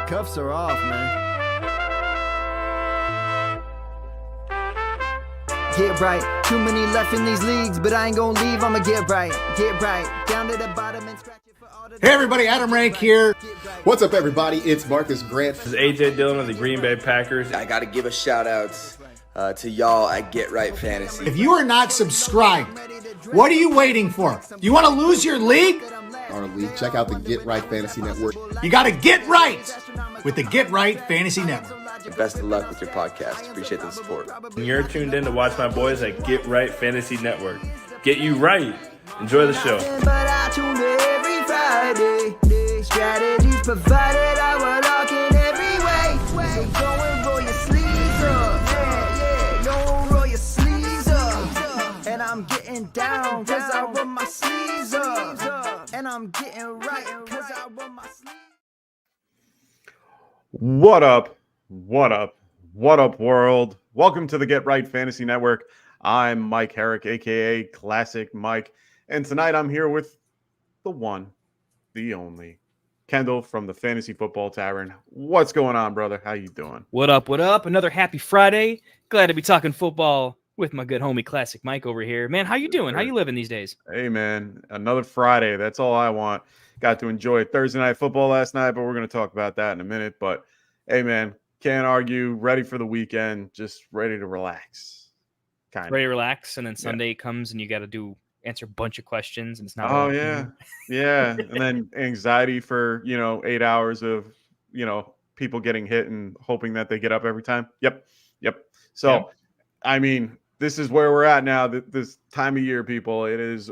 Cuffs are off, man. Get right. Too many left in these leagues, but I ain't gonna leave. I'ma get right. Get right. Down to the bottom and scratch it for all the... Hey everybody, Adam Rank here. What's up, everybody? It's Marcus Grant. This is AJ Dillon of the Green Bay Packers. I got to give a shout out to y'all at Get Right Fantasy. If you are not subscribed, what are you waiting for? You want to lose your league? Our league. Check out the Get Right Fantasy Network. You got to get right with the Get Right Fantasy Network. And best of luck with your podcast. Appreciate the support. And you're tuned in to watch my boys at Get Right Fantasy Network. Get you right. Enjoy the show. But I tune in every Friday. Strategies provided, I will lock in every way. So go and roll your sleeves up. Yeah, go roll your sleeves up. And I'm getting down, cause I roll my sleeves up. And I'm getting right, cause I roll my sleeves up. What up? What up? What up, world? Welcome to the Get Right Fantasy Network. I'm Mike Herrick, aka Classic Mike, and tonight I'm here with the one, the only, Kendall from the Fantasy Football Tavern. What's going on, brother? How you doing? What up? What up? Another happy Friday. Glad to be talking football with my good homie Classic Mike over here. Man, how you doing? How you living these days? Hey, man, another Friday. That's all I want. Got to enjoy Thursday night football last night, but we're going to talk about that in a minute. But hey, man, can't argue. Ready for the weekend. Just ready to relax. Kind of. Ready to relax, and then Sunday comes and you got to answer a bunch of questions, and it's not. Oh yeah, yeah, and then anxiety for 8 hours of people getting hit and hoping that they get up every time. Yep. So, yeah. I mean, this is where we're at now. This time of year, people. It is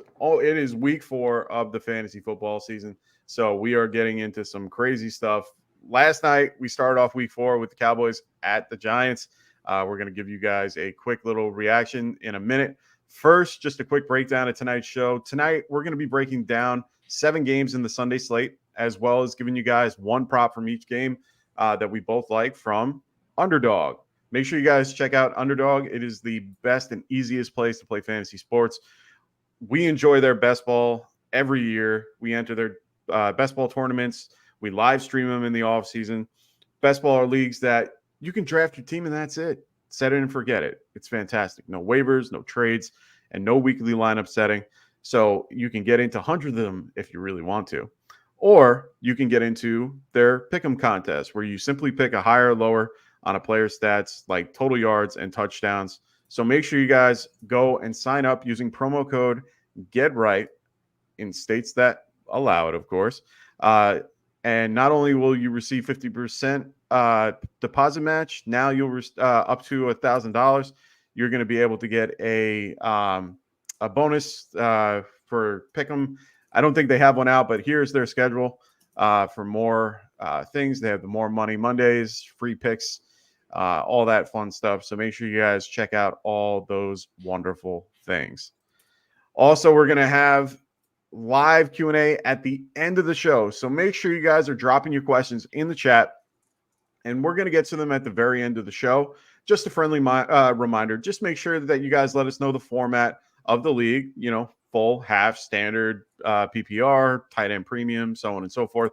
week 4 of the fantasy football season. So we are getting into some crazy stuff. Last night we started off week 4 with the Cowboys at the Giants. We're going to give you guys a quick little reaction in a minute. First, just a quick breakdown of tonight's show. Tonight, we're going to be breaking down 7 games in the Sunday slate, as well as giving you guys one prop from each game that we both like from Underdog. Make sure you guys check out Underdog. It is the best and easiest place to play fantasy sports. We enjoy their best ball every year. We enter their best ball tournaments. We live stream them in the off season. Best ball are leagues that you can draft your team and that's it. Set it and forget it. It's fantastic. No waivers, no trades, and no weekly lineup setting. So you can get into hundreds of them if you really want to. Or you can get into their pick'em contest where you simply pick a higher or lower on a player's stats like total yards and touchdowns. So make sure you guys go and sign up using promo code GETRIGHT in states that allow it, of course. And not only will you receive 50% deposit match, now you'll up to $1,000. You're going to be able to get a bonus for Pick'em. I don't think they have one out, but here's their schedule for more things. They have the More Money Mondays, free picks, all that fun stuff. So make sure you guys check out all those wonderful things. Also, we're going to have live Q&A at the end of the show. So make sure you guys are dropping your questions in the chat, and we're going to get to them at the very end of the show. Just a friendly reminder, just make sure that you guys let us know the format of the league, full, half, standard, PPR, tight end premium, so on and so forth.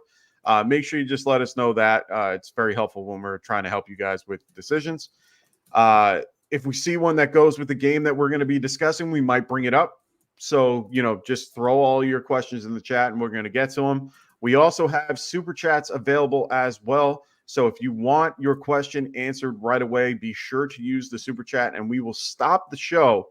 Make sure you just let us know that. It's very helpful when we're trying to help you guys with decisions. If we see one that goes with the game that we're going to be discussing, we might bring it up. So, just throw all your questions in the chat and we're going to get to them. We also have super chats available as well. So if you want your question answered right away, be sure to use the super chat and we will stop the show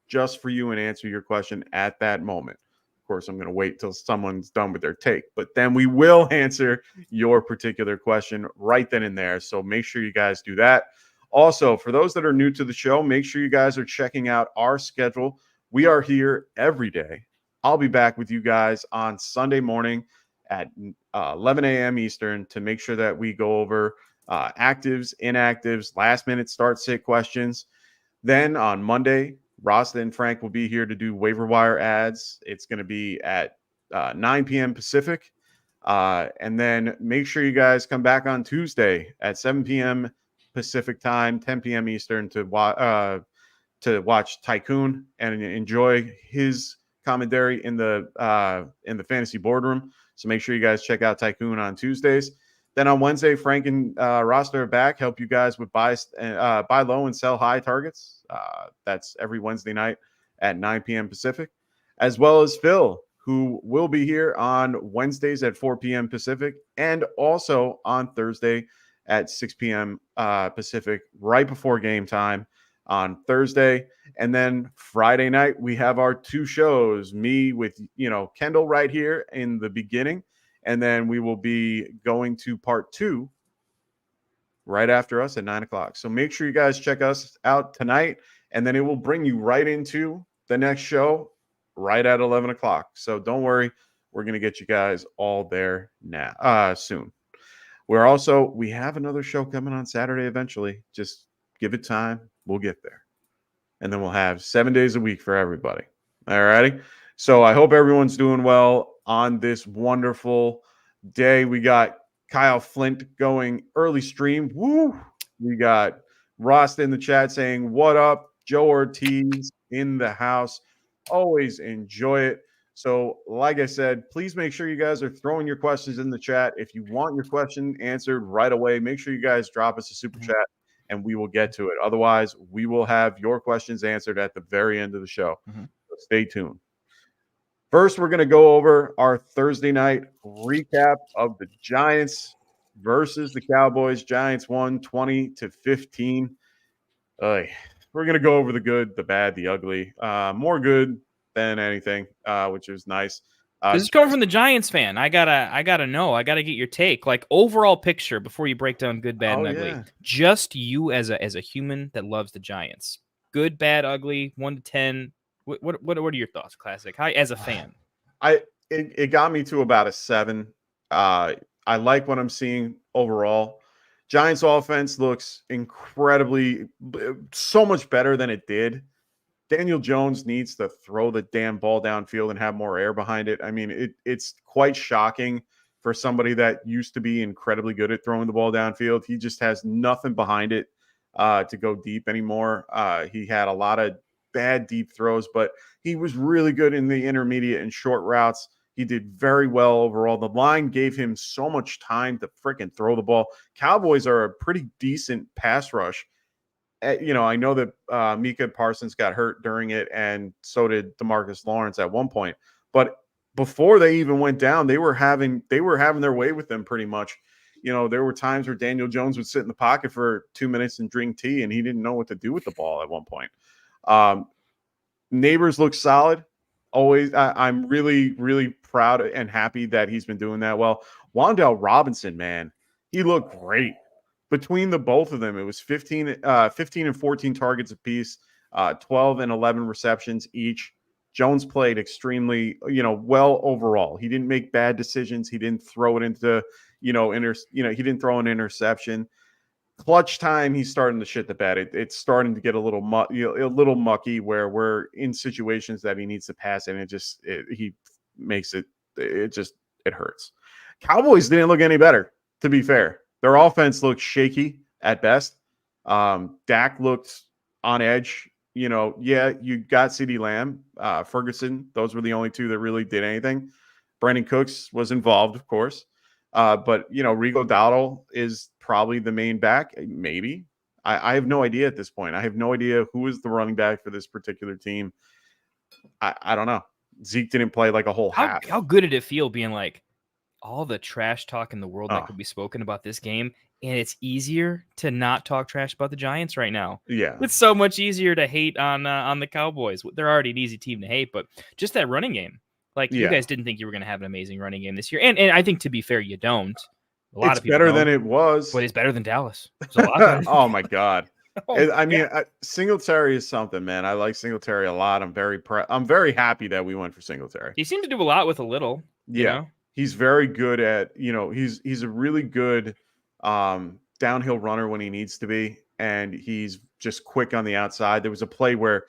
just for you and answer your question at that moment. Of course, I'm going to wait till someone's done with their take, but then we will answer your particular question right then and there. So make sure you guys do that. Also, for those that are new to the show, make sure you guys are checking out our schedule. We are here every day. I'll be back with you guys on Sunday morning at 11 a.m. Eastern to make sure that we go over actives, inactives, last-minute start-sit questions. Then on Monday, Rasta and Frank will be here to do waiver wire ads. It's going to be at 9 p.m. Pacific. And then make sure you guys come back on Tuesday at 7 p.m. Pacific time, 10 p.m. Eastern to watch Tycoon and enjoy his commentary in the fantasy boardroom. So make sure you guys check out Tycoon on Tuesdays. Then on Wednesday, Frank and Roster are back, help you guys with buy low and sell high targets. That's every Wednesday night at 9 p.m. Pacific, as well as Phil, who will be here on Wednesdays at 4 p.m. Pacific and also on Thursday at 6 p.m. Pacific, right before game time on Thursday. And then Friday night, we have our 2 shows, me with, Kendall right here in the beginning. And then we will be going to part 2 right after us at 9 o'clock. So make sure you guys check us out tonight, and then it will bring you right into the next show right at 11 o'clock. So don't worry. We're going to get you guys all there now, soon. We have another show coming on Saturday eventually. Just give it time. We'll get there. And then we'll have 7 days a week for everybody. All righty. So I hope everyone's doing well on this wonderful day. We got Kyle Flint going early stream. Woo! We got Ross in the chat saying, "What up?" Joe Ortiz in the house. Always enjoy it. So, like I said, please make sure you guys are throwing your questions in the chat. If you want your question answered right away, make sure you guys drop us a super chat and we will get to it. Otherwise, we will have your questions answered at the very end of the show. So stay tuned. First, we're going to go over our Thursday night recap of the Giants versus the Cowboys. Giants won 20-15. We're going to go over the good, the bad, the ugly. More good than anything, which is nice. This is coming from the Giants fan. I gotta know. I gotta get your take. Like, overall picture before you break down good, bad, and ugly. Yeah. Just you as a human that loves the Giants. Good, bad, ugly, 1 to 10. What are your thoughts, Classic? How, as a fan? It got me to about a 7. I like what I'm seeing overall. Giants offense looks so much better than it did. Daniel Jones needs to throw the damn ball downfield and have more air behind it. I mean, it's quite shocking for somebody that used to be incredibly good at throwing the ball downfield. He just has nothing behind it to go deep anymore. He had a lot of bad deep throws, but he was really good in the intermediate and short routes. He did very well overall. The line gave him so much time to freaking throw the ball. Cowboys are a pretty decent pass rush. I know that Micah Parsons got hurt during it, and so did DeMarcus Lawrence at one point. But before they even went down, they were having their way with them pretty much. There were times where Daniel Jones would sit in the pocket for 2 minutes and drink tea, and he didn't know what to do with the ball at one point. Neighbors look solid. Always, I'm really, really proud and happy that he's been doing that well. Wan'Dale Robinson, man, he looked great. Between the both of them, it was 15 and 14 targets apiece, 12 and 11 receptions each. Jones played extremely, well overall. He didn't make bad decisions. He didn't throw it into, he didn't throw an interception. Clutch time, he's starting to shit the bed. It's starting to get a little mucky where we're in situations that he needs to pass, and he makes it hurts. Cowboys didn't look any better, to be fair. Their offense looked shaky at best. Dak looked on edge. You got CeeDee Lamb, Ferguson. Those were the only two that really did anything. Brandon Cooks was involved, of course. But Rigo Dowdle is probably the main back. Maybe. I have no idea at this point. I have no idea who is the running back for this particular team. I don't know. Zeke didn't play like a whole half. How good did it feel being like all the trash talk in the world that could be spoken about this game, and it's easier to not talk trash about the Giants right now. Yeah. It's so much easier to hate on the Cowboys. They're already an easy team to hate, but just that running game. You guys didn't think you were going to have an amazing running game this year. And I think, to be fair, you don't. A lot of people better don't, than it was. But it's better than Dallas. It's a lot better. Oh, my God. Singletary is something, man. I like Singletary a lot. I'm very happy that we went for Singletary. He seemed to do a lot with a little. Yeah. He's very good at, he's a really good downhill runner when he needs to be. And he's just quick on the outside. There was a play where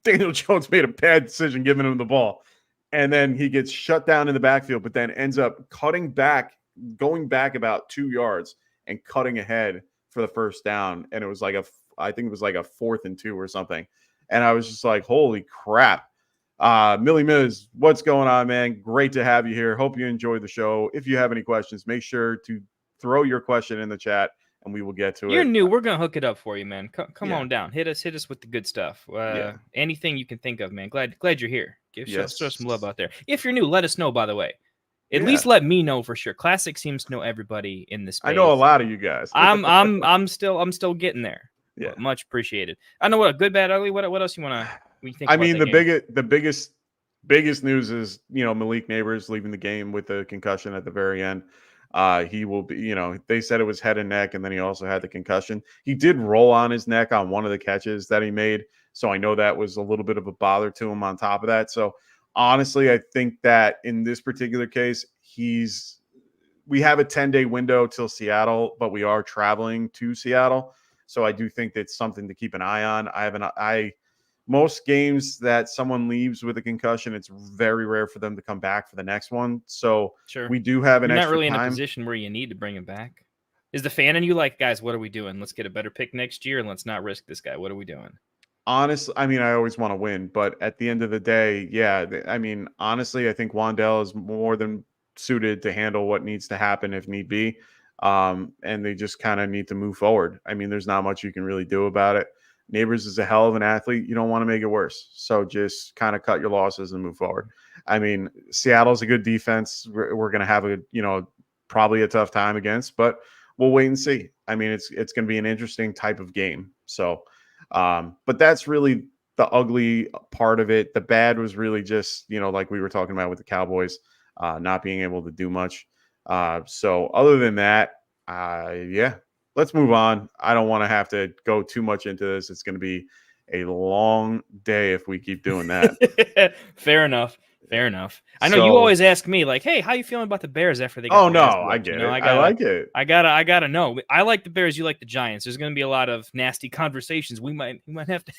Daniel Jones made a bad decision giving him the ball. And then he gets shut down in the backfield, but then ends up going back about 2 yards and cutting ahead for the first down. And it was I think it was like a 4th and 2 or something. And I was just like, holy crap. Millie Miz, what's going on, man? Great to have you here. Hope you enjoyed the show. If you have any questions, make sure to throw your question in the chat and we will get to it. You're new. We're gonna hook it up for you, man. Come on down. Hit us with the good stuff. Anything you can think of, man. Glad you're here. Show some love out there. If you're new, let us know, by the way. At least let me know for sure. Classic seems to know everybody in this space. I know a lot of you guys. I'm still getting there. Yeah. Much appreciated. I know what good, bad, ugly. What else you want to think? I mean, the biggest news is, Malik Neighbors leaving the game with a concussion at the very end. He will be, they said it was head and neck, and then he also had the concussion. He did roll on his neck on one of the catches that he made. So I know that was a little bit of a bother to him on top of that. So honestly, I think that in this particular case, we have a 10-day window till Seattle, but we are traveling to Seattle. So I do think that's something to keep an eye on. Most games that someone leaves with a concussion, it's very rare for them to come back for the next one. So we do have You're extra not really time. In a position where you need to bring him back. Is the fan in you like, guys, what are we doing? Let's get a better pick next year and let's not risk this guy. What are we doing? Honestly, I mean, I always want to win, but at the end of the day, honestly, I think Wandell is more than suited to handle what needs to happen if need be. And they just kind of need to move forward. I mean, there's not much you can really do about it. Neighbors is a hell of an athlete. You don't want to make it worse. So just kind of cut your losses and move forward. I mean, Seattle's a good defense. We're going to have probably a tough time against, but we'll wait and see. I mean, it's going to be an interesting type of game. So, but that's really the ugly part of it. The bad was really just, like we were talking about with the Cowboys, not being able to do much. So other than that, let's move on. I don't want to have to go too much into this. It's going to be a long day if we keep doing that. Fair enough. I know you always ask me, like, hey, how you feeling about the Bears after they got I get it. I like it. I gotta know. I like the Bears. You like the Giants. There's going to be a lot of nasty conversations we might have to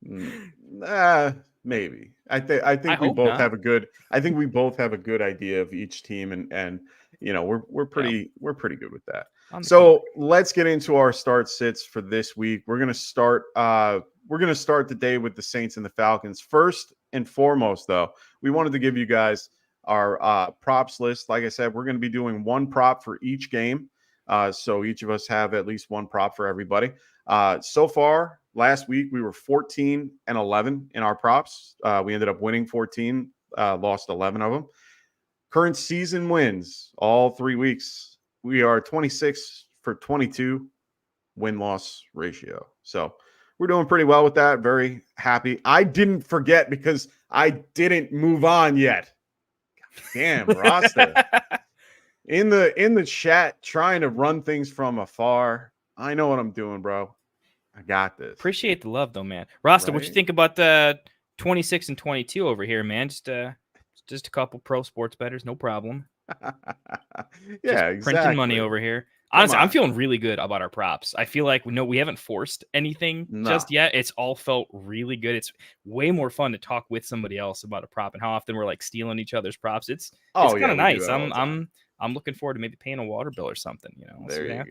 have. Maybe. I think we both have a good idea of each team, and we're pretty good with that. So let's get into our start sits for this week. We're gonna start the day with the Saints and the Falcons. First and foremost, though, we wanted to give you guys our props list. Like I said, we're going to be doing one prop for each game. So each of us have at least one prop for everybody. So far, last week, we were 14-11 in our props. We ended up winning 14, lost 11 of them. Current season wins, all 3 weeks. We are 26-22 win-loss ratio. So we're doing pretty well with that. Very happy. I didn't forget because I didn't move on yet. Damn, roster. In the chat, trying to run things from afar. I know what I'm doing, bro. I got this. Appreciate the love, though, man. Rasta, what you think about the 26-22 over here, man? Just a couple pro sports bettors, no problem. Exactly. Printing money over here. Honestly, I'm feeling really good about our props. I feel like we haven't forced anything just yet. It's all felt really good. It's way more fun to talk with somebody else about a prop and how often we're like stealing each other's props. It's kind of nice. I'm looking forward to maybe paying a water bill or something. There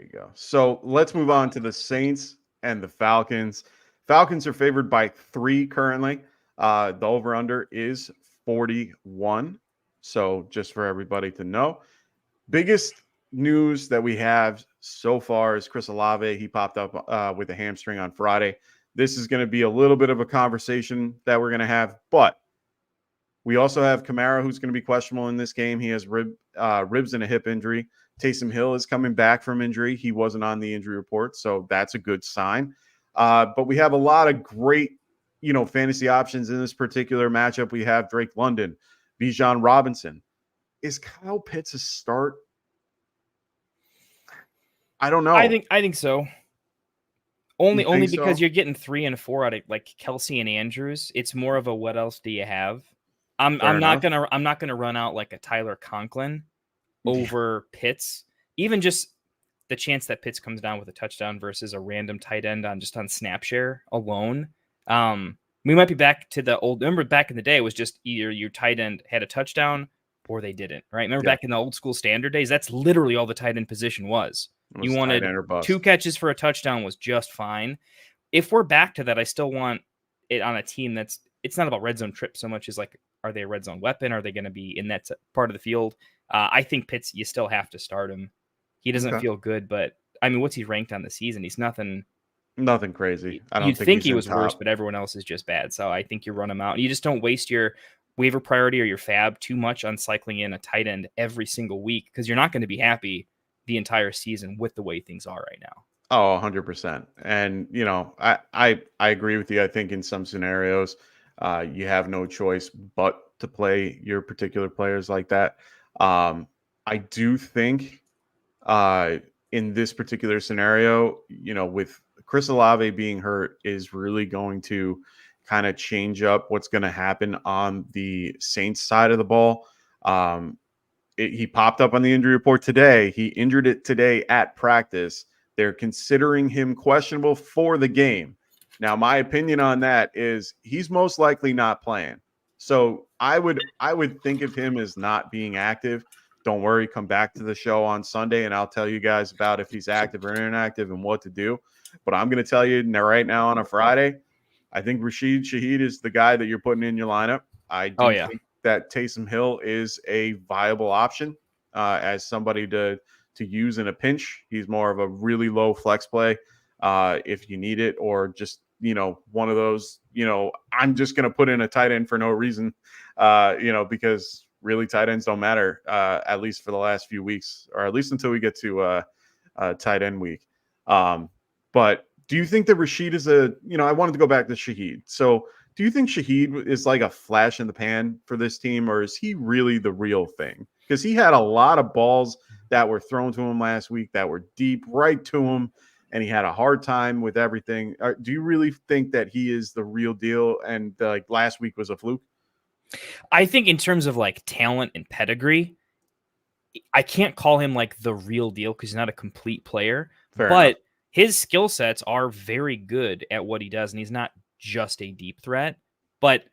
you go. So let's move on to the Saints and the Falcons. Falcons are favored by 3 currently. The over/under is 41. So just for everybody to know, biggest news that we have so far is Chris Olave. He popped up with a hamstring on Friday. This is going to be a little bit of a conversation that we're going to have, but we also have Kamara, who's going to be questionable in this game. He has ribs and a hip injury. Taysom Hill is coming back from injury. He wasn't on the injury report, so that's a good sign. But we have a lot of great, fantasy options in this particular matchup. We have Drake London, Bijan Robinson. Is Kyle Pitts a start? I don't know. I think so. Only because you're getting 3 and 4 out of like Kelsey and Andrews. It's more of a what else do you have? I'm not gonna run out like a Tyler Conklin over Pitts. Even just the chance that Pitts comes down with a touchdown versus a random tight end on snap share alone. We might be back to the old. Remember back in the day, it was just either your tight end had a touchdown or they didn't. Right? Remember back in the old school standard days, that's literally all the tight end position was. You wanted 2 catches for a touchdown was just fine. If we're back to that, I still want it on a team that's it's not about red zone trip so much as like, are they a red zone weapon? Are they going to be in that part of the field? I think Pitts, you still have to start him. He doesn't feel good, but I mean, what's he ranked on the season? He's nothing crazy. I don't You'd think he's he was top. worse, but everyone else is just bad. So I think you run him out. And you just don't waste your waiver priority or your fab too much on cycling in a tight end every single week, because you're not going to be happy the entire season with the way things are right now. Oh, 100%. And, I agree with you. I think in some scenarios, you have no choice but to play your particular players like that. I do think in this particular scenario, with Chris Olave being hurt is really going to kind of change up what's going to happen on the Saints side of the ball. He popped up on the injury report today. He injured it today at practice. They're considering him questionable for the game. Now, my opinion on that is he's most likely not playing. So I would think of him as not being active. Don't worry, come back to the show on Sunday, and I'll tell you guys about if he's active or inactive and what to do. But I'm going to tell you right now on a Friday, I think Rashid Shaheed is the guy that you're putting in your lineup. I do think that Taysom Hill is a viable option as somebody to use in a pinch. He's more of a really low flex play if you need it, or just, one of those, I'm just going to put in a tight end for no reason, because really tight ends don't matter, at least for the last few weeks, or at least until we get to tight end week. But do you think that Rashid is I wanted to go back to Shaheed. So do you think Shaheed is like a flash in the pan for this team, or is he really the real thing? Because he had a lot of balls that were thrown to him last week that were deep right to him, and he had a hard time with everything. Do you really think that he is the real deal, and like last week was a fluke? I think in terms of like talent and pedigree, I can't call him like the real deal because he's not a complete player. Fair but enough. His skill sets are very good at what he does, and he's not just a deep threat. But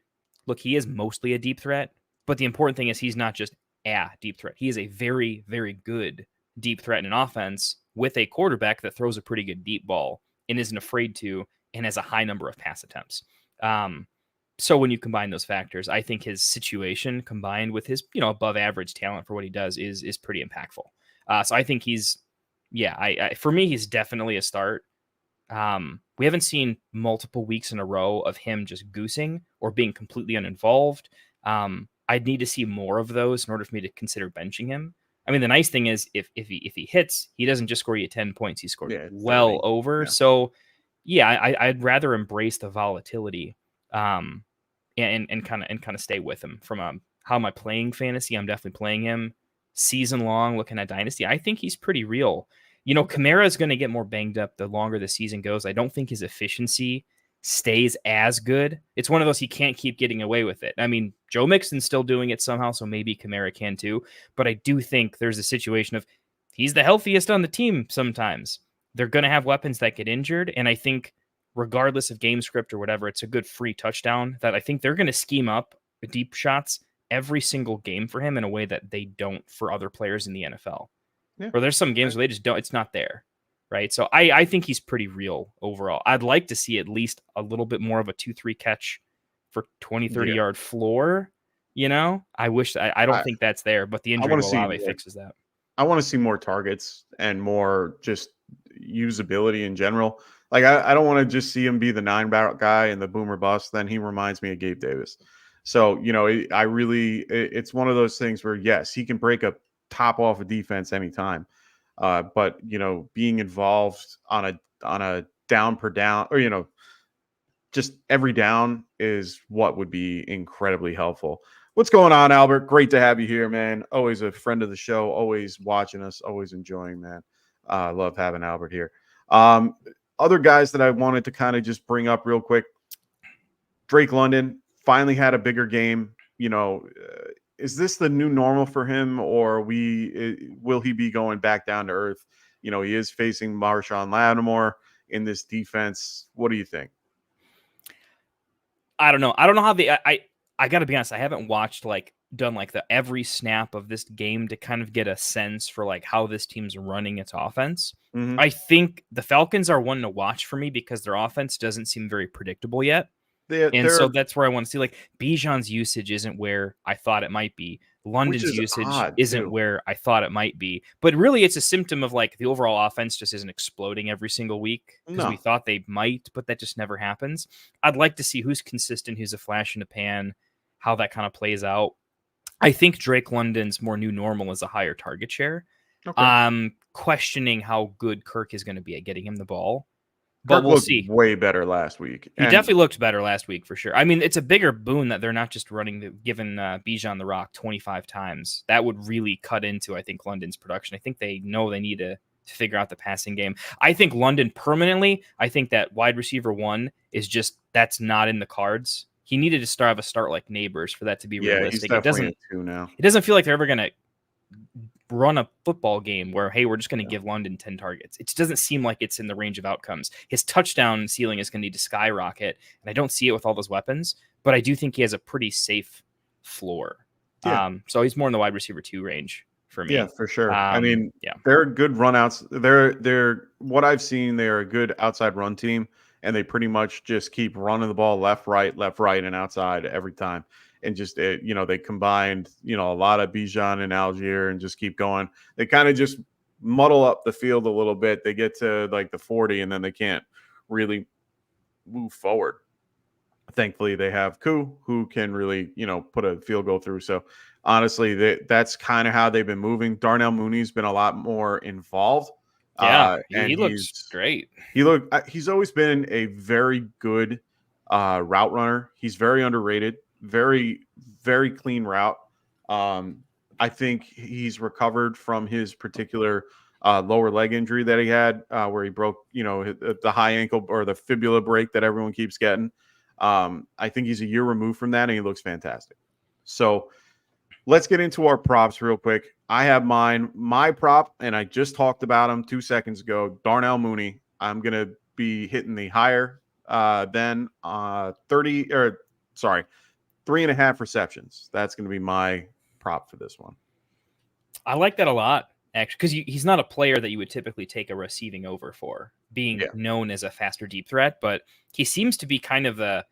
look, he is mostly a deep threat. But the important thing is he's not just a deep threat. He is a very, very good deep threat in an offense with a quarterback that throws a pretty good deep ball and isn't afraid to, and has a high number of pass attempts. So when you combine those factors, I think his situation combined with his, above average talent for what he does is pretty impactful. So I think he's, for me, he's definitely a start. We haven't seen multiple weeks in a row of him just goosing or being completely uninvolved. I'd need to see more of those in order for me to consider benching him. I mean, the nice thing is if he hits, he doesn't just score you 10 points. He scored well over. Yeah. So I'd rather embrace the volatility, and kind of stay with him from how am I playing fantasy? I'm definitely playing him season long, looking at dynasty. I think he's pretty real. Kamara is going to get more banged up the longer the season goes. I don't think his efficiency stays as good. It's one of those he can't keep getting away with it. I mean, Joe Mixon's still doing it somehow, so maybe Kamara can too. But I do think there's a situation of he's the healthiest on the team sometimes. They're going to have weapons that get injured, and I think regardless of game script or whatever, it's a good free touchdown that I think they're going to scheme up deep shots every single game for him in a way that they don't for other players in the NFL. Yeah. Or there's some games where they just don't, it's not there. Right. So I think he's pretty real overall. I'd like to see at least a little bit more of a 2-3 catch for 20, 30 yard floor. I wish I don't think that's there, but the injury of Olave fixes that. I want to see more targets and more just usability in general. Like I don't want to just see him be the 9-barrel guy and the boomer bust. Then he reminds me of Gabe Davis. So, it's one of those things where, yes, he can break a top off a defense anytime. But being involved on a down per down, or just every down is what would be incredibly helpful. What's going on, Albert? Great to have you here, man. Always a friend of the show, always watching us, always enjoying, man. I love having Albert here. Other guys that I wanted to kind of just bring up real quick. Drake London finally had a bigger game. Is this the new normal for him, or will he be going back down to earth? He is facing Marshawn Lattimore in this defense. What do you think? I don't know. I don't know how I got to be honest. I haven't watched done the every snap of this game to kind of get a sense for how this team's running its offense. Mm-hmm. I think the Falcons are one to watch for me because their offense doesn't seem very predictable yet. And so that's where I want to see, like, Bijan's usage isn't where I thought it might be. London's usage isn't where I thought it might be. But really, it's a symptom of, like, the overall offense just isn't exploding every single week because we thought they might, but that just never happens. I'd like to see who's consistent, who's a flash in the pan, how that kind of plays out. I think Drake London's more new normal is a higher target share. Okay. Questioning how good Kirk is going to be at getting him the ball. But we'll see. Way better last week. He definitely looked better last week for sure. I mean, it's a bigger boon that they're not just giving Bijan the rock 25 times. That would really cut into, I think, London's production. I think they know they need to figure out the passing game. I think London permanently, I think that wide receiver 1 is just, that's not in the cards. He needed to have a start like Neighbors for that to be realistic. He's definitely a 2 now. It doesn't feel like they're ever going to run a football game where, hey, we're just going to give London 10 targets. It just doesn't seem like it's in the range of outcomes. His touchdown ceiling is going to need to skyrocket, and I don't see it with all those weapons, but I do think he has a pretty safe floor. Yeah. So he's more in the wide receiver 2 range for me. Yeah, for sure. I mean, they're good runouts. They're what I've seen, they're a good outside run team, and they pretty much just keep running the ball left, right, and outside every time. And just, they combined, a lot of Bijan and Algier and just keep going. They kind of just muddle up the field a little bit. They get to like the 40 and then they can't really move forward. Thankfully, they have Koo, who can really, put a field goal through. So honestly, that's kind of how they've been moving. Darnell Mooney's been a lot more involved. Yeah, and he looks great. He's always been a very good route runner. He's very underrated. Very, very clean route. I think he's recovered from his particular lower leg injury that he had, where he broke, the high ankle or the fibula break that everyone keeps getting. I think he's a year removed from that, and he looks fantastic. So let's get into our props real quick. I have my prop, and I just talked about him 2 seconds ago. Darnell Mooney. I'm gonna be hitting the higher than 3.5 receptions. That's going to be my prop for this one. I like that a lot, actually, because he's not a player that you would typically take a receiving over for, being known as a faster deep threat, but he seems to be kind of a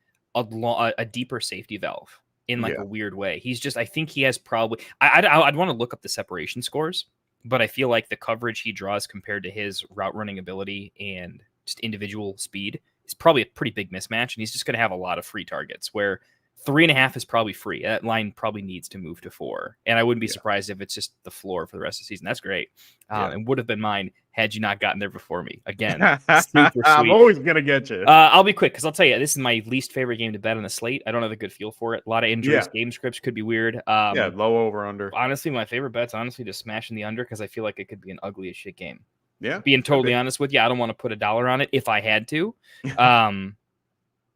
deeper safety valve in a weird way. He's just, I think he has probably, I'd want to look up the separation scores, but I feel like the coverage he draws compared to his route running ability and just individual speed is probably a pretty big mismatch, and he's just going to have a lot of free targets where 3.5 is probably free. That line probably needs to move to 4. And I wouldn't be surprised if it's just the floor for the rest of the season. That's great. And would have been mine had you not gotten there before me. Again, super sweet. I'm always going to get you. I'll be quick because I'll tell you, this is my least favorite game to bet on the slate. I don't have a good feel for it. A lot of injuries. Game scripts could be weird. Low over under. Honestly, my favorite bet's just smashing the under because I feel like it could be an ugly as shit game. Yeah. Being totally honest with you, I don't want to put $1 on it if I had to.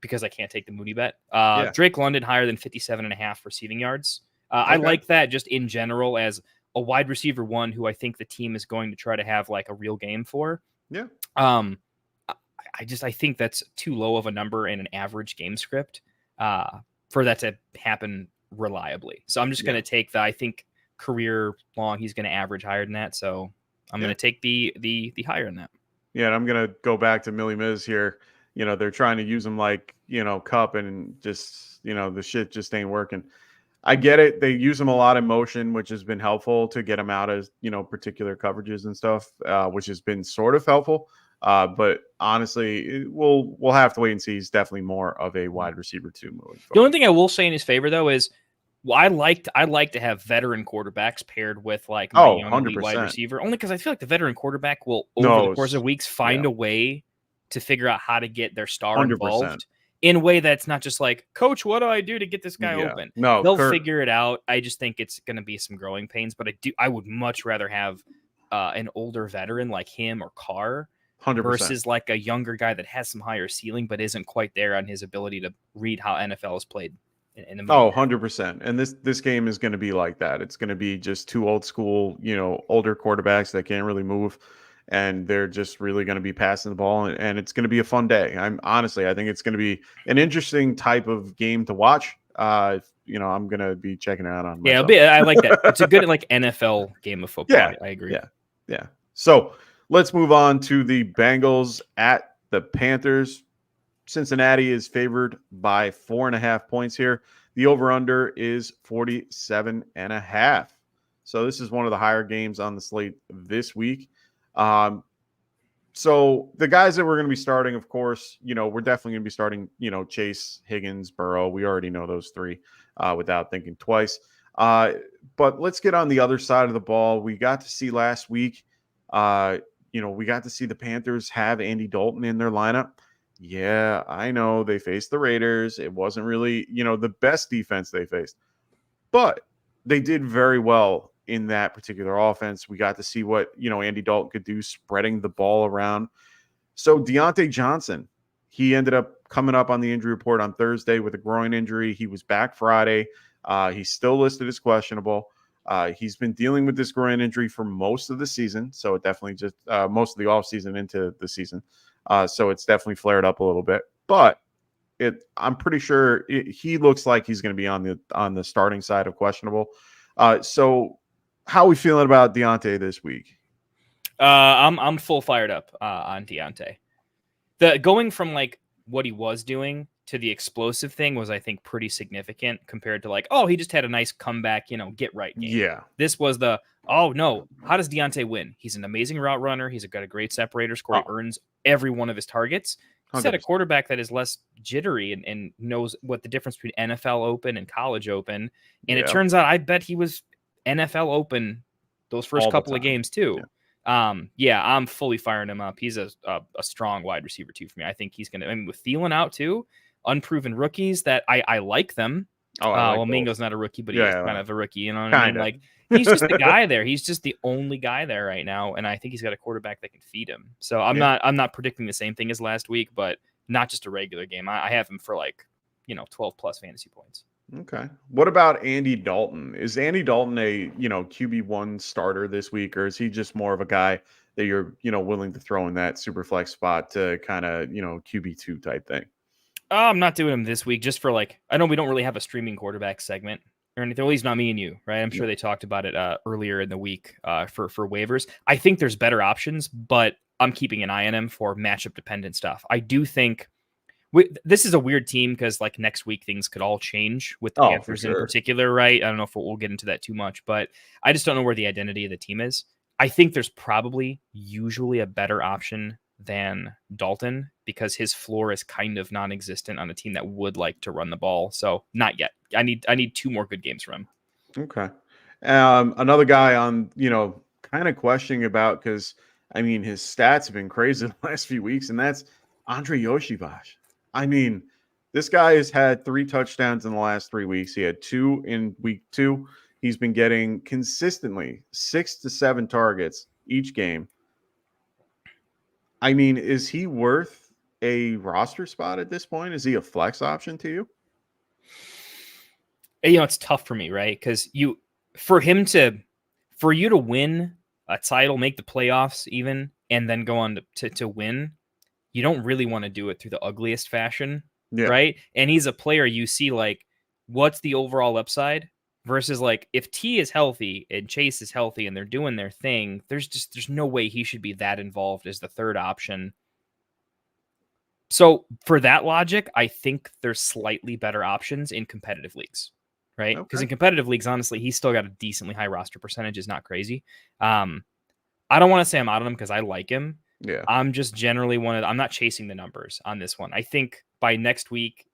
Because I can't take the Mooney bet. Drake London higher than 57.5 receiving yards. I like that just in general as a wide receiver 1 who I think the team is going to try to have like a real game for. Yeah. I think that's too low of a number in an average game script for that to happen reliably. So I'm just going to take I think career long, he's going to average higher than that. So I'm going to take the higher than that. Yeah. And I'm going to go back to Millie Miz here. They're trying to use him like, cup and just, the shit just ain't working. I get it. They use him a lot in motion, which has been helpful to get him out of, particular coverages and stuff, which has been sort of helpful. But honestly, we'll have to wait and see. He's definitely more of a wide receiver 2 moving forward. The only thing I will say in his favor, though, is I like to have veteran quarterbacks paired with like my young elite wide receiver, only because I feel like the veteran quarterback will, over the course of weeks, find a way to figure out how to get their star 100%. Involved in a way that's not just like, coach, what do I do to get this guy open? No, they'll figure it out. I just think it's going to be some growing pains, but I would much rather have an older veteran like him or Carr 100%. Versus like a younger guy that has some higher ceiling, but isn't quite there on his ability to read how NFL is played. In the 100%. And this game is going to be like that. It's going to be just 2 old school, older quarterbacks that can't really move. And they're just really going to be passing the ball, and it's going to be a fun day. I think it's going to be an interesting type of game to watch. I'm going to be checking it out on myself. I like that. It's a good NFL game of football. Yeah, I agree. Yeah. So let's move on to the Bengals at the Panthers. Cincinnati is favored by 4.5 points here. The over-under is 47.5. So this is one of the higher games on the slate this week. So the guys that we're going to be starting, of course, we're definitely going to be starting, Chase, Higgins, Burrow. We already know those three without thinking twice. But let's get on the other side of the ball. We got to see last week, we got to see the Panthers have Andy Dalton in their lineup. Yeah, I know they faced the Raiders. It wasn't really, the best defense they faced, but they did very well in that particular offense. We got to see what, Andy Dalton could do spreading the ball around. So Deontay Johnson, he ended up coming up on the injury report on Thursday with a groin injury. He was back Friday. He's still listed as questionable. He's been dealing with this groin injury for most of the season. So it definitely just most of the offseason into the season. So it's definitely flared up a little bit, but I'm pretty sure he looks like he's going to be on the starting side of questionable. So how are we feeling about Deontay this week? I'm full fired up on Deontay. Going from like what he was doing to the explosive thing was, I think, pretty significant compared to like, oh, he just had a nice comeback, get right game. Yeah. This was oh no, how does Deontay win? He's an amazing route runner. He's got a great separator score. He earns every one I targets. He's got a quarterback that is less jittery and knows what the difference between NFL Open and College Open. And it turns out, I bet he was NFL Open those first couple of games too. Yeah. I'm fully firing him up. He's a strong wide receiver too for me. I think he's going to, with Thielen out too, unproven rookies that I like them. Well, Mingo's not a rookie, but he's kind of a rookie. You know what I mean? Like, he's just the guy there. He's just the only guy there right now, and I think he's got a quarterback that can feed him. So I'm not predicting the same thing as last week, but not just a regular game. I have him for 12 plus fantasy points. Okay. What about Andy Dalton? Is Andy Dalton a QB1 starter this week, or is he just more of a guy that you're willing to throw in that super flex spot to kind of QB2 type thing? I'm not doing him this week just for I know we don't really have a streaming quarterback segment or anything. At least not me and you, right? I'm sure they talked about it earlier in the week for waivers. I think there's better options, but I'm keeping an eye on him for matchup dependent stuff. I do think this is a weird team because next week things could all change with the Panthers in particular, right? I don't know if we'll get into that too much, but I just don't know where the identity of the team is. I think there's probably usually a better option than Dalton because his floor is kind of non-existent on a team that would like to run the ball. So not yet. I need 2 more good games from him. Okay. Another guy on, kind of questioning about, because his stats have been crazy the last few weeks, and that's Andre Yoshibash. This guy has had 3 touchdowns in the last 3 weeks. He had 2 in week 2. He's been getting consistently 6 to 7 targets each game. Is he worth a roster spot at this point? Is he a flex option to you? It's tough for me, right? Because for you to win a title, make the playoffs even, and then go on to win, you don't really want to do it through the ugliest fashion, right? And he's a player you see what's the overall upside versus if T is healthy and Chase is healthy and they're doing their thing, there's no way he should be that involved as the third option. So for that logic, I think there's slightly better options in competitive leagues, right? Because in competitive leagues, honestly, he's still got a decently high roster percentage. Is not crazy. I don't want to say I'm out on him because I like him. Yeah. I'm just generally I'm not chasing the numbers on this one. I think by next week,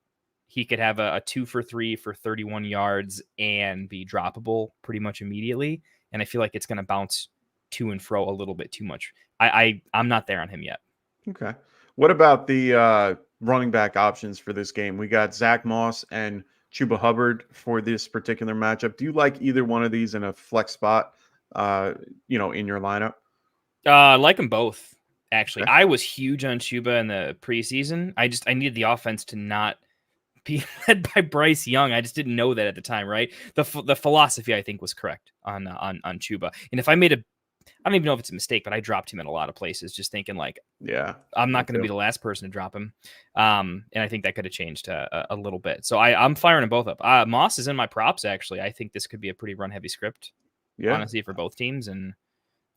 he could have a 2 for 3 for 31 yards and be droppable pretty much immediately. And I feel like it's going to bounce to and fro a little bit too much. I'm not there on him yet. Okay. What about the running back options for this game? We got Zach Moss and Chuba Hubbard for this particular matchup. Do you like either one of these in a flex spot, in your lineup? I like them both, actually. Okay. I was huge on Chuba in the preseason. I needed the offense to not be led by Bryce Young. I just didn't know that at the time, right? The philosophy, I think, was correct on Chuba. And if I don't even know if it's a mistake, but I dropped him in a lot of places, just thinking I'm not going to be the last person to drop him. And I think that could have changed a little bit. So I'm firing them both up. Moss is in my props, actually. I think this could be a pretty run-heavy script, honestly, for both teams. And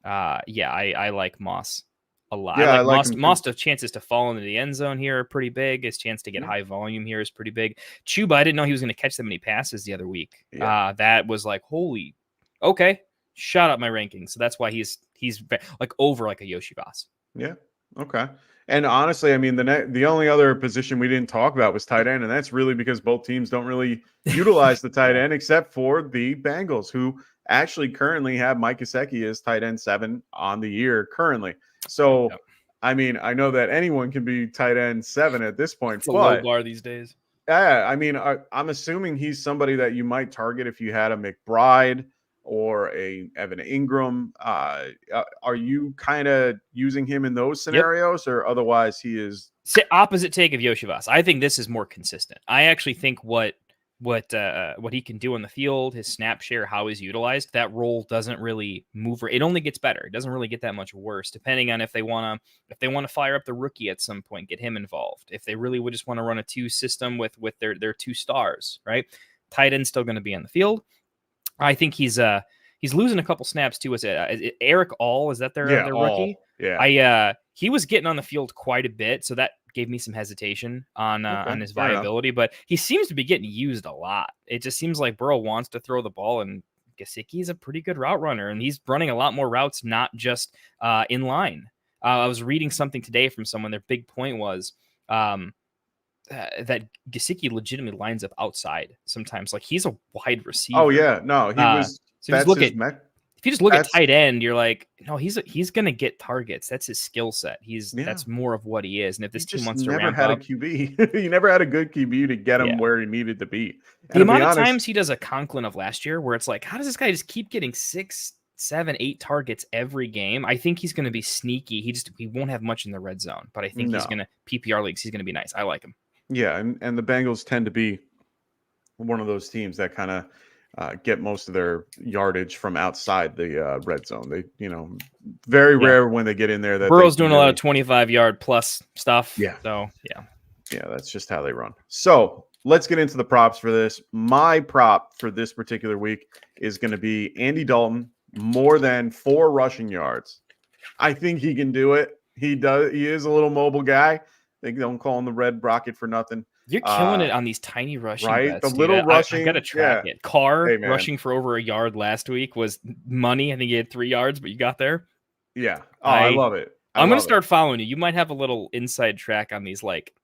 I like Moss a lot. Yeah, I I like like him too. Moss' chances to fall into the end zone here are pretty big. His chance to get high volume here is pretty big. Chuba, I didn't know he was going to catch that many passes the other week. Yeah. That was like, holy, okay, shot up my rankings. So that's why he's like over like a Yoshi Boss. Yeah. Okay. And honestly, I mean, the only other position we didn't talk about was tight end, and that's really because both teams don't really utilize the tight end except for the Bengals, who actually currently have Mike Gesicki as tight end 7 on the year currently. So, I mean, I know that anyone can be tight end 7 at this point. It's a low bar these days. Yeah, I mean, I'm assuming he's somebody that you might target if you had a McBride or a Evan Ingram. Are you kind of using him in those scenarios, or otherwise he is opposite take of Yoshivas? I think this is more consistent. I actually think what he can do on the field, his snap share, how he's utilized, that role doesn't really move. It only gets better. It doesn't really get that much worse, depending on if they want to fire up the rookie at some point, get him involved. If they really would just want to run a 2 system with their 2 stars, right? Tight end's still going to be on the field. I think he's losing a couple snaps too. Is it Eric All? Is that their rookie? Yeah. He was getting on the field quite a bit, so that gave me some hesitation on his viability. But he seems to be getting used a lot. It just seems like Burrow wants to throw the ball, and Gesicki's a pretty good route runner, and he's running a lot more routes, not just in line. I was reading something today from someone. Their big point was that Gesicki legitimately lines up outside sometimes. Like, he's a wide receiver. Oh yeah, no, he was. So if you just look at tight end, you're like, no, he's gonna get targets. That's his skill set. That's more of what he is. And if this team wants to ramp up, a QB. He never had a good QB to get him where he needed to be. And the amount of times he does a Conklin of last year, where it's like, how does this guy just keep getting 6, 7, 8 targets every game? I think he's going to be sneaky. He won't have much in the red zone, but I think he's going to PPR leagues. He's going to be nice. I like him. Yeah, and the Bengals tend to be one of those teams that kind of get most of their yardage from outside the red zone. They, very rare when they get in there. That Burrow's doing a lot of 25-yard plus stuff. Yeah. So, yeah, that's just how they run. So let's get into the props for this. My prop for this particular week is going to be Andy Dalton, more than 4 rushing yards. I think he can do it. He does. He is a little mobile guy. They don't call him the Red Rocket for nothing. You're killing it on these tiny rushing right? bets, The little rushing. I got to track it. Carr rushing for over a yard last week was money. I think he had 3 yards, but you got there. Yeah. Oh, I love it. I'm going to start following you. You might have a little inside track on these, like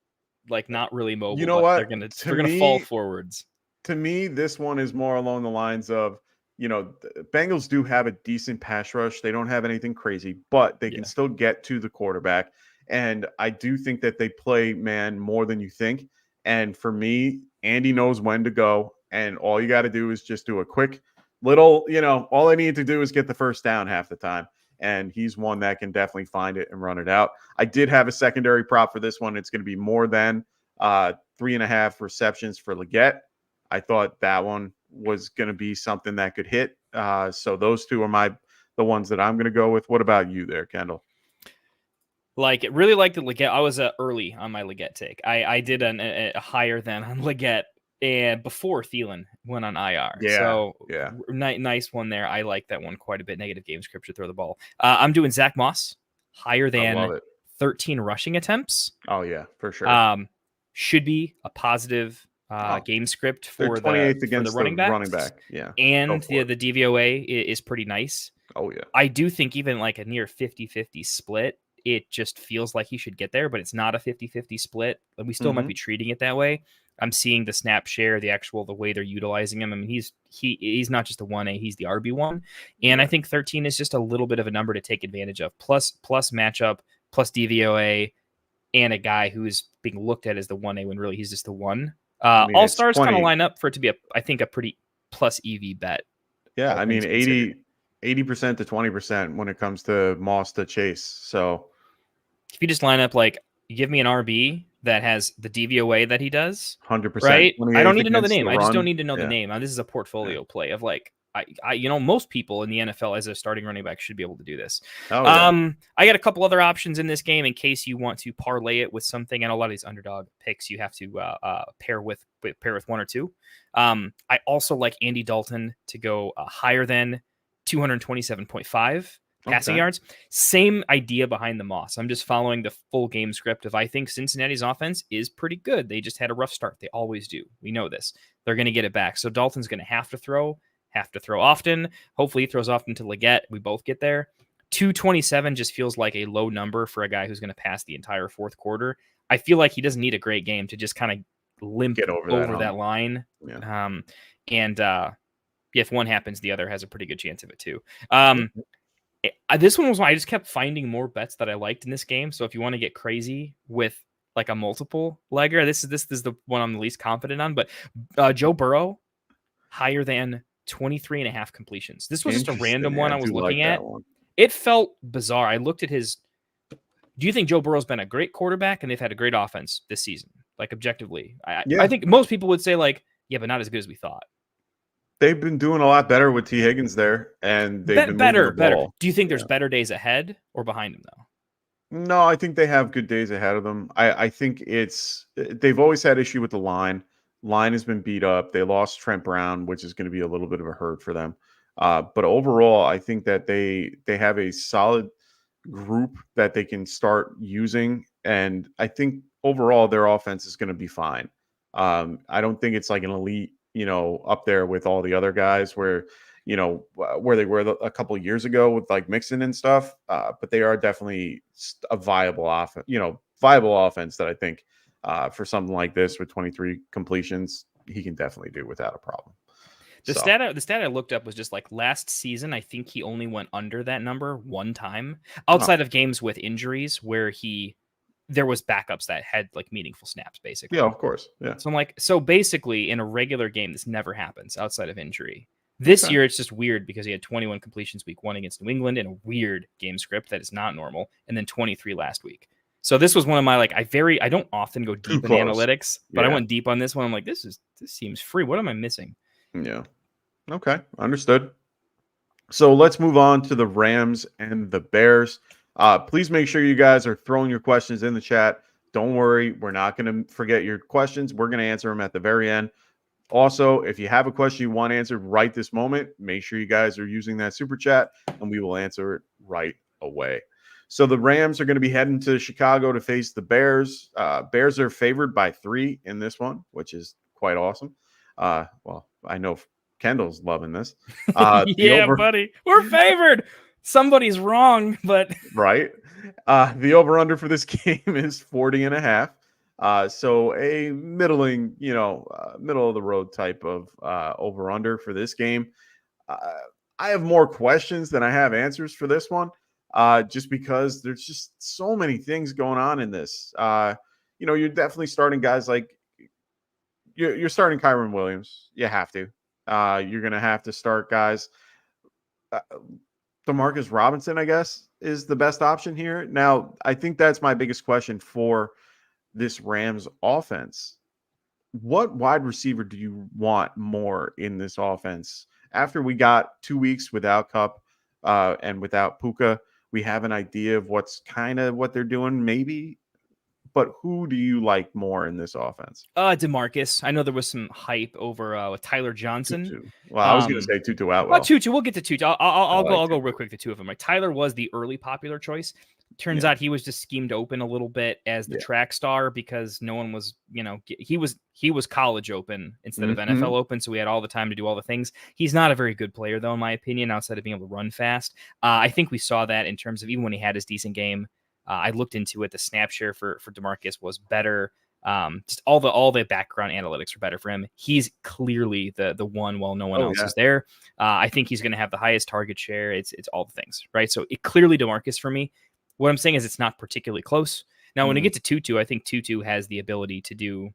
not really mobile. You know what? They're going to fall forwards. To me, this one is more along the lines of, the Bengals do have a decent pass rush. They don't have anything crazy, but they can still get to the quarterback. And I do think that they play man more than you think. And for me, Andy knows when to go. And all you got to do is just do a quick little, all I need to do is get the first down half the time. And he's one that can definitely find it and run it out. I did have a secondary prop for this one. It's going to be more than 3.5 receptions for Leggett. I thought that one was going to be something that could hit. So those two are the ones that I'm going to go with. What about you there, Kendall? Really liked the Leggett. I was early on my Leggett take. I did a higher than on Leggett and before Thielen went on IR. Nice one there. I like that one quite a bit. Negative game script to throw the ball. I'm doing Zach Moss higher than 13 rushing attempts. Oh yeah, for sure. Should be a positive game script for the 28th against the running back. Yeah, and the DVOA is pretty nice. Oh yeah, I do think even like a near 50-50 split, it just feels like he should get there, but it's not a 50-50 split. We still might be treating it that way. I'm seeing the snap share, the way they're utilizing him. I mean, he's not just a 1A, he's the RB1. And I think 13 is just a little bit of a number to take advantage of. Plus matchup, plus DVOA, and a guy who's being looked at as the 1A when really he's just the 1. All stars kind of line up for it to be a pretty plus EV bet. Yeah, I mean 80% to 20% when it comes to Moss to Chase. So if you just line up you give me an RB that has the DVOA that he does, 100%. Right? I don't need to know the name. I just don't need to know the name. This is a portfolio play of most people in the NFL as a starting running back should be able to do this. I got a couple other options in this game in case you want to parlay it with something. And a lot of these underdog picks you have to pair with 1 or 2. I also like Andy Dalton to go higher than 227.5. passing yards. Same idea behind the Moss. I'm just following the full game script of I think Cincinnati's offense is pretty good. They just had a rough start. They always do. We know this. They're going to get it back. So Dalton's going to have to throw often. Hopefully he throws often to Leggett. We both get there. 227 just feels like a low number for a guy who's going to pass the entire fourth quarter. I feel like he doesn't need a great game to just kind of limp over that line. Yeah. If one happens, the other has a pretty good chance of it too. This one was one I just kept finding more bets that I liked in this game. So if you want to get crazy with like a multiple legger, this is the one I'm the least confident on. But Joe Burrow higher than 23.5 completions. This was just a random one I was looking at. It felt bizarre. I looked at his. Do you think Joe Burrow's been a great quarterback and they've had a great offense this season? Like objectively, I think most people would say like, yeah, but not as good as we thought. They've been doing a lot better with T. Higgins there, and they've been better. Do you think there's better days ahead or behind him though? No, I think they have good days ahead of them. I think they've always had issue with the line. Line has been beat up. They lost Trent Brown, which is going to be a little bit of a hurt for them. But overall, I think that they have a solid group that they can start using, and I think overall their offense is going to be fine. I don't think it's like an elite, up there with all the other guys where they were a couple of years ago with like Mixon and stuff. But they are definitely a viable offense that I think for something like this with 23 completions, he can definitely do without a problem. The stat I looked up was just like last season. I think he only went under that number one time outside of games with injuries where there was backups that had like meaningful snaps, basically. Yeah, of course. Yeah. So I'm like, basically in a regular game, this never happens outside of injury. This year, it's just weird because he had 21 completions week 1 against New England in a weird game script that is not normal, and then 23 last week. So this was one of my like, I don't often go deep in analytics, but I went deep on this one. I'm like, this seems free. What am I missing? Yeah. Okay. Understood. So let's move on to the Rams and the Bears. Please make sure you guys are throwing your questions in the chat. Don't worry. We're not going to forget your questions. We're going to answer them at the very end. Also, if you have a question you want answered right this moment, make sure you guys are using that super chat and we will answer it right away. So the Rams are going to be heading to Chicago to face the Bears. Bears are favored by 3 in this one, which is quite awesome. Well, I know Kendall's loving this. Buddy, we're favored. Somebody's wrong, but right. The over-under for this game is 40.5. So a middling, middle of the road type of over-under for this game. I have more questions than I have answers for this one, just because there's just so many things going on in this. You're definitely starting guys like you're starting Kyron Williams. You have to. You're going to have to start guys. Demarcus Robinson, I guess, is the best option here. Now, I think that's my biggest question for this Rams offense. What wide receiver do you want more in this offense? After we got 2 weeks without Kupp and without Puka, we have an idea of what they're doing, maybe. But who do you like more in this offense? DeMarcus. I know there was some hype over with Tyler Johnson. Tutu. Well, I was going to say Tutu Atwell. Well, Tutu. We'll get to Tutu. I'll go real quick. The two of them. Like Tyler was the early popular choice. Turns out he was just schemed open a little bit as the track star because no one was, he was college open instead of NFL open. So we had all the time to do all the things. He's not a very good player though, in my opinion, outside of being able to run fast. I think we saw that in terms of even when he had his decent game. I looked into it. The snap share for DeMarcus was better. Just all the background analytics were better for him. He's clearly the one while no one else is there. I think he's going to have the highest target share. It's all the things, right? So it clearly DeMarcus for me. What I'm saying is it's not particularly close. Now, when you get to Tutu, I think Tutu has the ability to do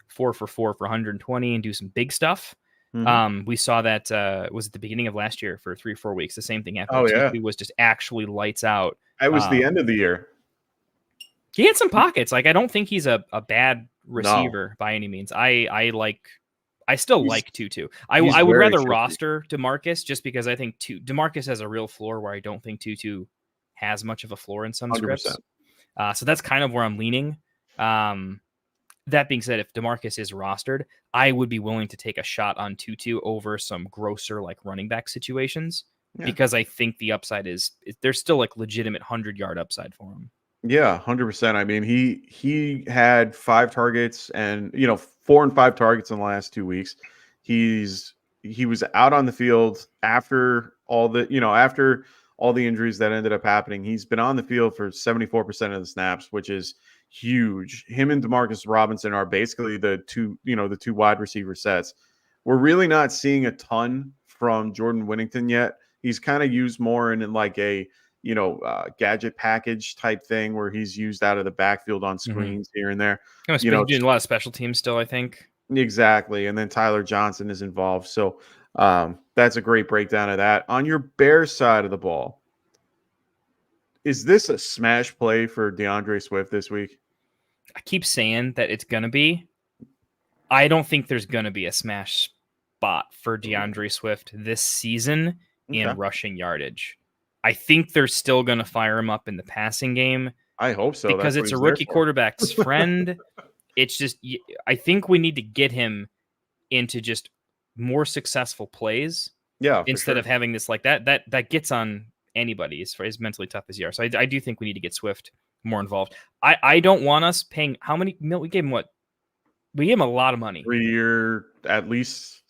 4 for 4 for 120 and do some big stuff. We saw that was at the beginning of last year for 3 or 4 weeks. The same thing happened. Tutu was just actually lights out. It was the end of the year. He had some pockets. Like, I don't think he's a bad receiver by any means. I still like Tutu. I would rather roster DeMarcus just because I think DeMarcus has a real floor where I don't think Tutu has much of a floor in some 100%. scripts. So that's kind of where I'm leaning. That being said, if DeMarcus is rostered, I would be willing to take a shot on Tutu over some grosser like running back situations. because I think the upside there's still like legitimate 100-yard upside for him. Yeah, 100%. I mean, he had 5 targets and 4 and 5 targets in the last 2 weeks. He was out on the field after all the injuries that ended up happening. He's been on the field for 74% of the snaps, which is huge. Him and Demarcus Robinson are basically the two wide receiver sets. We're really not seeing a ton from Jordan Whittington yet. He's kind of used more in like a gadget package type thing where he's used out of the backfield on screens here and there. Doing a lot of special teams still, I think. Exactly. And then Tyler Johnson is involved. So that's a great breakdown of that. On your Bears side of the ball, is this a smash play for DeAndre Swift this week? I keep saying that it's going to be. I don't think there's going to be a smash spot for DeAndre Swift this season in rushing yardage. I think they're still going to fire him up in the passing game. I hope so. Because it's a rookie quarterback's friend. It's just, I think we need to get him into just more successful plays. Yeah. Instead of having this like that gets on anybody as mentally tough as you are. So I do think we need to get Swift more involved. I don't want us paying how many mil we gave him we gave him a lot of money. 3 year at least.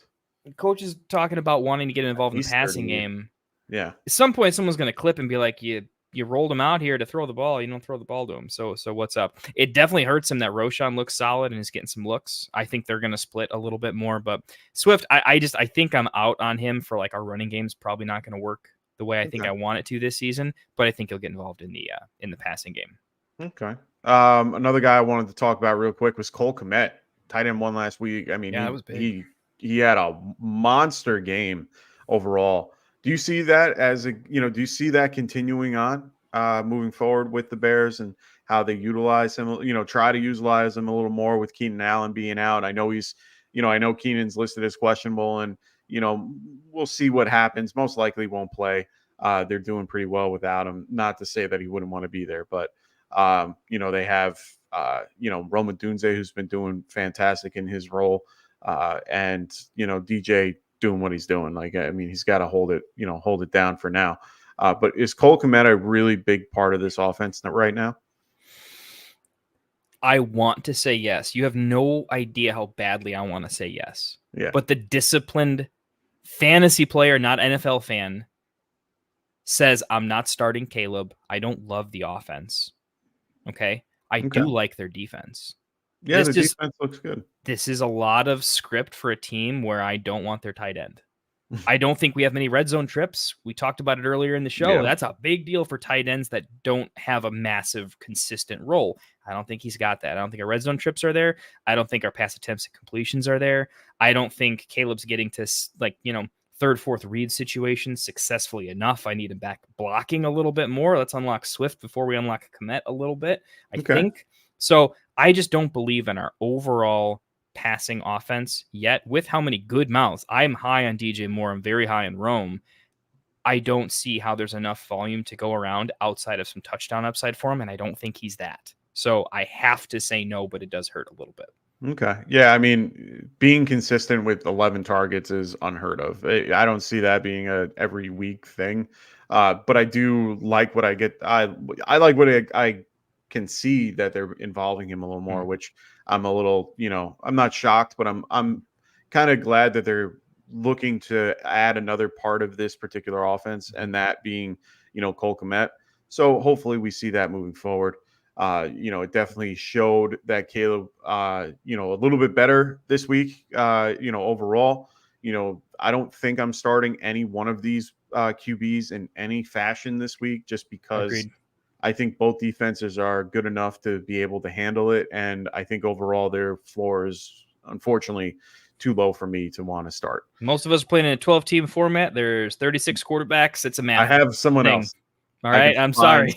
Coach is talking about wanting to get involved in the passing game. Yeah. At some point, someone's going to clip and be like, you rolled him out here to throw the ball. You don't throw the ball to him. So what's up? It definitely hurts him that Roschon looks solid and is getting some looks. I think they're going to split a little bit more. But Swift, I think I'm out on him for like our running game's probably not going to work the way I think I want it to this season. But I think he'll get involved in the passing game. Okay. Another guy I wanted to talk about real quick was Cole Kmet. Tight end 1 last week. I mean, that was big. He had a monster game overall. Do you see that do you see that continuing on moving forward with the Bears and how they utilize him, try to utilize him a little more with Keenan Allen being out? I know I know Keenan's listed as questionable and, we'll see what happens. Most likely won't play. They're doing pretty well without him. Not to say that he wouldn't want to be there, but, they have, Roma Dunze, who's been doing fantastic in his role. And, DJ doing what he's doing. Like, I mean, he's got to hold it down for now. But is Cole Kmet a really big part of this offense right now? I want to say yes. You have no idea how badly I want to say yes. Yeah. But the disciplined fantasy player, not NFL fan, says, I'm not starting Caleb. I don't love the offense. Okay. I do like their defense. Yeah, the defense looks good. This is a lot of script for a team where I don't want their tight end. I don't think we have many red zone trips. We talked about it earlier in the show. Yeah. That's a big deal for tight ends that don't have a massive, consistent role. I don't think he's got that. I don't think our red zone trips are there. I don't think our pass attempts and completions are there. I don't think Caleb's getting to, third, fourth read situations successfully enough. I need him back blocking a little bit more. Let's unlock Swift before we unlock Kmet a little bit, I think. So I just don't believe in our overall passing offense yet with how many good mouths. I'm high on DJ Moore. I'm very high on Rome. I don't see how there's enough volume to go around outside of some touchdown upside for him, and I don't think he's that. So I have to say no, but it does hurt a little bit. Okay. Yeah, I mean, being consistent with 11 targets is unheard of. I don't see that being a every week thing. But I do like what I get. I like what I can see that they're involving him a little more, which I'm a little, I'm not shocked, but I'm kind of glad that they're looking to add another part of this particular offense, and that being, Cole Kmet. So hopefully we see that moving forward. It definitely showed that Caleb, a little bit better this week, overall. I don't think I'm starting any one of these QBs in any fashion this week, just because Agreed. I think both defenses are good enough to be able to handle it. And I think overall their floor is unfortunately too low for me to want to start. Most of us playing in a 12-team format. There's 36 quarterbacks. It's a math. I have someone thing. else. All right. I'm sorry.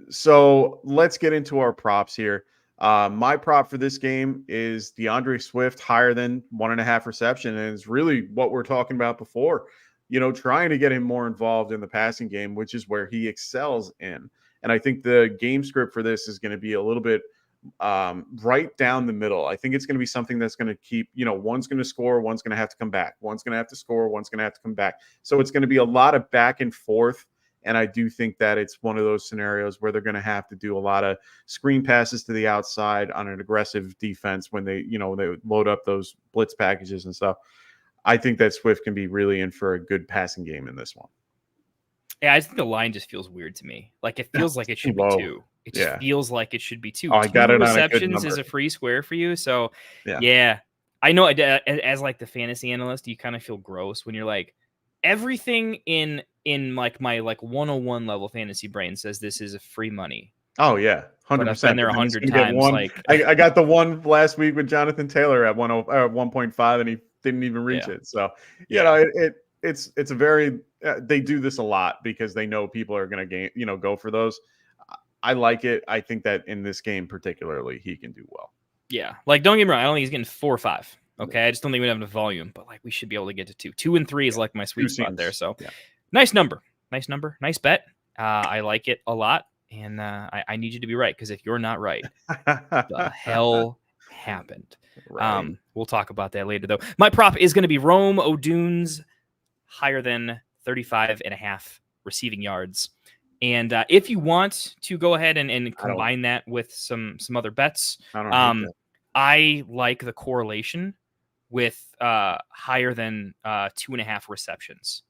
So let's get into our props here. My prop for this game is DeAndre Swift higher than 1.5 reception. And it's really what we're talking about before, trying to get him more involved in the passing game, which is where he excels in. And I think the game script for this is going to be a little bit right down the middle. I think it's going to be something that's going to keep, one's going to score, one's going to have to come back. One's going to have to score, one's going to have to come back. So it's going to be a lot of back and forth. And I do think that it's one of those scenarios where they're going to have to do a lot of screen passes to the outside on an aggressive defense when they load up those blitz packages and stuff. I think that Swift can be really in for a good passing game in this one. Yeah, I just think the line just feels weird to me. Like it feels like it should be 2. It just feels like it should be 2. Oh, I got it on a good receptions number. is a free square for you. So yeah. I know as like the fantasy analyst, you kind of feel gross when you're like, everything in like my like 101 level fantasy brain says this is a free money. Oh yeah, 100%. But I've been there 100 times. Like I got the one last week with Jonathan Taylor at 1.5, and he didn't even reach it. So it's a very they do this a lot because they know people are going to go for those. I like it. I think that in this game particularly, he can do well. Yeah, like don't get me wrong. I don't think he's getting 4 or 5. Okay, I just don't think we have enough volume. But like we should be able to get to 2. 2 and 3 is like my sweet spot there. So nice number, nice bet. I like it a lot, and I need you to be right because if you're not right, the hell happened. Right. We'll talk about that later though. My prop is going to be Rome O'Dunes higher than 35.5 receiving yards. And if you want to go ahead and combine that with some other bets, I like the correlation with higher than 2.5 receptions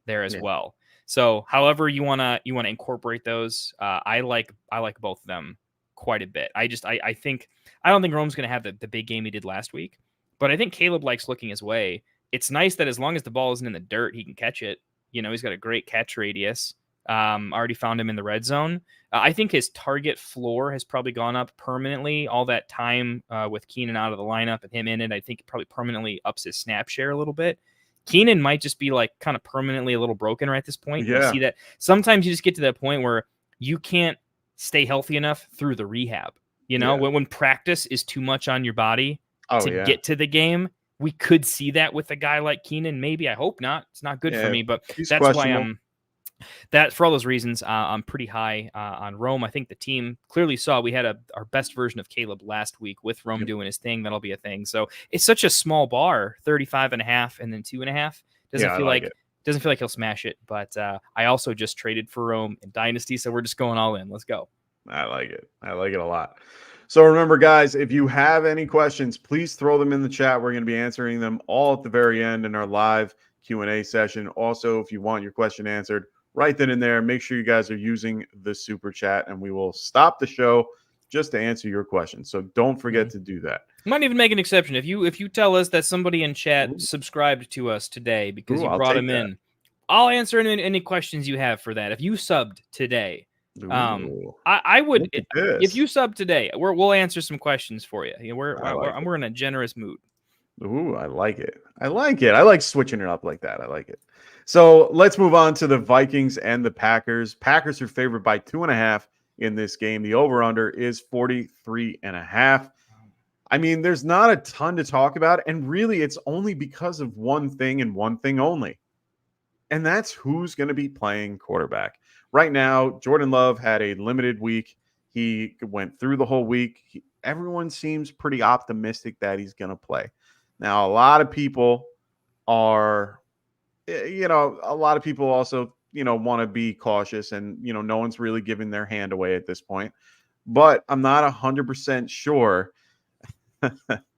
there as well. So however you wanna incorporate those, I like both of them quite a bit. I don't think Rome's gonna have the big game he did last week, but I think Caleb likes looking his way. It's nice that as long as the ball isn't in the dirt, he can catch it. He's got a great catch radius. Already found him in the red zone. I think his target floor has probably gone up permanently. All that time with Keenan out of the lineup and him in it, I think it probably permanently ups his snap share a little bit. Keenan might just be like kind of permanently a little broken right at this point. Yeah. You see that sometimes you just get to that point where you can't stay healthy enough through the rehab. When practice is too much on your body to get to the game. We could see that with a guy like Keenan. Maybe, I hope not. It's not good for me, but that's why for all those reasons, I'm pretty high on Rome. I think the team clearly saw we had our best version of Caleb last week with Rome doing his thing. That'll be a thing. So it's such a small bar, 35.5 and then 2.5. Doesn't feel like he'll smash it. But I also just traded for Rome in Dynasty, so we're just going all in. Let's go. I like it. I like it a lot. So remember, guys, if you have any questions, please throw them in the chat. We're going to be answering them all at the very end in our live Q&A session. Also, if you want your question answered, write that in there. Make sure you guys are using the super chat, and we will stop the show just to answer your questions. So don't forget to do that. Might even make an exception. If you tell us that somebody in chat subscribed to us today because you brought them in, I'll answer any questions you have for that. If you subbed today, I would. If you sub today, we'll answer some questions for you. We're in a generous mood. Ooh, I like it. I like switching it up like that. I like it. So let's move on to the Vikings and the Packers. Packers are favored by 2.5 in this game. The over-under is 43.5. I mean, there's not a ton to talk about, and really it's only because of one thing and one thing only. And that's who's going to be playing quarterback. Right now, Jordan Love had a limited week. He went through the whole week. Everyone seems pretty optimistic that he's going to play. Now, a lot of people are, a lot of people also, want to be cautious and, no one's really giving their hand away at this point. But I'm not 100% sure.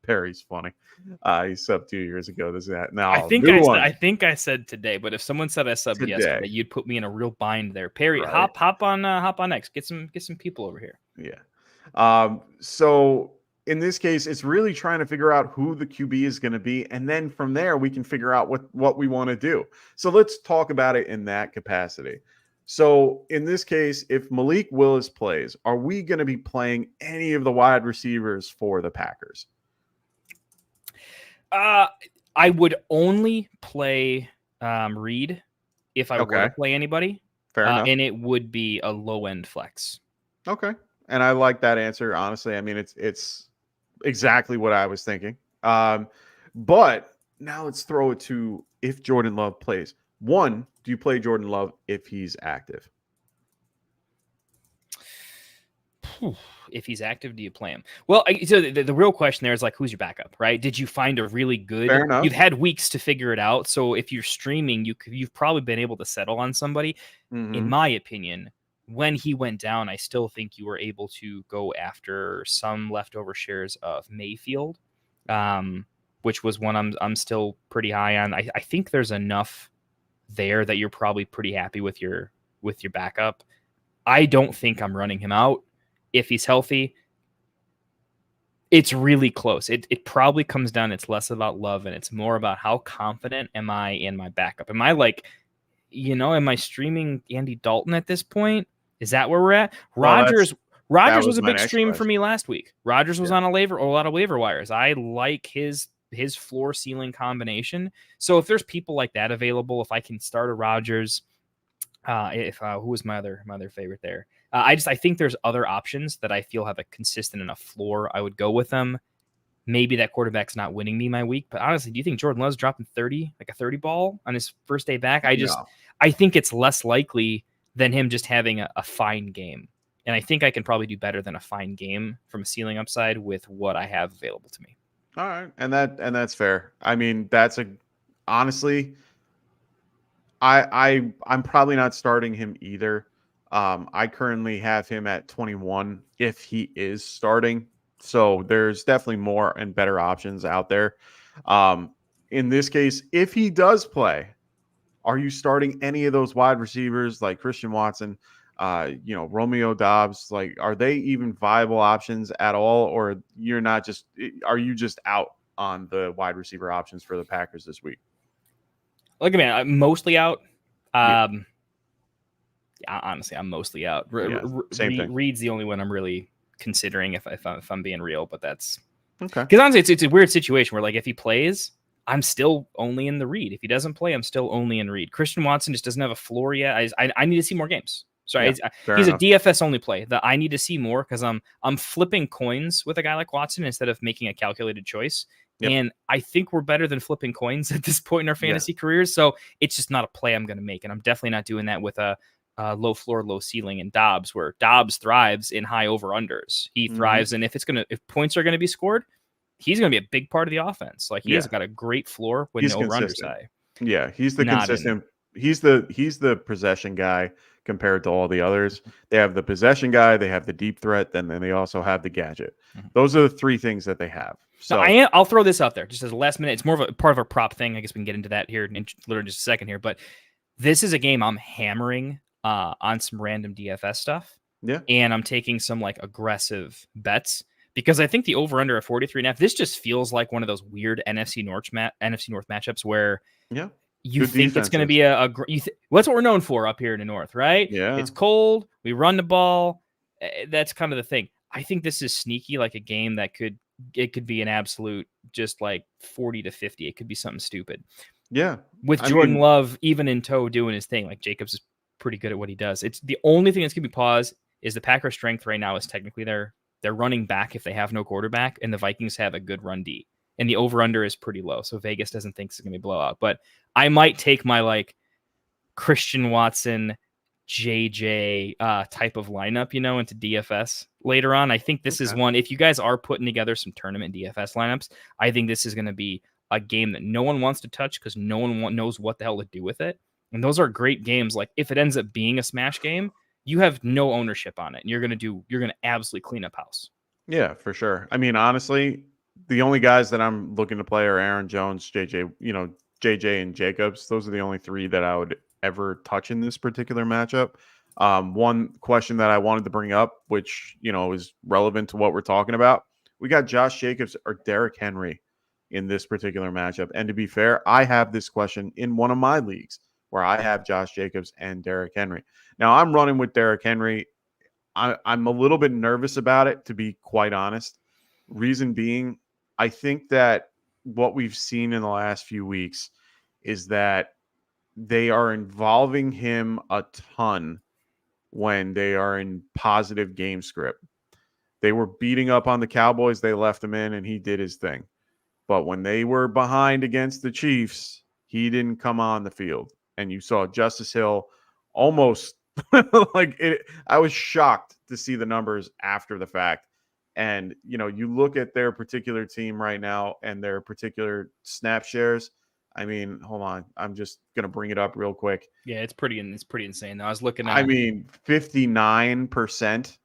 Perry's funny. He subbed 2 years ago. This is that. Now, I think I said today, but if someone said I subbed yesterday, you'd put me in a real bind there. Perry, right. hop on next. Get some people over here. Yeah. So in this case, it's really trying to figure out who the QB is going to be, and then from there we can figure out what we want to do. So let's talk about it in that capacity. So in this case, if Malik Willis plays, are we going to be playing any of the wide receivers for the Packers? I would only play Reed if I were to play anybody. Fair enough. And it would be a low-end flex. Okay. And I like that answer, honestly. I mean, it's exactly what I was thinking. But now let's throw it to if Jordan Love plays. One, do you play Jordan Love if he's active? If he's active, do you play him? Well, so the real question there is like, who's your backup, right? Did you find a really good? Fair enough. You've had weeks to figure it out. So if you're streaming, you've probably been able to settle on somebody. In my opinion, when he went down, I still think you were able to go after some leftover shares of Mayfield, which was one I'm still pretty high on. I think there's enough there that you're probably pretty happy with your backup. I don't think I'm running him out. If he's healthy, it's really close. It probably comes down. It's less about love and it's more about how confident am I in my backup? Am I like, am I streaming Andy Dalton at this point? Is that where we're at? Rodgers was a big stream for me last week. Rodgers was on a lot of waiver wires. I like his floor ceiling combination. So if there's people like that available, if I can start a Rodgers, who was my other favorite there? I think there's other options that I feel have a consistent enough floor. I would go with them. Maybe that quarterback's not winning me my week, but honestly, do you think Jordan Love's dropping 30, like a 30 ball on his first day back? I think it's less likely than him just having a fine game. And I think I can probably do better than a fine game from a ceiling upside with what I have available to me. All right. And that's fair. I mean, honestly, I'm probably not starting him either. I currently have him at 21 if he is starting. So there's definitely more and better options out there. In this case, if he does play, are you starting any of those wide receivers like Christian Watson, Romeo Dobbs? Like, are they even viable options at all? Or are you just out on the wide receiver options for the Packers this week? Look at me, I'm mostly out. Honestly, I'm mostly out. Same thing. Reed's the only one I'm really considering if I'm being real, but that's okay. Because honestly, it's a weird situation where like if he plays, I'm still only in the Reed. If he doesn't play, I'm still only in Reed. Christian Watson just doesn't have a floor yet. I need to see more games. So he's enough. A DFS only play that I need to see more because I'm flipping coins with a guy like Watson instead of making a calculated choice. Yep. And I think we're better than flipping coins at this point in our fantasy careers. So it's just not a play I'm going to make. And I'm definitely not doing that with a low floor, low ceiling and Dobbs, where Dobbs thrives in high over unders. He thrives. And if points are going to be scored, he's going to be a big part of the offense. Like he has got a great floor with no runners high. Yeah. He's the consistent. He's the possession guy compared to all the others. They have the possession guy. They have the deep threat. Then they also have the gadget. Those are the three things that they have. So I'll throw this out there just as a last minute. It's more of a part of a prop thing. I guess we can get into that here in literally just a second here. But this is a game I'm hammering on some random DFS stuff. Yeah. And I'm taking some like aggressive bets because I think the over under at 43.5, this just feels like one of those weird NFC North matchups where you think it's going to be what's what we're known for up here in the North, right? Yeah. It's cold. We run the ball. That's kind of the thing. I think this is sneaky, like a game that could be an absolute just like 40-50. It could be something stupid. Yeah. With Jordan Love even in tow doing his thing, like Jacobs is pretty good at what he does. It's the only thing that's going to be pause is the Packers' strength right now is technically their running back if they have no quarterback, and the Vikings have a good run D. And the over-under is pretty low, so Vegas doesn't think it's going to be a blowout. But I might take my like Christian Watson, JJ type of lineup, into DFS later on. I think this is one, if you guys are putting together some tournament DFS lineups, I think this is going to be a game that no one wants to touch because no one knows what the hell to do with it. And those are great games. Like if it ends up being a smash game, you have no ownership on it. And you're going to absolutely clean up house. Yeah, for sure. I mean, honestly, the only guys that I'm looking to play are Aaron Jones, JJ and Jacobs. Those are the only three that I would ever touch in this particular matchup. One question that I wanted to bring up, which, is relevant to what we're talking about. We got Josh Jacobs or Derrick Henry in this particular matchup. And to be fair, I have this question in one of my leagues where I have Josh Jacobs and Derrick Henry. Now I'm running with Derrick Henry. I'm a little bit nervous about it, to be quite honest. Reason being, I think that what we've seen in the last few weeks is that they are involving him a ton when they are in positive game script. They were beating up on the Cowboys. They left him in and he did his thing. But when they were behind against the Chiefs, he didn't come on the field. And you saw Justice Hill almost I was shocked to see the numbers after the fact. And, you look at their particular team right now and their particular snap shares. I mean, hold on. I'm just going to bring it up real quick. Yeah, it's pretty insane. I was looking at 59%,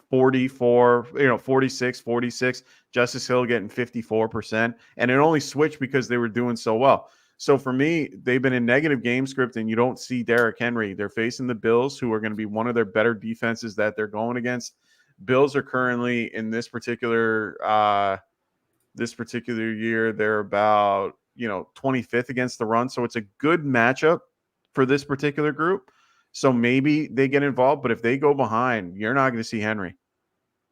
44, 46, 46. Justice Hill getting 54%. And it only switched because they were doing so well. So for me, they've been in negative game script, and you don't see Derrick Henry. They're facing the Bills, who are going to be one of their better defenses that they're going against. Bills are currently in this particular year, they're about 25th against the run. So it's a good matchup for this particular group. So maybe they get involved, but if they go behind, you're not going to see Henry.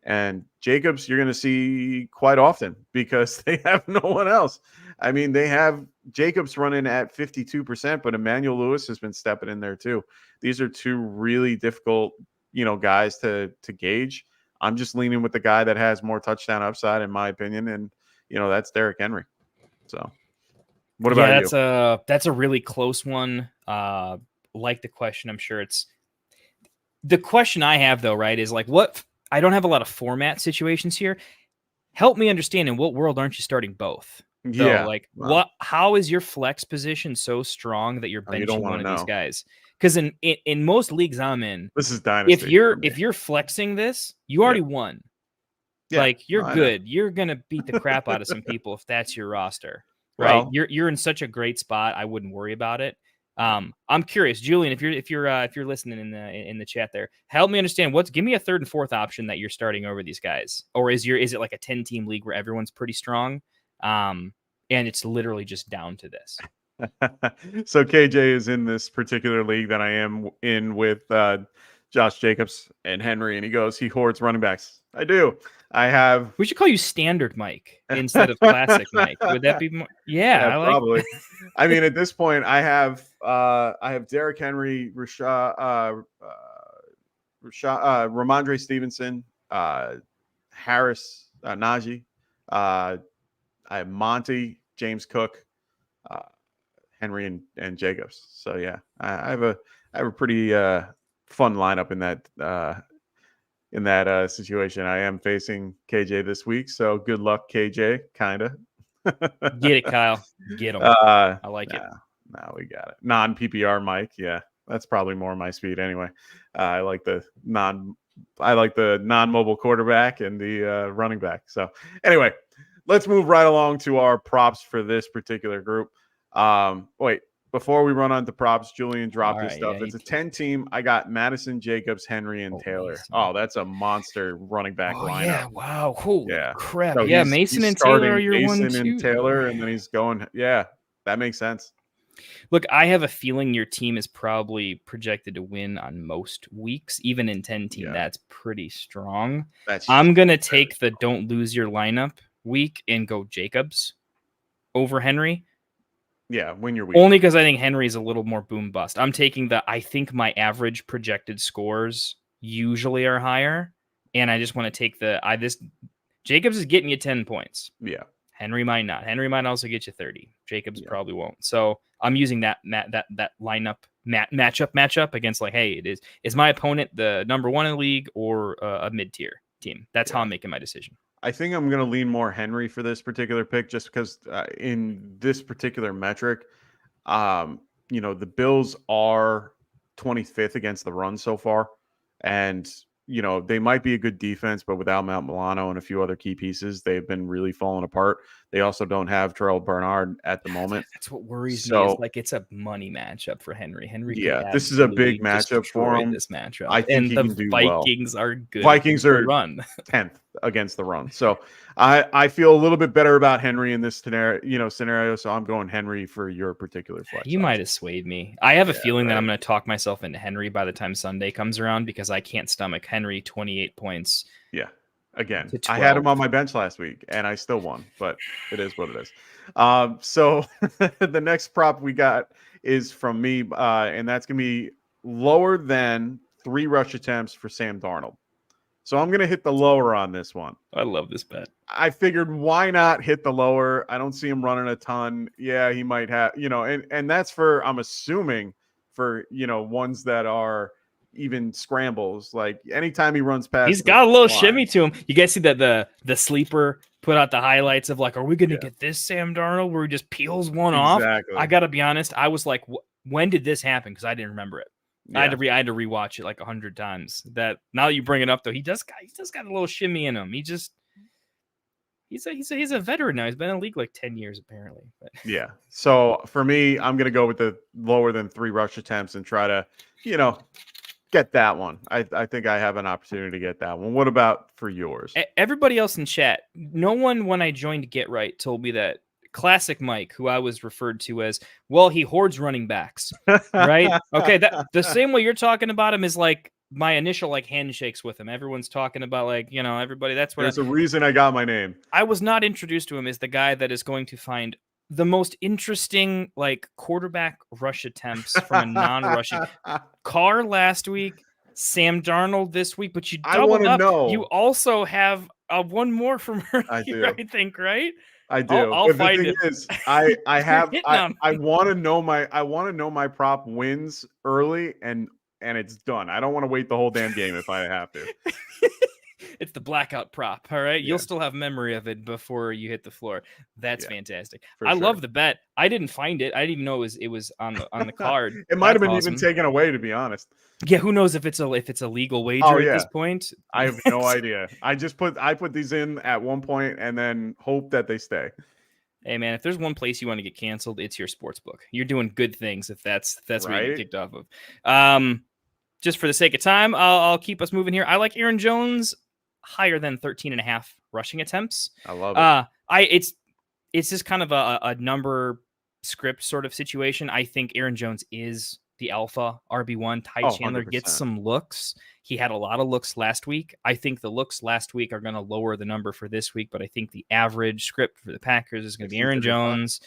And Jacobs, you're going to see quite often because they have no one else. I mean, they have Jacobs running at 52%, but Emmanuel Lewis has been stepping in there too. These are two really difficult, guys to gauge. I'm just leaning with the guy that has more touchdown upside, in my opinion, and that's Derrick Henry. So, what about you? That's a really close one. Like the question, I'm sure it's the question I have though, right? Is like, what? I don't have a lot of format situations here. Help me understand, in what world aren't you starting both? Yeah. So, like, what? How is your flex position so strong that you're benching one of these guys? Because in most leagues I'm in, this is dynasty. If you're flexing this, you already won. Yeah. Like, you're good. You're gonna beat the crap out of some people if that's your roster, right? Well, you're in such a great spot. I wouldn't worry about it. I'm curious, Julian, if you're listening in the chat there, help me understand give me a third and fourth option that you're starting over these guys, or is it like a 10-team league where everyone's pretty strong, and it's literally just down to this. So KJ is in this particular league that I am in with Josh Jacobs and Henry, and he hoards running backs. I do. I have. We should call you Standard Mike instead of Classic Mike. Would that be more? Yeah, probably. I mean, at this point, I have Derrick Henry, Ramondre Stevenson, Harris, Najee. I have Monty, James Cook, Henry, and Jacobs. So yeah, I have a pretty fun lineup in that situation. I am facing KJ this week, so good luck, KJ. Kinda. Get it, Kyle. Get him. I like it. No, we got it. Non-PPR Mike. Yeah, that's probably more my speed anyway. I like the non-mobile quarterback and the running back. So anyway, let's move right along to our props for this particular group. Wait, before we run on to props, Julian dropped his stuff. It's a 10-team. I got Madison, Jacobs, Henry, and Taylor. Mason. Oh, that's a monster running back lineup. Yeah, wow. Holy crap. So yeah, Mason and Taylor are your Mason 1-2. and Taylor, and then he's going. Yeah, that makes sense. Look, I have a feeling your team is probably projected to win on most weeks, even in 10-team. Yeah. That's pretty strong. I'm going to take the don't lose your lineup week and go Jacobs over Henry. Yeah, win your week. Only because I think Henry's a little more boom bust. I'm taking I think my average projected scores usually are higher, and I just want to take Jacobs is getting you 10 points. Yeah. Henry might not. Henry might also get you 30. Jacobs probably won't. So I'm using that lineup matchup against like, hey, is my opponent the number one in the league or a mid-tier team? That's how I'm making my decision. I think I'm going to lean more Henry for this particular pick, just because in this particular metric, the Bills are 25th against the run so far. And, they might be a good defense, but without Matt Milano and a few other key pieces, they've been really falling apart. They also don't have Terrell Bernard at the moment. That's what worries me. Is like it's a money matchup for Henry. This is a big matchup for him. This matchup, I think the Vikings are good. Vikings are run 10th against the run. So I feel a little bit better about Henry in this scenario. So I'm going Henry for your particular flex. You might have swayed me. I have a feeling that I'm going to talk myself into Henry by the time Sunday comes around because I can't stomach Henry 28 points. Yeah. Again, I had him on my bench last week and I still won, but it is what it is. So the next prop we got is from me, and that's going to be lower than 3 rush attempts for Sam Darnold. So I'm going to hit the lower on this one. I love this bet. I figured why not hit the lower? I don't see him running a ton. Yeah, he might have, and that's for, I'm assuming for, ones that are even scrambles. Like anytime he runs past, he's got a little shimmy to him. You guys see that the sleeper put out the highlights of like, are we going to get this Sam Darnold where he just peels one off? I got to be honest. I was like, when did this happen? Because I didn't remember it. Yeah. I had to rewatch it like 100 times. That now that you bring it up though, he does got a little shimmy in him. He's a veteran now. He's been in the league like 10 years apparently. But. Yeah. So for me, I'm gonna go with the lower than 3 rush attempts and try to, get that one. I think I have an opportunity to get that one. What about for yours? Everybody else in chat, no one when I joined Get Right told me that Classic Mike, who I was referred to as, well, he hoards running backs, right? Okay, that the same way you're talking about him is like my initial like handshakes with him. Everyone's talking about like, everybody. That's what. There's a reason I got my name. I was not introduced to him as the guy that is going to find the most interesting like quarterback rush attempts from a non-rushing. Carr last week, Sam Darnold this week, but you doubled up. Know. You also have one more from earlier, I think, right? I do. I'll find the thing it. Is, I want to know my prop wins early and it's done. I don't want to wait the whole damn game if I have to. It's the blackout prop. All right. You'll still have memory of it before you hit the floor. That's fantastic. I love the bet. I didn't find it. I didn't even know it was on the card. It might have been even taken away, to be honest. Yeah, who knows if it's a legal wager at this point? I have no idea. I put these in at one point and then hope that they stay. Hey man, if there's one place you want to get canceled, it's your sports book. You're doing good things if that's where you get kicked off of. Just for the sake of time, I'll keep us moving here. I like Aaron Jones higher than 13.5 rushing attempts. I love it. It's just kind of a number script sort of situation. I think Aaron Jones is the alpha RB1. Ty Chandler 100%. Gets some looks. He had a lot of looks last week. I think the looks last week are going to lower the number for this week, but I think the average script for the Packers is going to be Aaron Jones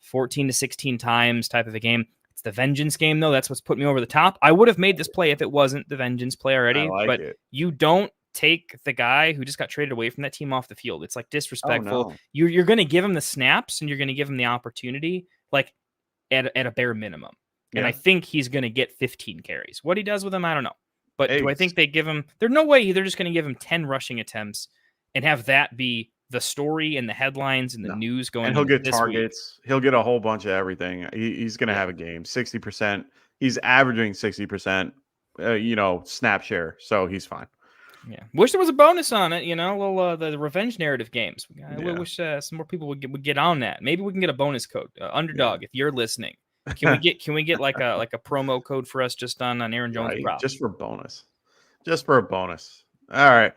14 to 16 times type of a game. It's the vengeance game, though. That's what's put me over the top. I would have made this play if it wasn't the vengeance play already, you don't take the guy who just got traded away from that team off the field. It's like disrespectful. Oh, no. You're going to give him the snaps and you're going to give him the opportunity, like at a bare minimum. And I think he's going to get 15 carries. What he does with them, I don't know. But do I think they give him? There's no way they're just going to give him 10 rushing attempts and have that be the story and the headlines and the news going. And he'll get targets. He'll get a whole bunch of everything. He's going to have a game. 60%. He's averaging 60%. Snap share. So he's fine. Yeah, wish there was a bonus on it. The revenge narrative games. I wish some more people would get on that. Maybe we can get a bonus code. Underdog, if you're listening, can we get like a promo code for us just on Aaron Jones? Right, just for a bonus. All right,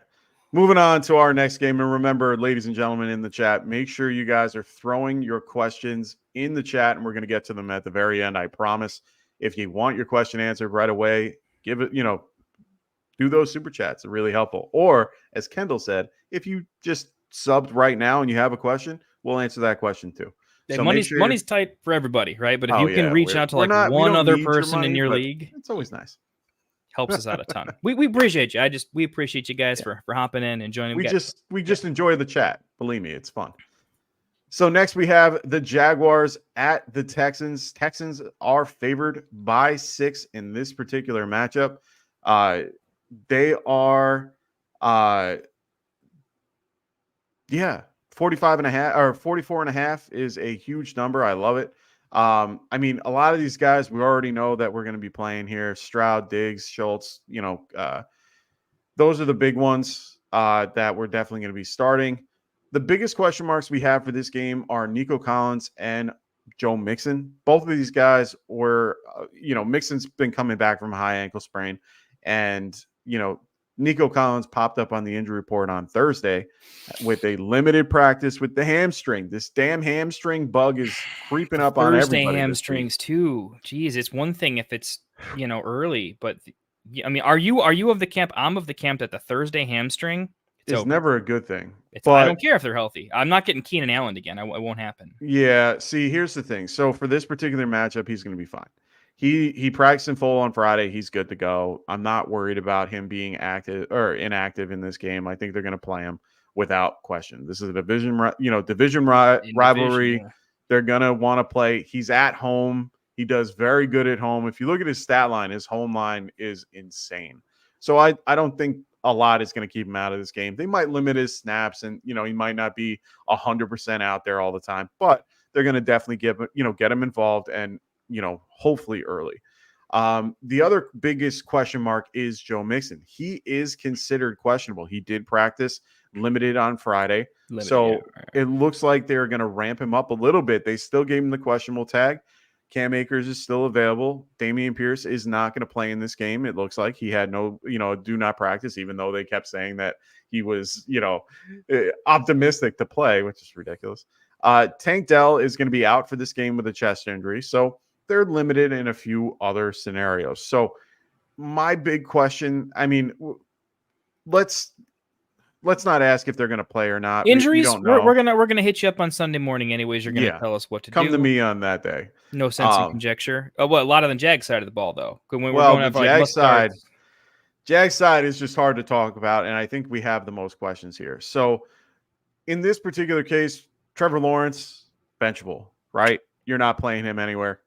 moving on to our next game. And remember, ladies and gentlemen in the chat, make sure you guys are throwing your questions in the chat, and we're going to get to them at the very end. I promise. If you want your question answered right away, give it. Do those super chats. They're really helpful. Or, as Kendall said, if you just subbed right now and you have a question, we'll answer that question too. So money's tight for everybody, right? But if you can reach out to one other person in your league, it's always nice. Helps us out a ton. We appreciate you. We appreciate you guys for hopping in and joining. We just enjoy the chat. Believe me, it's fun. So next we have the Jaguars at the Texans. Texans are favored by 6 in this particular matchup. They are 45.5 or 44.5 is a huge number. I love it. A lot of these guys we already know that we're going to be playing here. Stroud, Diggs, Schultz, those are the big ones that we're definitely going to be starting. The biggest question marks we have for this game are Nico Collins and Joe Mixon. Both of these guys were, Mixon's been coming back from a high ankle sprain, and Nico Collins popped up on the injury report on Thursday with a limited practice with the hamstring. This damn hamstring bug is creeping up on everybody. Thursday hamstrings too. Jeez, it's one thing if it's early, but are you of the camp? I'm of the camp that the Thursday hamstring is never a good thing. I don't care if they're healthy. I'm not getting Keenan Allen again. It won't happen. Yeah. See, here's the thing. So for this particular matchup, he's going to be fine. He practiced in full on Friday. He's good to go. I'm not worried about him being active or inactive in this game. I think they're going to play him without question. This is a division rivalry. Yeah. They're going to want to play. He's at home. He does very good at home. If you look at his stat line, his home line is insane. So I don't think a lot is going to keep him out of this game. They might limit his snaps, and he might not be 100% out there all the time, but they're going to definitely get him involved, and hopefully early. The other biggest question mark is Joe Mixon. He is considered questionable. He did practice limited on Friday. It looks like they're going to ramp him up a little bit. They still gave him the questionable tag. Cam Akers is still available. Dameon Pierce is not going to play in this game. It looks like he had no, do not practice, even though they kept saying that he was, optimistic to play, which is ridiculous. Tank Dell is going to be out for this game with a chest injury. So they're limited in a few other scenarios. So my big question, let's not ask if they're going to play or not. Injuries, we're gonna hit you up on Sunday morning anyways. You're gonna tell us what to do. Come to me on that day. No sense in conjecture. A lot of the Jag side of the ball, though. The Jag side is just hard to talk about, and I think we have the most questions here. So in this particular case, Trevor Lawrence, benchable, right? You're not playing him anywhere.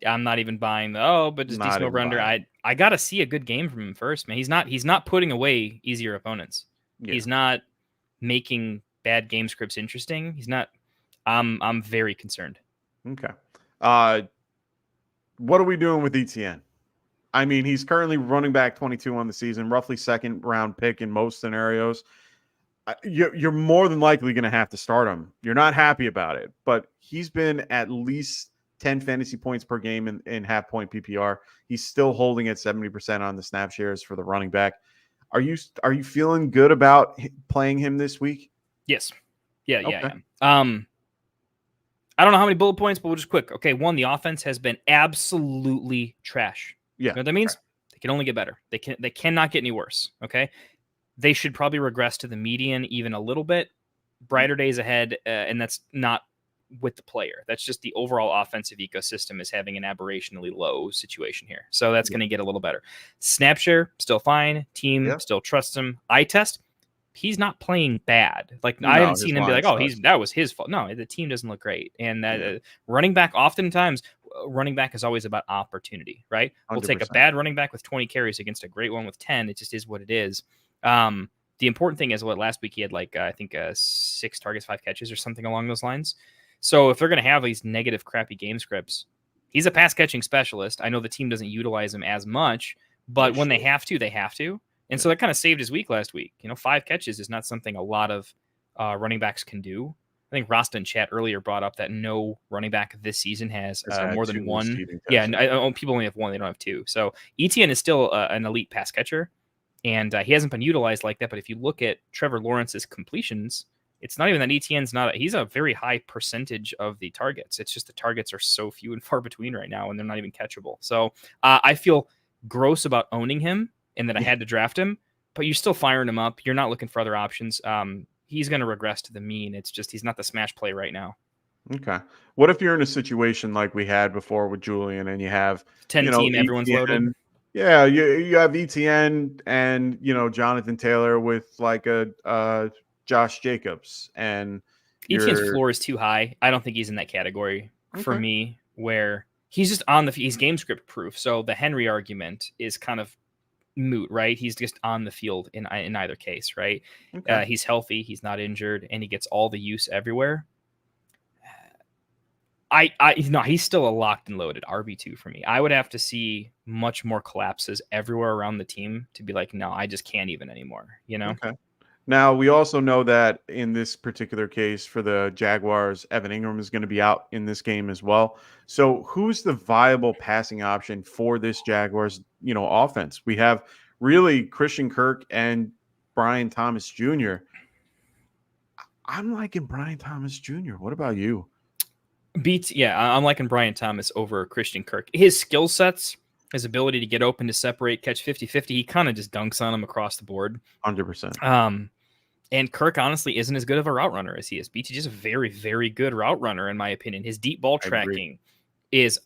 I'm not even buying but just decent over under. I gotta see a good game from him first, man. He's not putting away easier opponents. Yeah. He's not making bad game scripts interesting. He's not. I'm very concerned. Okay. What are we doing with ETN? He's currently running back 22 on the season, roughly second round pick in most scenarios. You're more than likely going to have to start him. You're not happy about it, but he's been at least 10 fantasy points per game in half point PPR. He's still holding at 70% on the snap shares for the running back. Are you feeling good about playing him this week? Yes. Yeah. I don't know how many bullet points, but we'll just quick. Okay, one, the offense has been absolutely trash. Yeah. You know what that means? Right. They can only get better. They cannot get any worse. Okay. They should probably regress to the median even a little bit. Brighter days ahead, and that's not with the player. That's just the overall offensive ecosystem is having an aberrationally low situation here. So that's going to get a little better. Snapshare, still fine. Team still trusts him. Eye test, he's not playing bad. I haven't seen him be like, that was his fault. No, the team doesn't look great. And that running back, oftentimes, running back is always about opportunity, right? 100%. We'll take a bad running back with 20 carries against a great one with 10. It just is what it is. The important thing is last week he had 6 targets, 5 catches or something along those lines. So if they're going to have these negative, crappy game scripts, he's a pass catching specialist. I know the team doesn't utilize him as much, but when they have to, they have to. And so that kind of saved his week last week. 5 catches is not something a lot of running backs can do. I think Rasta in chat earlier brought up that no running back this season has more than 1. Yeah, people only have 1. They don't have 2. So ETN is still an elite pass catcher, and he hasn't been utilized like that. But if you look at Trevor Lawrence's completions, it's not even that ETN's he's a very high percentage of the targets. It's just the targets are so few and far between right now, and they're not even catchable. So I feel gross about owning him and that I had to draft him, but you're still firing him up. You're not looking for other options. He's going to regress to the mean. It's just he's not the smash play right now. Okay. What if you're in a situation like we had before with Julian and you have 10 team, everyone's ETN, loaded? Yeah, you have ETN and, Jonathan Taylor with a Josh Jacobs, and ETN's floor is too high. I don't think he's in that category for me, where he's just he's game script proof. So the Henry argument is kind of moot, right? He's just on the field in either case, right? Okay. He's healthy, he's not injured, and he gets all the use everywhere. He's still a locked and loaded RB2 for me. I would have to see much more collapses everywhere around the team to be like, no, I just can't even anymore, Okay. Now, we also know that in this particular case for the Jaguars, Evan Ingram is going to be out in this game as well. So who's the viable passing option for this Jaguars, offense? We have really Christian Kirk and Brian Thomas Jr. I'm liking Brian Thomas Jr. What about you? I'm liking Brian Thomas over Christian Kirk. His skill sets, his ability to get open, to separate, catch 50-50, he kind of just dunks on him across the board. 100%. And Kirk honestly isn't as good of a route runner as he is. BTJ is a very, very good route runner, in my opinion. His deep ball tracking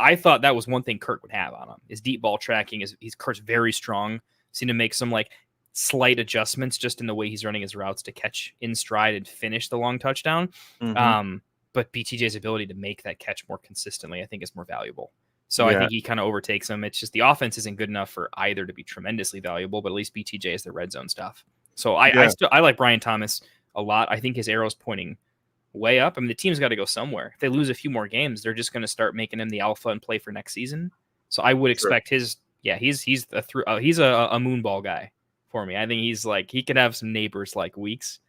I thought that was one thing Kirk would have on him. His deep ball tracking Kirk's very strong. Seem to make some slight adjustments just in the way he's running his routes to catch in stride and finish the long touchdown. Mm-hmm. But BTJ's ability to make that catch more consistently, I think, is more valuable. So I think he kind of overtakes him. It's just the offense isn't good enough for either to be tremendously valuable, but at least BTJ is the red zone stuff. So I like Brian Thomas a lot. I think his arrow's pointing way up. I mean, the team's got to go somewhere. If they lose a few more games, they're just going to start making him the alpha and play for next season. So I would expect he's a moonball guy for me. I think he's like, he could have some neighbors like weeks.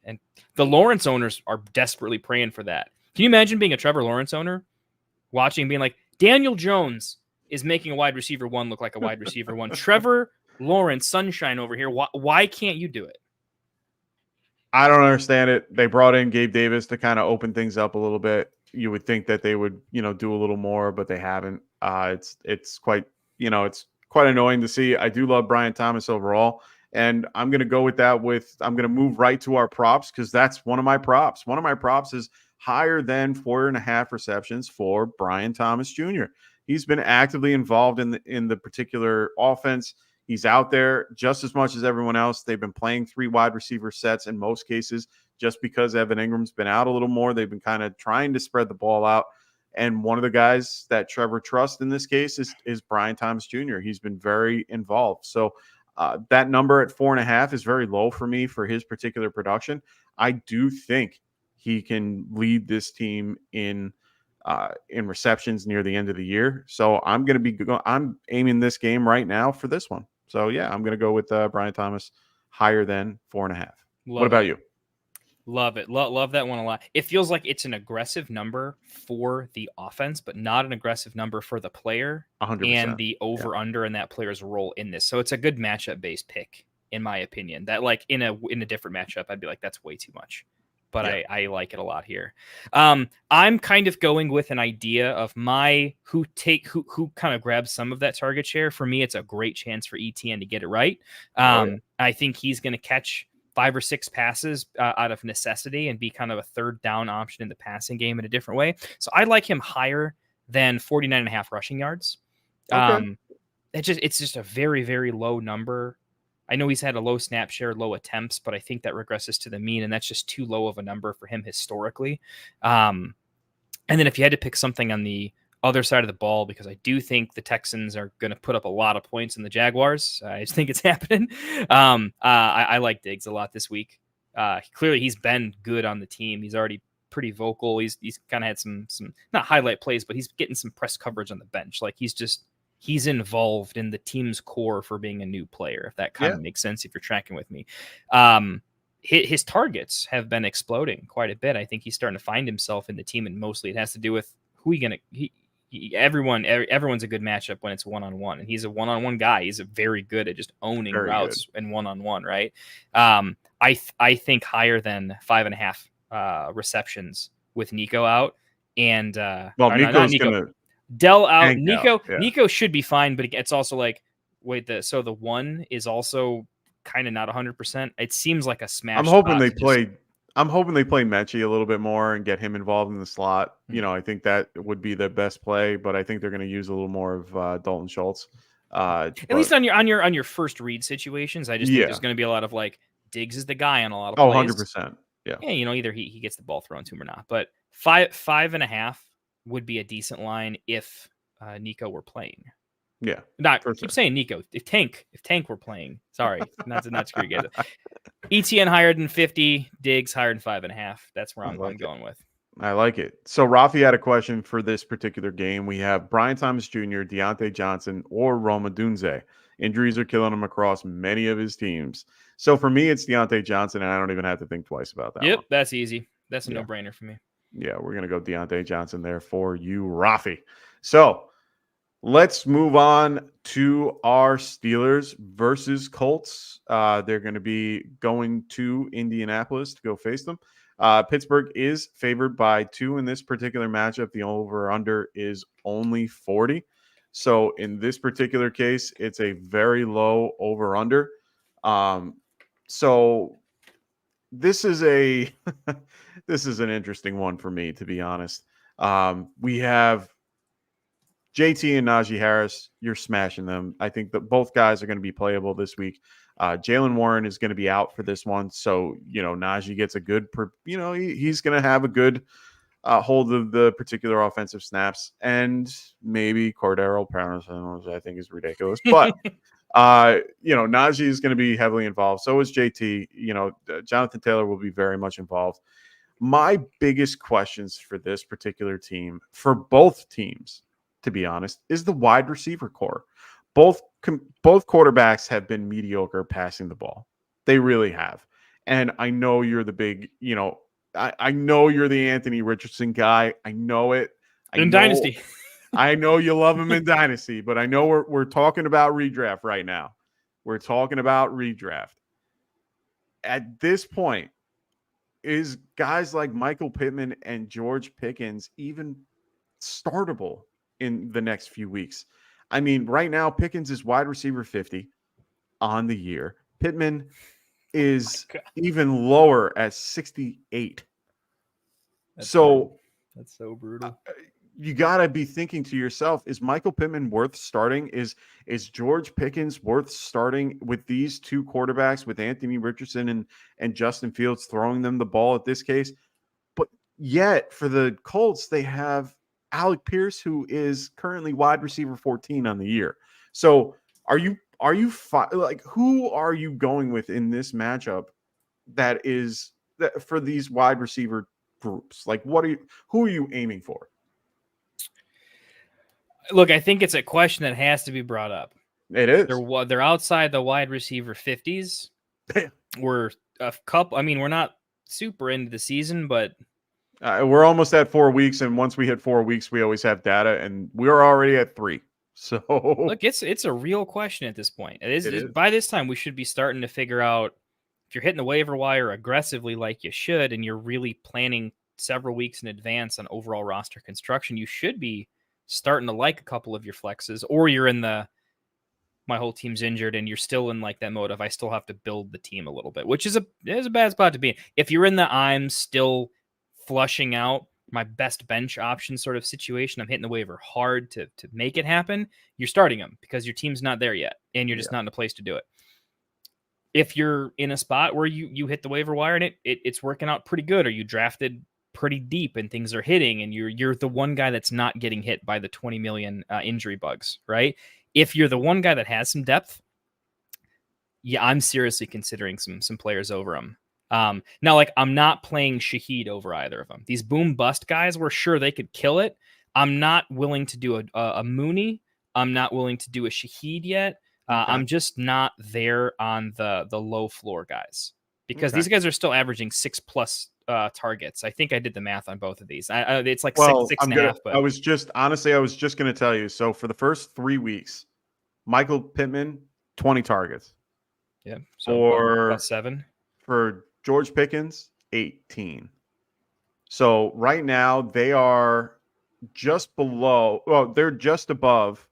And the Lawrence owners are desperately praying for that. Can you imagine being a Trevor Lawrence owner, watching, being like, Daniel Jones is making a wide receiver one look like a wide receiver one. Trevor Lawrence, sunshine over here. Why can't you do it? I don't understand it. They brought in Gabe Davis to kind of open things up a little bit. You would think that they would, do a little more, but they haven't. It's quite, it's quite annoying to see. I do love Brian Thomas overall, and I'm going to go with that. I'm going to move right to our props because that's one of my props. One of my props is higher than 4.5 receptions for Brian Thomas Jr. He's been actively involved in the particular offense. He's out there just as much as everyone else. They've been playing 3 wide receiver sets in most cases just because Evan Ingram's been out a little more. They've been kind of trying to spread the ball out. And one of the guys that Trevor trusts in this case is Brian Thomas Jr. He's been very involved. So that number at 4.5 is very low for me for his particular production. I do think he can lead this team in receptions near the end of the year. So I'm aiming this game right now for this one. So yeah, I'm going to go with Brian Thomas higher than 4.5. What about you? Love it. Love that one a lot. It feels like it's an aggressive number for the offense, but not an aggressive number for the player 100%. And the over under and that player's role in this. So it's a good matchup based pick, in my opinion. That like in a different matchup, I'd be like, that's way too much. But I like it a lot here. I'm kind of going with an idea of who kind of grabs some of that target share. For me, it's a great chance for ETN to get it right. I think he's going to catch 5 or 6 passes out of necessity and be kind of a third down option in the passing game in a different way. So I like him higher than 49.5 rushing yards. Okay. It's just a very, very low number. I know he's had a low snap share, low attempts, but I think that regresses to the mean, and that's just too low of a number for him historically. And then if you had to pick something on the other side of the ball, because I do think the Texans are going to put up a lot of points in the Jaguars. I just think it's happening. I like Diggs a lot this week. Clearly, he's been good on the team. He's already pretty vocal. He's kind of had some not highlight plays, but he's getting some press coverage on the bench. Like he's involved in the team's core for being a new player, if that kind of makes sense, if you're tracking with me. His targets have been exploding quite a bit. I think he's starting to find himself in the team, and mostly it has to do with who everyone's a good matchup when it's one-on-one, and he's a one-on-one guy. He's very good at just owning routes and one-on-one, right? I think higher than 5.5 receptions with Nico out, and Nico's going to Dell out. Nico should be fine, but it's also like, so the one is also kind of not 100%. It seems like a smash. I'm hoping they play Mechie a little bit more and get him involved in the slot. I think that would be the best play, but I think they're going to use a little more of Dalton Schultz. At least on your first read situations, I just think there's going to be a lot of like Diggs is the guy on a lot of plays. 100%. Yeah. Yeah, either he gets the ball thrown to him or not. But 5.5 would be a decent line if Nico were playing. Yeah. Keep saying Nico. If Tank were playing. Sorry, not to screw you guys up. ETN higher than 50, Diggs higher than 5.5. That's where I'm going with. I like it. So Rafi had a question for this particular game. We have Brian Thomas Jr., Deontay Johnson, or Roma Dunze. Injuries are killing him across many of his teams. So for me, it's Deontay Johnson, and I don't even have to think twice about that. Yep, one. That's easy. That's a no-brainer for me. Yeah, we're going to go Deontay Johnson there for you, Rafi. So let's move on to our Steelers versus Colts. They're going to be going to Indianapolis to go face them. Pittsburgh is favored by 2 in this particular matchup. The over-under is only 40. So in this particular case, it's a very low over-under. So this is this is an interesting one for me, to be honest. We have JT and Najee Harris. You're smashing them. I think that both guys are going to be playable this week. Jaylen Warren is going to be out for this one. So, Najee gets a good, he's going to have a good hold of the particular offensive snaps, and maybe Cordero Patterson, which I think is ridiculous. But Najee is going to be heavily involved. So is JT. Jonathan Taylor will be very much involved. My biggest questions for this particular team, for both teams, to be honest, is the wide receiver core. Both quarterbacks have been mediocre passing the ball. They really have. And I know you're the big, I know you're the Anthony Richardson guy. I know it. Dynasty. I know you love him in Dynasty, but I know we're talking about redraft right now. We're talking about redraft. At this point, is guys like Michael Pittman and George Pickens even startable in the next few weeks? I mean, right now, Pickens is wide receiver 50 on the year. Pittman is even lower at 68. That's so brutal. You got to be thinking to yourself, is Michael Pittman worth starting? Is George Pickens worth starting with these two quarterbacks, with Anthony Richardson and Justin Fields throwing them the ball at this case? But yet, for the Colts, they have Alec Pierce, who is currently wide receiver 14 on the year. So who are you going with in this matchup that for these wide receiver groups? Like, who are you aiming for? Look, I think it's a question that has to be brought up. It is. They're outside the wide receiver 50s. We're a couple. I mean, we're not super into the season, but we're almost at 4 weeks, and once we hit 4 weeks, we always have data, and we're already at 3. So look, it's a real question at this point. It is. By this time, we should be starting to figure out if you're hitting the waiver wire aggressively like you should, and you're really planning several weeks in advance on overall roster construction. You should be starting to like a couple of your flexes, or you're in my whole team's injured and you're still in like that mode of I still have to build the team a little bit, which is a bad spot to be in. If you're in the I'm still flushing out my best bench option sort of situation, I'm hitting the waiver hard to make it happen, you're starting them because your team's not there yet and you're just not in a place to do it. If you're in a spot where you hit the waiver wire and it's working out pretty good, or you drafted pretty deep and things are hitting and you're the one guy that's not getting hit by the 20 million injury bugs, right? If you're the one guy that has some depth, I'm seriously considering some players over him. Now, like, I'm not playing Shaheed over either of them. These boom bust guys, we're sure they could kill it. I'm not willing to do a Mooney. I'm not willing to do a Shaheed yet. I'm just not there on the low floor guys, because these guys are still averaging 6+ targets. I think I did the math on both of these. It's like six and a half. But I was just going to tell you. So for the first 3 weeks, Michael Pittman, 20 targets. Yeah. So about 7 for George Pickens, 18. So right now they are just below. Well, they're just above.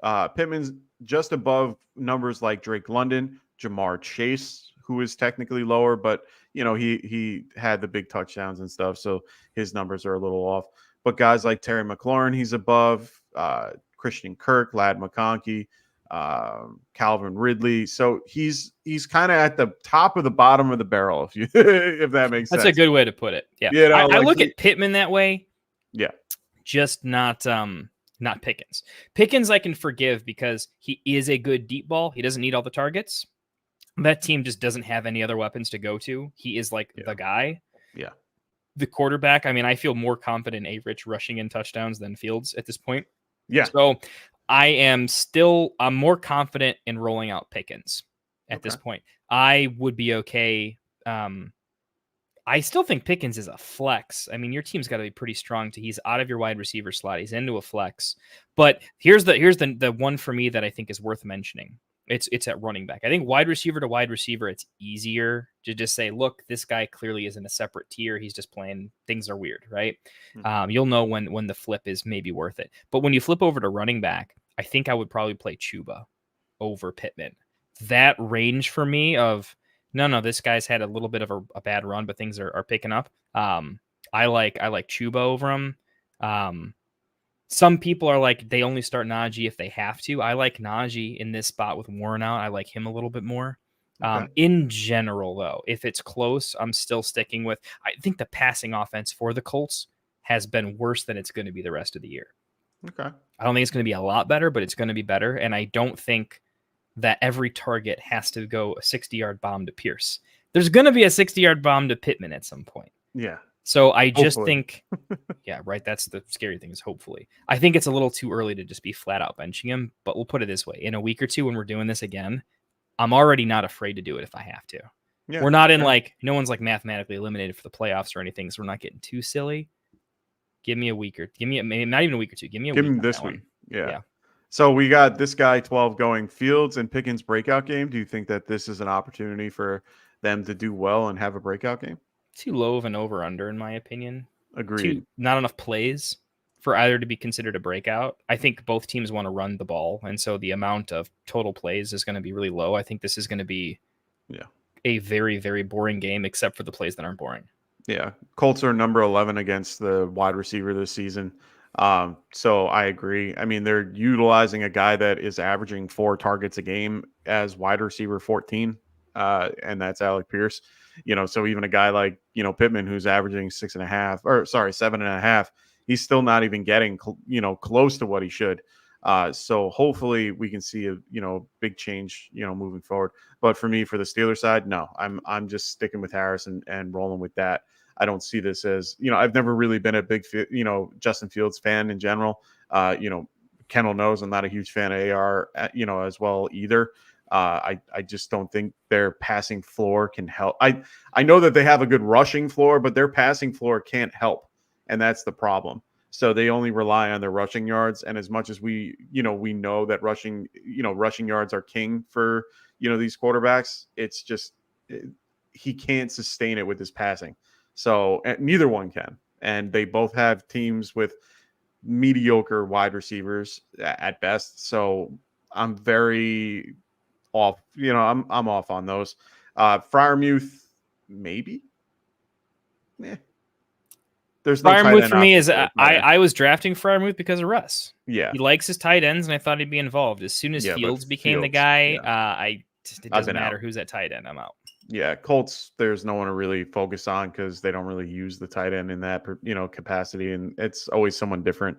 Pittman's just above numbers like Drake London, Jamar Chase, who is technically lower, but he had the big touchdowns and stuff, so his numbers are a little off. But guys like Terry McLaurin, he's above. Christian Kirk, Ladd McConkey, Calvin Ridley. So he's kind of at the top of the bottom of the barrel, if that makes sense. That's a good way to put it. Yeah, I look at Pittman that way. Yeah, just not Pickens. Pickens I can forgive because he is a good deep ball. He doesn't need all the targets. That team just doesn't have any other weapons to go to. He is like the guy. Yeah. The quarterback. I mean, I feel more confident in Rich rushing in touchdowns than Fields at this point. Yeah. So I'm more confident in rolling out Pickens at this point. I would be okay. I still think Pickens is a flex. I mean, your team's got to be pretty strong he's out of your wide receiver slot. He's into a flex. But here's the one for me that I think is worth mentioning. It's at running back. I think wide receiver to wide receiver, it's easier to just say, look, this guy clearly is in a separate tier. He's just playing. Things are weird, right? Mm-hmm. You'll know when the flip is maybe worth it. But when you flip over to running back, I think I would probably play Chuba over Pittman. That range for me of no, this guy's had a little bit of a bad run, but things are picking up. I like Chuba over him. Some people are like, they only start Najee if they have to. I like Najee in this spot with Warren out. I like him a little bit more. In general, though, if it's close, I'm still sticking with, I think the passing offense for the Colts has been worse than it's going to be the rest of the year. Okay. I don't think it's going to be a lot better, but it's going to be better. And I don't think that every target has to go a 60-yard bomb to Pierce. There's going to be a 60-yard bomb to Pittman at some point. Yeah. So I just Hopefully. think, yeah, right. That's the scary thing is hopefully. I think it's a little too early to just be flat out benching him, but we'll put it this way. In a week or two when we're doing this again, I'm already not afraid to do it if I have to. Yeah. We're not in no one's like mathematically eliminated for the playoffs or anything, so we're not getting too silly. Give me a week or maybe not even a week or two. Give me a week. Give him this week. week. Yeah. So we got this guy 12 going. Fields and Pickens breakout game. Do you think that this is an opportunity for them to do well and have a breakout game? Too low of an over-under, in my opinion. Agreed. Not enough plays for either to be considered a breakout. I think both teams want to run the ball, and so the amount of total plays is going to be really low. I think this is going to be a very, very boring game, except for the plays that aren't boring. Yeah. Colts are number 11 against the wide receiver this season. So I agree. I mean, they're utilizing a guy that is averaging 4 targets a game as wide receiver 14, and that's Alec Pierce. So even a guy like, Pittman, who's averaging 7.5, he's still not even getting, close to what he should. So hopefully we can see a, big change, moving forward. But for me, for the Steelers side, no, I'm just sticking with Harris and rolling with that. I don't see this as, I've never really been a big, Justin Fields fan in general. Kendall knows I'm not a huge fan of AR, as well either. I just don't think their passing floor can help. I know that they have a good rushing floor, but their passing floor can't help. And that's the problem. So they only rely on their rushing yards. And as much as we know that rushing yards are king for, these quarterbacks, it's just, he can't sustain it with his passing. So neither one can. And they both have teams with mediocre wide receivers at best. So I'm very off, I'm off on those. Freiermuth, maybe. Yeah. There's no Freiermuth for me is I was drafting Freiermuth because of Russ. Yeah. He likes his tight ends, and I thought he'd be involved. As soon as Fields became the guy, it doesn't matter who's at tight end. I'm out. Yeah, Colts, there's no one to really focus on because they don't really use the tight end in that, capacity, and it's always someone different.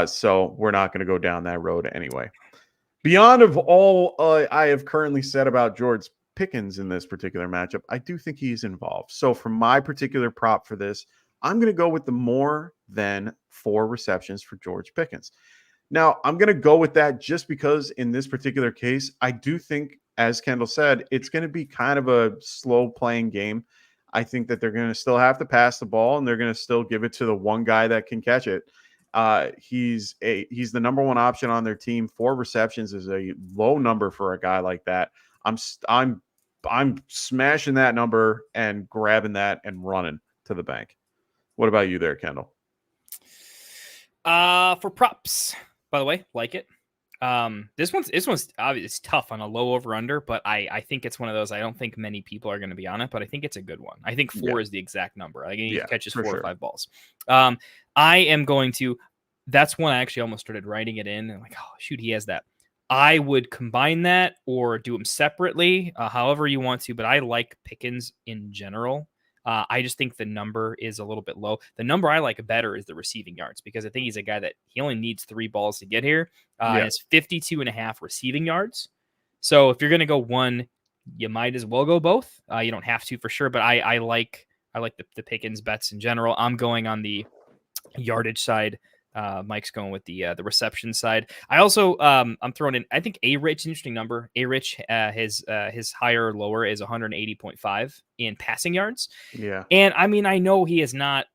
So we're not going to go down that road anyway. Beyond of all I have currently said about George Pickens in this particular matchup, I do think he's involved. So for my particular prop for this, I'm going to go with the more than 4 receptions for George Pickens. Now, I'm going to go with that just because in this particular case, I do think, as Kendall said, it's going to be kind of a slow playing game. I think that they're going to still have to pass the ball, and they're going to still give it to the one guy that can catch it. He's the number 1 option on their team. 4 receptions is a low number for a guy like that. I'm smashing that number and grabbing that and running to the bank. What about you there, Kendall? For props, by the way, like it. This one's obviously it's tough on a low over under, but I think it's one of those. I don't think many people are going to be on it, but I think it's a good one. I think 4 is the exact number. I think he catches 4 or 5 balls. I am going to. That's one I actually almost started writing it in, and like, oh shoot, he has that. I would combine that or do them separately, however you want to. But I like Pickens in general. I just think the number is a little bit low. The number I like better is the receiving yards because I think he's a guy that he only needs 3 balls to get here. It's 52.5 receiving yards. So if you're going to go one, you might as well go both. You don't have to for sure, but I like the Pickens bets in general. I'm going on the yardage side. Mike's going with the reception side. I also I'm throwing in. I think A-Rich, interesting number. A-Rich his higher or lower is 180.5 in passing yards. Yeah, and I mean I know he has not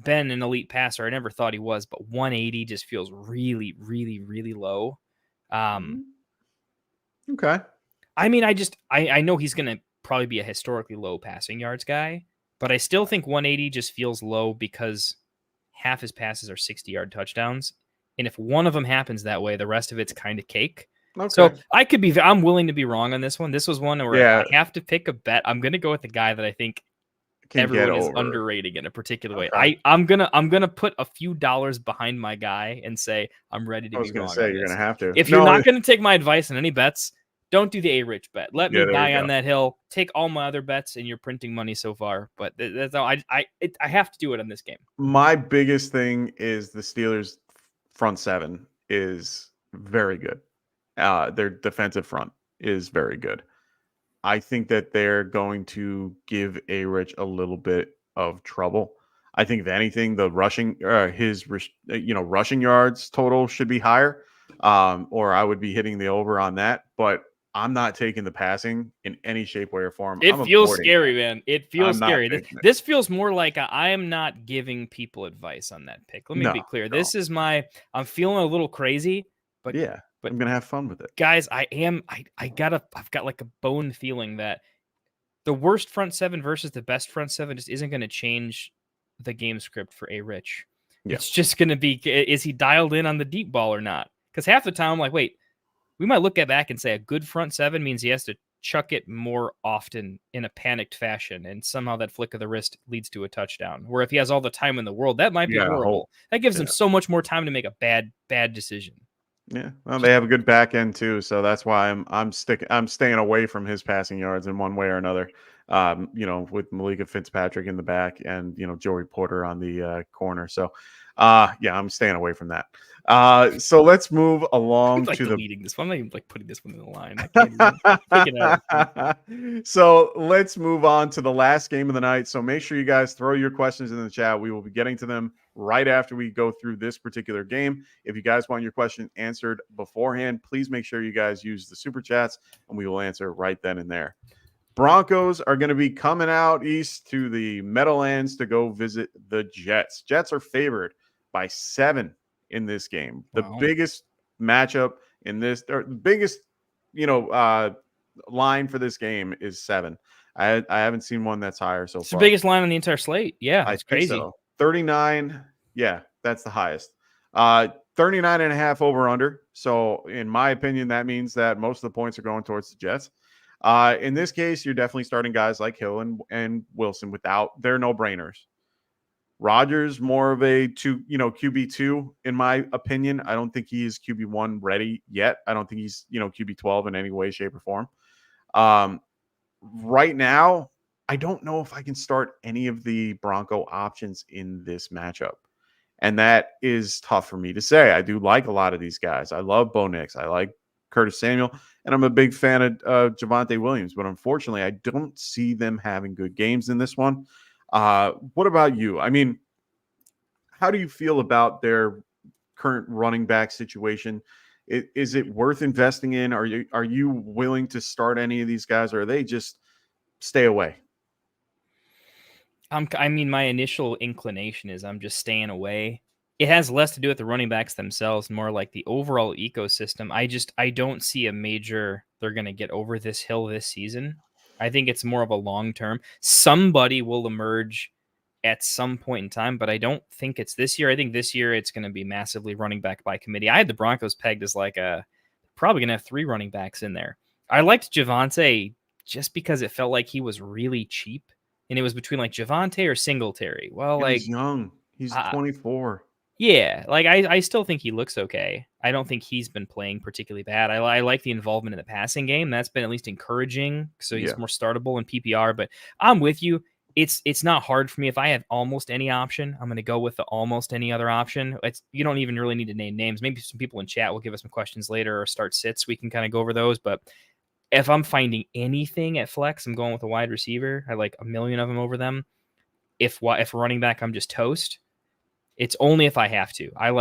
been an elite passer. I never thought he was, but 180 just feels really, really, really low. Okay. I mean, I know he's going to probably be a historically low passing yards guy, but I still think 180 just feels low because half his passes are 60-yard touchdowns. And if one of them happens that way, the rest of it's kind of cake. Okay. So I'm willing to be wrong on this one. This was one where I have to pick a bet. I'm going to go with the guy that I think everyone is underrating in a particular way. I'm gonna put a few dollars behind my guy and say I'm ready to be wrong. You're gonna have to. If you're not gonna take my advice on any bets, Don't do the A-Rich bet. Let me Yeah, there you die go. on that hill. Take all my other bets, and you're printing money so far. But that's all. I have to do it on this game. My biggest thing is the Steelers' front seven is very good. Their defensive front is very good. I think that they're going to give A-Rich a little bit of trouble. I think if anything, the rushing rushing yards total should be higher, or I would be hitting the over on that. But I'm not taking the passing in any shape, way, or form. It I'm feels avoiding scary, that. man. It feels I'm not scary. taking it. This feels more like I am not giving people advice on that pick. Let me be clear. No. This is I'm feeling a little crazy, but Yeah, but I'm gonna have fun with it. guys, I've got like a bone feeling that the worst front seven versus the best front seven just isn't going to change the game script for A-Rich. Yeah. It's just going to be, is he dialed in on the deep ball or not? Because half the time I'm like, wait, we might look at back and say a good front seven means he has to chuck it more often in a panicked fashion, and somehow that flick of the wrist leads to a touchdown. Where if he has all the time in the world, that might be horrible. That gives him so much more time to make a bad decision. Yeah, well, they have a good back end too, so that's why I'm staying away from his passing yards in one way or another. With Malika Fitzpatrick in the back and Joey Porter on the corner. So, I'm staying away from that. So let's move along to deleting this one. I'm not even like putting this one in the line. I can't even take it out. So let's move on to the last game of the night. So make sure you guys throw your questions in the chat. We will be getting to them right after we go through this particular game. If you guys want your question answered beforehand, please make sure you guys use the super chats and we will answer right then and there. Broncos are going to be coming out east to the Meadowlands to go visit the Jets. Jets are favored by 7 in this game. The biggest matchup in this, or the biggest, line for this game is 7. I haven't seen one that's higher so far. It's the biggest line on the entire slate. Yeah, it's crazy. So. 39. Yeah, that's the highest. 39 and a half over under. So in my opinion, that means that most of the points are going towards the Jets. In this case, you're definitely starting guys like Hill and Wilson they're no-brainers. Rodgers, more of a QB2, in my opinion. I don't think he is QB1 ready yet. I don't think he's, QB12 in any way, shape, or form. Right now, I don't know if I can start any of the Bronco options in this matchup. And that is tough for me to say. I do like a lot of these guys. I love Bo Nix. I like Curtis Samuel. And I'm a big fan of Javonte Williams. But unfortunately, I don't see them having good games in this one. What about you? I mean, how do you feel about their current running back situation? Is it worth investing in? Are you willing to start any of these guys, or are they just stay away? My initial inclination is I'm just staying away. It has less to do with the running backs themselves, more like the overall ecosystem. I don't see a major they're going to get over this hill this season. I think it's more of a long term. Somebody will emerge at some point in time, but I don't think it's this year. I think this year it's going to be massively running back by committee. I had the Broncos pegged as probably going to have 3 running backs in there. I liked Javonte just because it felt like he was really cheap. And it was between like Javonte or Singletary. Well, he's young. He's 24. Yeah, I still think he looks okay. I don't think he's been playing particularly bad. I like the involvement in the passing game. That's been at least encouraging. So he's more startable in PPR. But I'm with you. It's not hard for me. If I have almost any option, I'm going to go with the almost any other option. You don't even really need to name names. Maybe some people in chat will give us some questions later or start sits. We can kind of go over those. But if I'm finding anything at flex, I'm going with a wide receiver. I like a million of them over them. If running back, I'm just toast. It's only if I have to. I'm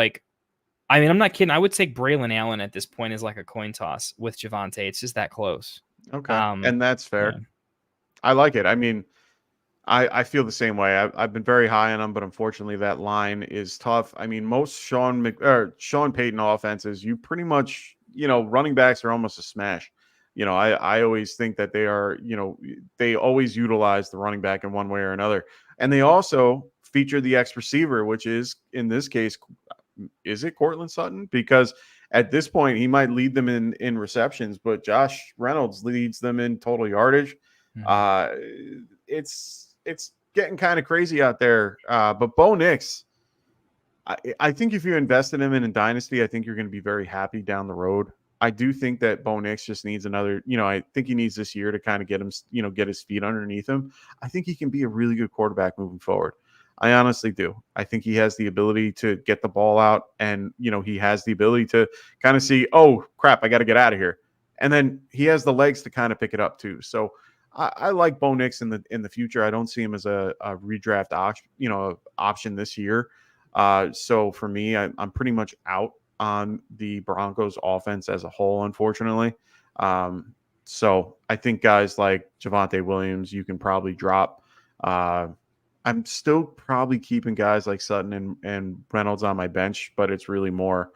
not kidding. I would say Braylon Allen at this point is like a coin toss with Javonte. It's just that close. Okay. And that's fair. Yeah. I like it. I mean, I feel the same way. I've been very high on him, but unfortunately that line is tough. I mean, most Sean Payton offenses, you pretty much, running backs are almost a smash. I always think that they are, they always utilize the running back in one way or another. And they also feature the X receiver, which is, in this case, is it Cortland Sutton? Because at this point, he might lead them in receptions, but Josh Reynolds leads them in total yardage. Mm-hmm. It's getting kind of crazy out there. But Bo Nix, I think if you invested him in a dynasty, I think you're going to be very happy down the road. I do think that Bo Nix just needs another, I think he needs this year to kind of get him, get his feet underneath him. I think he can be a really good quarterback moving forward. I honestly do. I think he has the ability to get the ball out, and, he has the ability to kind of see, oh, crap, I got to get out of here. And then he has the legs to kind of pick it up too. So I like Bo Nix in the future. I don't see him as a redraft option this year. So for me, I'm pretty much out on the Broncos offense as a whole, unfortunately. So I think guys like Javonte Williams, you can probably drop. I'm still probably keeping guys like Sutton and Reynolds on my bench, but it's really more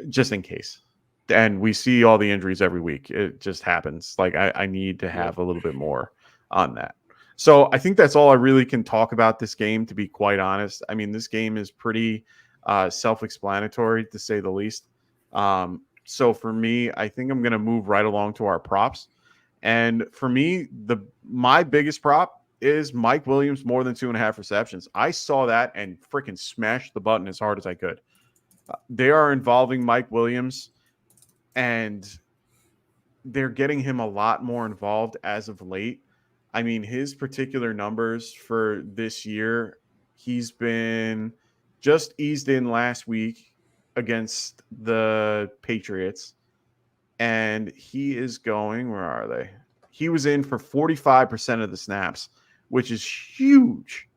just in case. And we see all the injuries every week. It just happens. Like I need to have a little bit more on that. So I think that's all I really can talk about this game, to be quite honest. I mean, this game is pretty self-explanatory, to say the least. So for me, I think I'm going to move right along to our props. And for me, my biggest prop is Mike Williams more than 2.5 receptions. I saw that and freaking smashed the button as hard as I could. They are involving Mike Williams, and they're getting him a lot more involved as of late. I mean, his particular numbers for this year, he's been just eased in last week against the Patriots. And he is going, where are they? He was in for 45% of the snaps, which is huge.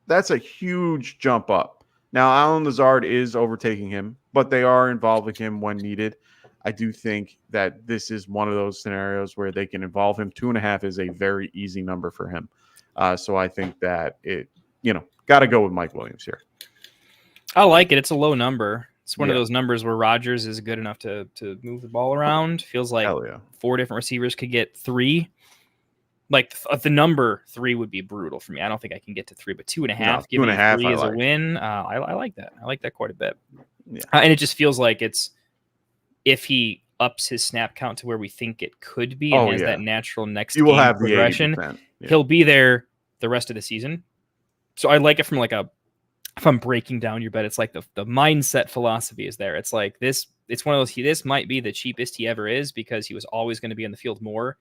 That's a huge jump up. Now, Allen Lazard is overtaking him, but they are involving him when needed. I do think that this is one of those scenarios where they can involve him. 2.5 is a very easy number for him. So I think that got to go with Mike Williams here. I like it. It's a low number. It's one of those numbers where Rodgers is good enough to move the ball around. Feels like 4 different receivers could get 3. Like the number 3 would be brutal for me. I don't think I can get to 3, but 2.5, giving 3 is a win. I like that. I like that quite a bit. Yeah. And it just feels like it's, if he ups his snap count to where we think it could be and has that natural next game progression, he'll be there the rest of the season. So I like it from if I'm breaking down your bet, it's like the mindset philosophy is there. It's like this, it's one of those, this might be the cheapest he ever is because he was always going to be in the field more.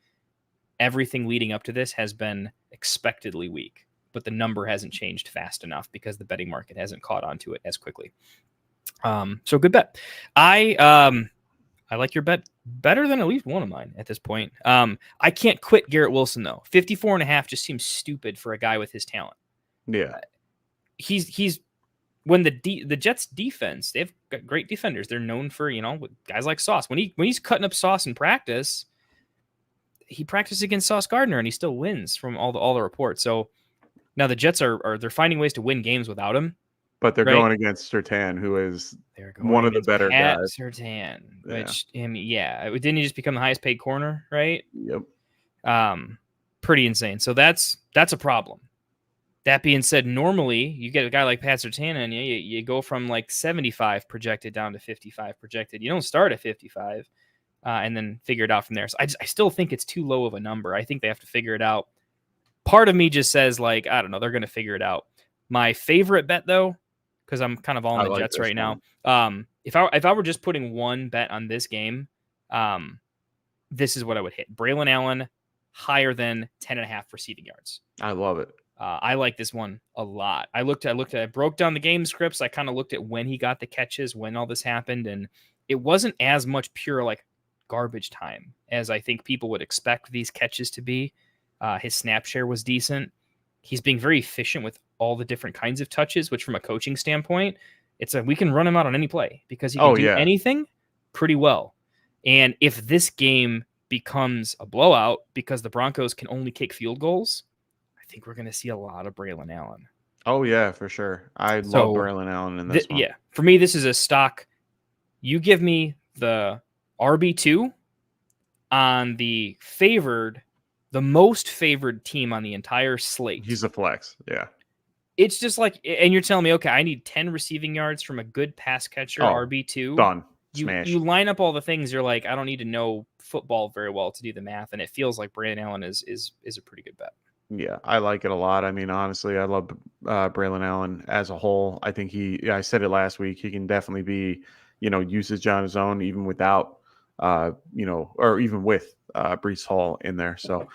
Everything leading up to this has been expectedly weak, but the number hasn't changed fast enough because the betting market hasn't caught on to it as quickly. So good bet. I like your bet better than at least one of mine at this point. I can't quit Garrett Wilson though. 54.5 just seems stupid for a guy with his talent. Yeah. He's when the Jets defense, they've got great defenders. They're known for, guys like Sauce. When he's cutting up Sauce in practice, he practiced against Sauce Gardner and he still wins from all the reports. So now the Jets they're finding ways to win games without him. But they're going against Surtain, who is one of the better guys. Surtain, which didn't he just become the highest paid corner, right? Yep. Pretty insane. So that's a problem. That being said, normally you get a guy like Pat Surtain and you go from like 75 projected down to 55 projected. You don't start at 55 and then figure it out from there. So I still think it's too low of a number. I think they have to figure it out. Part of me just says I don't know, they're going to figure it out. My favorite bet though, because I'm kind of all in the Jets right now. If I were just putting one bet on this game, this is what I would hit. Braylon Allen higher than 10.5 receiving yards. I love it. I like this one a lot. I broke down the game scripts. I kind of looked at when he got the catches, when all this happened, and it wasn't as much pure garbage time as I think people would expect these catches to be. His snap share was decent. He's being very efficient with all the different kinds of touches, which from a coaching standpoint, it's we can run him out on any play because he can do anything pretty well. And if this game becomes a blowout because the Broncos can only kick field goals, I think we're going to see a lot of Braylon Allen. Oh, yeah, for sure. I love Braylon Allen in this one. Yeah, for me, this is a stock. You give me the RB2 on the most favored team on the entire slate. He's a flex, yeah. It's just and you're telling me, okay, I need 10 receiving yards from a good pass catcher, RB2. Done. Smash. You line up all the things. You're like, I don't need to know football very well to do the math, and it feels like Braylon Allen is a pretty good bet. Yeah, I like it a lot. I mean, honestly, I love Braylon Allen as a whole. I think I said it last week, he can definitely be, usage on his own, even without, or even with Brees Hall in there. So,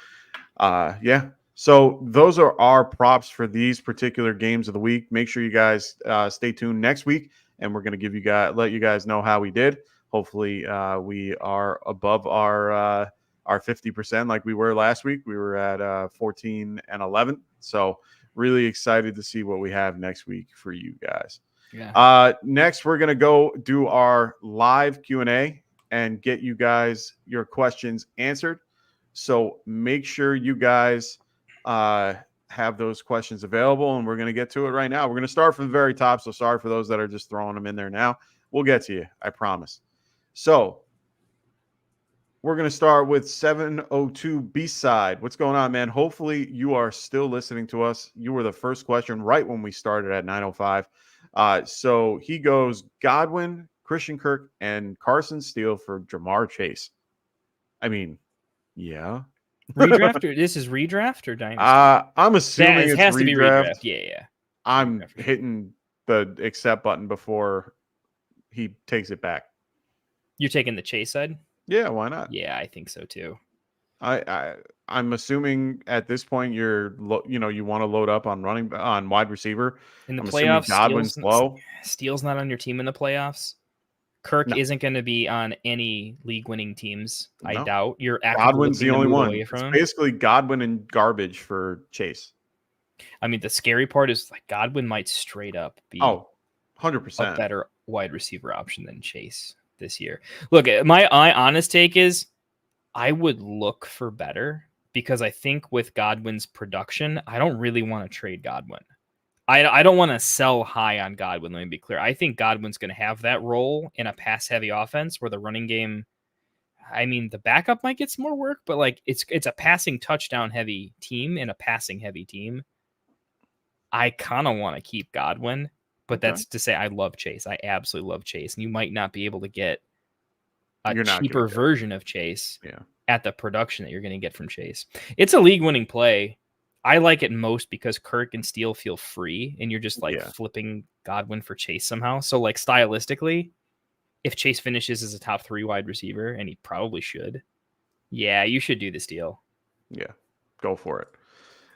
yeah. So those are our props for these particular games of the week. Make sure you guys stay tuned next week, and we're going to let you guys know how we did. Hopefully, we are above our 50% like we were last week. We were at 14 and 11. So really excited to see what we have next week for you guys. Yeah. Next, we're going to go do our live Q&A and get you guys your questions answered. So make sure you guys have those questions available, and we're going to get to it right now. We're going to start from the very top. So sorry for those that are just throwing them in there now. We'll get to you, I promise. So we're going to start with 702 B-side. What's going on, man? Hopefully you are still listening to us. You were the first question right when we started at 905. So he goes Godwin, Christian Kirk, and Carson Steele for Jamar Chase. I mean, yeah. Redraft or this is redraft or dynasty? I'm assuming it has to be redraft. Yeah, yeah. I'm hitting the accept button before he takes it back. You're taking the Chase side? Yeah, why not? Yeah, I think so too. I'm assuming at this point you want to load up on wide receiver. In the I'm playoffs, Godwin's low. Steele's not on your team in the playoffs. Kirk isn't going to be on any league-winning teams. No. I doubt. You're Godwin's the only one. It's basically Godwin and garbage for Chase. I mean, the scary part is like Godwin might straight up be 100% a better wide receiver option than Chase this year. Look, my honest take is I would look for better because I think with Godwin's production, I don't really want to trade Godwin. I don't want to sell high on Godwin. Let me be clear. I think Godwin's going to have that role in a pass-heavy offense where the running game, I mean, the backup might get some more work, but like it's a passing touchdown-heavy team and a passing-heavy team. I kind of want to keep Godwin, but that's to say I love Chase. I absolutely love Chase, and you might not be able to get a cheaper version of Chase at the production that you're going to get from Chase. It's a league-winning play. I like it most because Kirk and Steele feel free, and you're just flipping Godwin for Chase somehow. So, like stylistically, if Chase finishes as a top 3 wide receiver, and he probably should, you should do this deal. Yeah, go for it.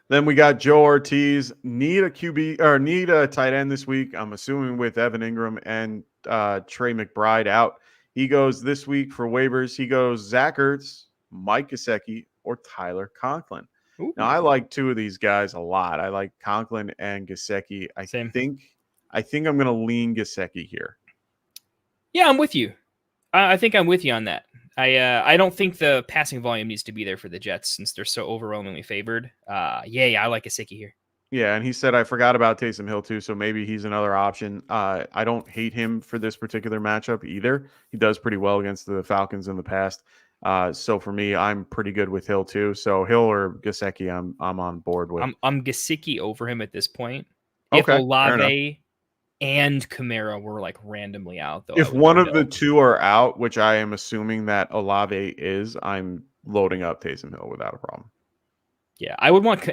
Then we got Joe Ortiz. Need a QB or need a tight end this week. I'm assuming with Evan Ingram and Trey McBride out. He goes this week for waivers. He goes Zach Ertz, Mike Gesicki, or Tyler Conklin. Ooh. Now I like 2 of these guys a lot. I like Conklin and Gesicki. I think I'm going to lean Gesicki here. Yeah, I'm with you. I think I'm with you on that. I don't think the passing volume needs to be there for the Jets since they're so overwhelmingly favored. I like Gesicki here. Yeah, and he said I forgot about Taysom Hill too, so maybe he's another option. I don't hate him for this particular matchup either. He does pretty well against the Falcons in the past. So for me, I'm pretty good with Hill too. So Hill or Gesicki, I'm on board with. I'm Gesicki over him at this point. If Olave and Kamara were like randomly out, though, if one of the 2 are out, which I am assuming that Olave is, I'm loading up Taysom Hill without a problem. Yeah, I would want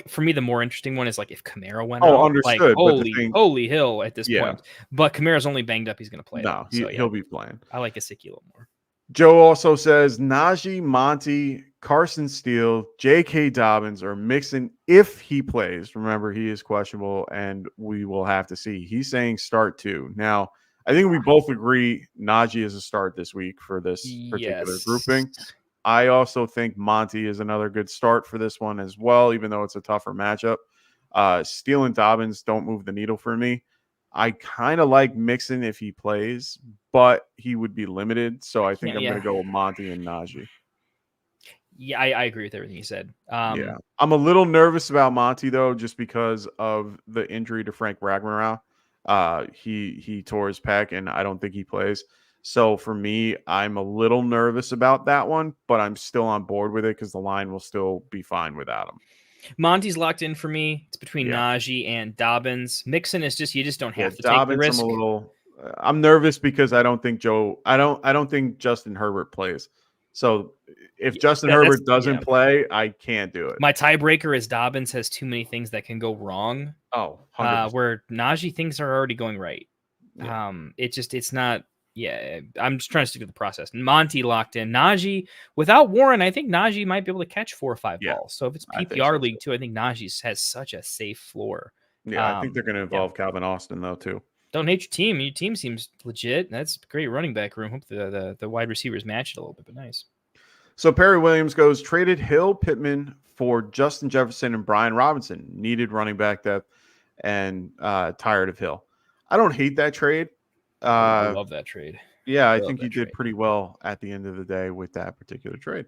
for me the more interesting one is like if Kamara went out. Understood. Like, holy Hill at this point. But Kamara's only banged up. He's going to play. No, he'll be playing. I like Gesicki a little more. Joe also says Najee, Monty, Carson Steele, J.K. Dobbins, or Mixon if he plays. Remember, he is questionable, and we will have to see. He's saying start 2. Now, I think we both agree Najee is a start this week for this particular grouping. I also think Monty is another good start for this one as well, even though it's a tougher matchup. Steele and Dobbins don't move the needle for me. I kind of like Mixon if he plays, but he would be limited. So I think I'm going to go with Monty and Najee. Yeah, I agree with everything you said. I'm a little nervous about Monty, though, just because of the injury to Frank Ragnow. He tore his pec, and I don't think he plays. So for me, I'm a little nervous about that one, but I'm still on board with it because the line will still be fine without him. Monty's locked in for me. It's between Najee and Dobbins. Mixon is you just don't have to take the risk. I'm nervous because I don't think Justin Herbert plays. So if Justin Herbert doesn't play, I can't do it. My tiebreaker is Dobbins has too many things that can go wrong. Oh, 100%. Where Najee things are already going right. Yeah. It's not. Yeah, I'm just trying to stick to the process. Monty locked in. Najee, without Warren, I think Najee might be able to catch 4 or 5 balls. So if it's I think PPR so, league too. too, I think Najee has such a safe floor. Yeah, I think they're going to involve Calvin Austin though too. Don't hate your team. Your team seems legit. That's great running back room. Hope the wide receivers match it a little bit, but nice. So Perry Williams goes traded Hill, Pittman for Justin Jefferson and Brian Robinson. Needed running back depth and tired of Hill. I don't hate that trade. I love that trade. Yeah, I think you did pretty well at the end of the day with that particular trade.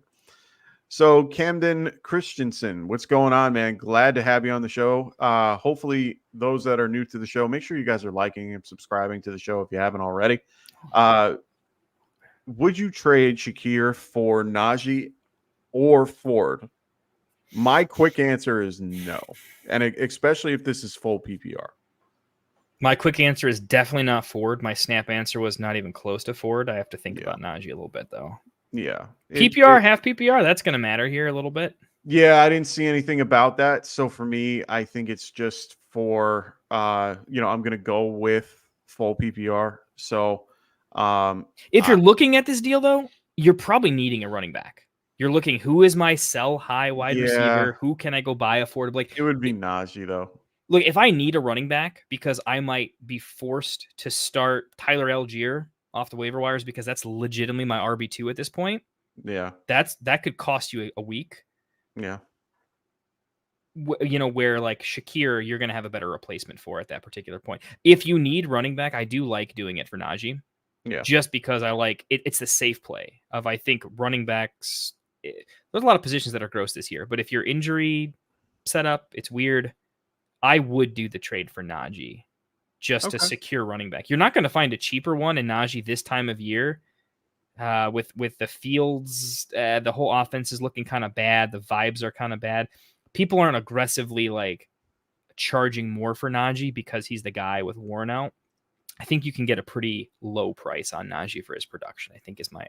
So Camden Christensen, what's going on, man? Glad to have you on the show. Hopefully those that are new to the show, make sure you guys are liking and subscribing to the show if you haven't already. Would you trade Shakir for Najee or Ford? My quick answer is no. And especially if this is full PPR. My quick answer is definitely not Ford. My snap answer was not even close to Ford. I have to think about Najee a little bit, though. Yeah. PPR, half PPR, that's going to matter here a little bit. Yeah, I didn't see anything about that. So for me, I think it's just for, I'm going to go with full PPR. So if you're looking at this deal, though, you're probably needing a running back. You're looking, who is my sell high wide receiver? Who can I go buy affordably? It would be Najee, though. Look, if I need a running back because I might be forced to start Tyler Algier off the waiver wires because that's legitimately my RB2 at this point. Yeah. That could cost you a week. Yeah. Where like Shakir, you're going to have a better replacement for at that particular point. If you need running back, I do like doing it for Najee. Yeah. Just because I like it. It's the safe play of, I think, running backs. There's a lot of positions that are gross this year, but if your injury setup, it's weird. I would do the trade for Najee just to secure running back. You're not going to find a cheaper one in Najee this time of year with the fields. The whole offense is looking kind of bad. The vibes are kind of bad. People aren't aggressively like charging more for Najee because he's the guy with Warren out. I think you can get a pretty low price on Najee for his production, I think is my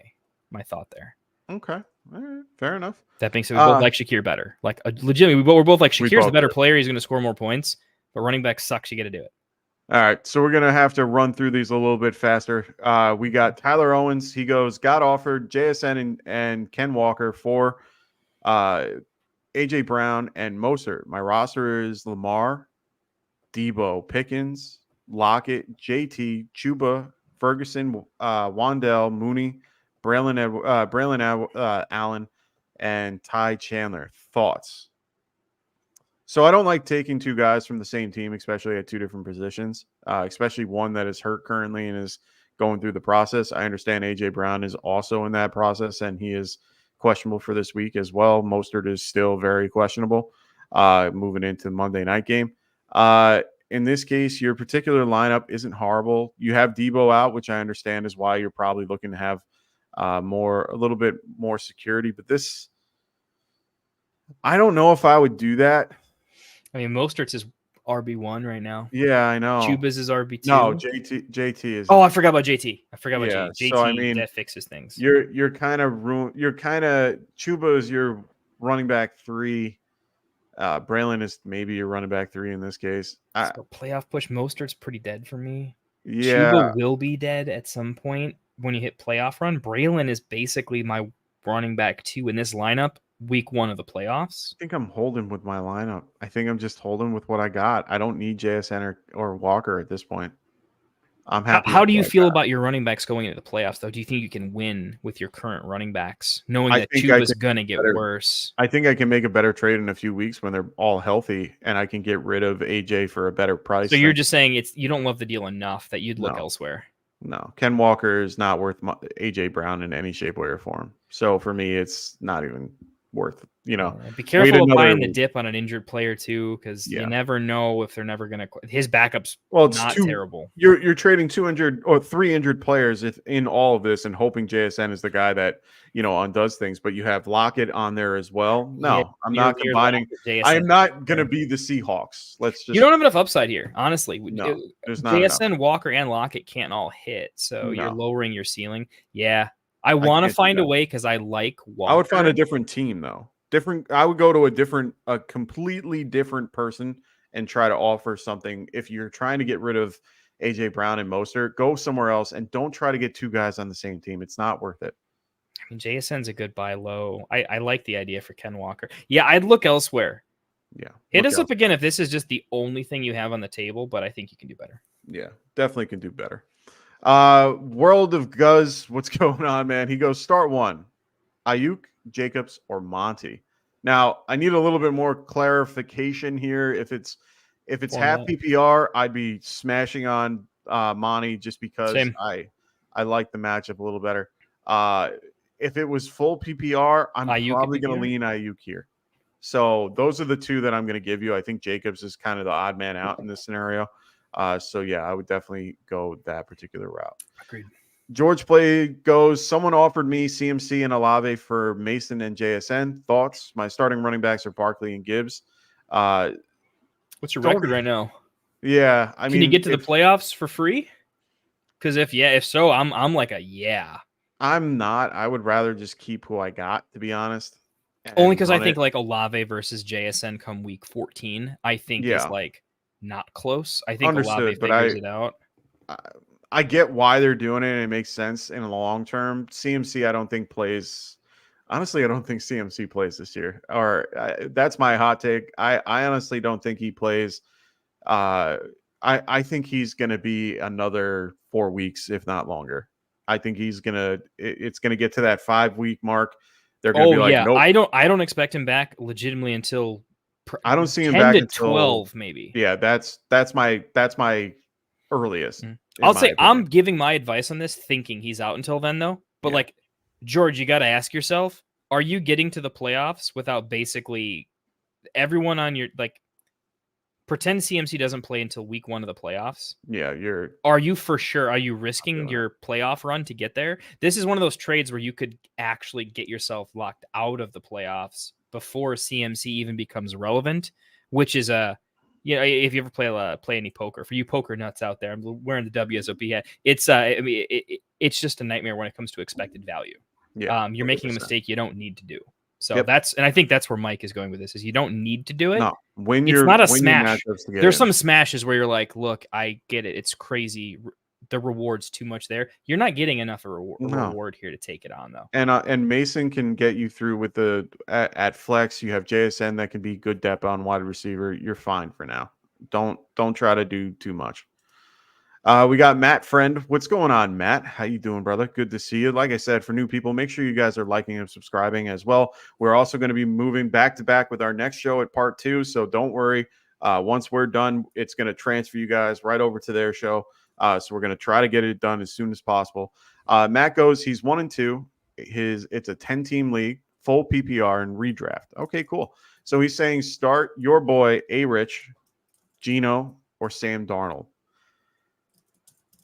thought there. Okay. All right. Fair enough. That being said, we both like Shakir better. Like legitimately, we're both like Shakir's the better player. He's going to score more points, but running back sucks. You got to do it. All right. So we're going to have to run through these a little bit faster. We got Tyler Owens. He goes, got offered JSN and Ken Walker for AJ Brown and Mostert. My roster is Lamar, Debo, Pickens, Lockett, JT, Chuba, Ferguson, Wandell, Mooney, Braylon Allen, and Ty Chandler. Thoughts? So I don't like taking two guys from the same team, especially at two different positions, especially one that is hurt currently and is going through the process. I understand AJ Brown is also in that process, and he is questionable for this week as well. Mostert is still very questionable moving into the Monday night game. In this case, your particular lineup isn't horrible. You have Debo out, which I understand is why you're probably looking to have a little bit more security. But this, I don't know if I would do that. I mean, Mostert's is RB1 right now. Yeah, I know. Chuba's is RB2. No, JT is. Oh, I forgot about JT. JT. So I mean, that fixes things. You're kind of Chuba is your running back 3. Braylon is maybe your running back 3 in this case. So playoff push, Mostert's pretty dead for me. Yeah, Chuba will be dead at some point when you hit playoff run. Braylon is basically my running back 2 in this lineup. Week 1 of the playoffs. I think I'm holding with my lineup. I think I'm just holding with what I got. I don't need JSN or Walker at this point. I'm happy. How do you feel about your running backs going into the playoffs, though? Do you think you can win with your current running backs, knowing that Chuba's going to get worse? I think I can make a better trade in a few weeks when they're all healthy, and I can get rid of AJ for a better price. So you're just saying you don't love the deal enough that you'd look elsewhere. No, Ken Walker is not worth AJ Brown in any shape, way, or form. So for me, it's not even worth. Be careful of buying the dip on an injured player too, because you never know if they're never going to. His backup's not terrible. You're trading 2 injured or 3 injured players in all of this, and hoping JSN is the guy that undoes things. But you have Lockett on there as well. No, I'm not combining. I am not going to be the Seahawks. You don't have enough upside here, honestly. No, there's not JSN, enough. Walker, and Lockett can't all hit, so you're lowering your ceiling. Yeah. I want to find a way because I like Walker. I would find a different team though. I would go to a completely different person and try to offer something. If you're trying to get rid of AJ Brown and Mostert. Go somewhere else and don't try to get two guys on the same team. It's not worth it. I mean, JSN's a good buy low. I like the idea for Ken Walker. Yeah, I'd look elsewhere. Yeah. Hit us up again if this is just the only thing you have on the table, but I think you can do better. Yeah, definitely can do better. World of Guz, what's going on, man? He goes, start one. Ayuk, Jacobs, or Monty. Now, I need a little bit more clarification here. If it's half PPR, I'd be smashing on Monty just because Same. I like the matchup a little better. If it was full PPR, I'm probably going to lean Ayuk here. So those are the two that I'm going to give you. I think Jacobs is kind of the odd man out in this scenario. So yeah, I would definitely go that particular route. Agreed. George Play goes, someone offered me CMC and Olave for Mason and JSN. Thoughts? My starting running backs are Barkley and Gibbs. What's your record right now? Yeah, can you get to the playoffs for free? Because if so, I'm like yeah. I'm not. I would rather just keep who I got, to be honest. Only because I think like Olave versus JSN come week 14, I think is like not close. I think Olave figures it out. I get why they're doing it, and it makes sense in the long term. CMC, I don't think plays. Honestly, I don't think CMC plays this year. Or that's my hot take. I honestly don't think he plays. I think he's going to be another 4 weeks, if not longer. I think it's going to get to that 5 week mark. They're going to be like, nope. I don't expect him back legitimately until I don't see him back until 12 maybe. Yeah, that's my earliest. I'll say opinion. I'm giving my advice on this thinking he's out until then though. But like George, you got to ask yourself, are you getting to the playoffs without basically everyone on your pretend CMC doesn't play until week 1 of the playoffs? Yeah, are you for sure? Are you risking your playoff run to get there? This is one of those trades where you could actually get yourself locked out of the playoffs before CMC even becomes relevant, which is if you ever play any poker, for you poker nuts out there, I'm wearing the WSOP hat. It's it's just a nightmare when it comes to expected value. Yeah, you're making a mistake you don't need to do. So I think that's where Mike is going with this, is you don't need to do it. No, it's not a smash. There's some smashes where you're like, look, I get it. It's crazy. The reward's too much there. You're not getting enough reward here to take it on though. And Mason can get you through with at flex. You have JSN that can be good depth on wide receiver. You're fine for now. Don't try to do too much. We got Matt Friend. What's going on, Matt? How you doing, brother? Good to see you. Like I said, for new people, make sure you guys are liking and subscribing as well. We're also going to be moving back to back with our next show at part 2. So don't worry. Once we're done, it's going to transfer you guys right over to their show. So we're going to try to get it done as soon as possible. Matt goes, he's 1-2. It's a 10-team league, full PPR and redraft. Okay, cool. So he's saying start your boy A-Rich, Gino, or Sam Darnold.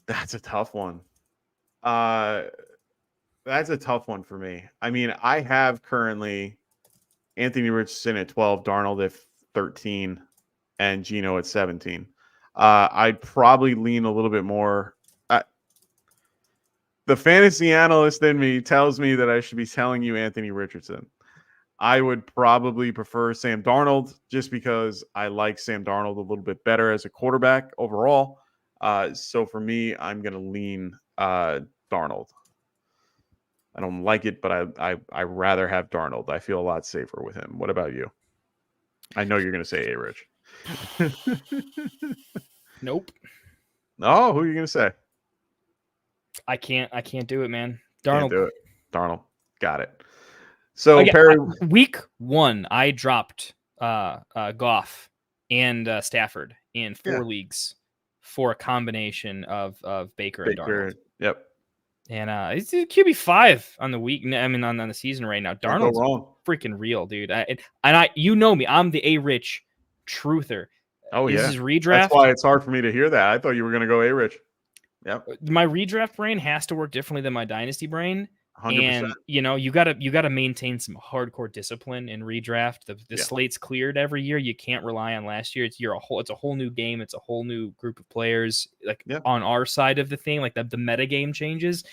That's a tough one. That's a tough one for me. I mean, I have currently Anthony Richardson at 12, Darnold at 13, and Gino at 17. I'd probably lean a little bit more. The fantasy analyst in me tells me that I should be telling you Anthony Richardson. I would probably prefer Sam Darnold just because I like Sam Darnold a little bit better as a quarterback overall. So for me, I'm going to lean Darnold. I don't like it, but I rather have Darnold. I feel a lot safer with him. What about you? I know you're going to say A-Rich. Nope. Oh, who are you going to say? I can't do it, man. Darnold. Can't do it. Darnold. Got it. So again, Perry, week 1, I dropped Goff and Stafford in 4 leagues for a combination of Baker and Darnold. Yep. And it's QB5 on the week. I mean, on the season right now. Darnold's freaking real, dude. You know me. I'm the A-Rich truther. Oh, this yeah. is redraft. That's why it's hard for me to hear that. I thought you were going to go A-Rich. Yep. My redraft brain has to work differently than my dynasty brain. 100%. And you gotta maintain some hardcore discipline in redraft. The slate's cleared every year. You can't rely on last year. It's a whole new game. It's a whole new group of players. On our side of the thing, like the meta game changes.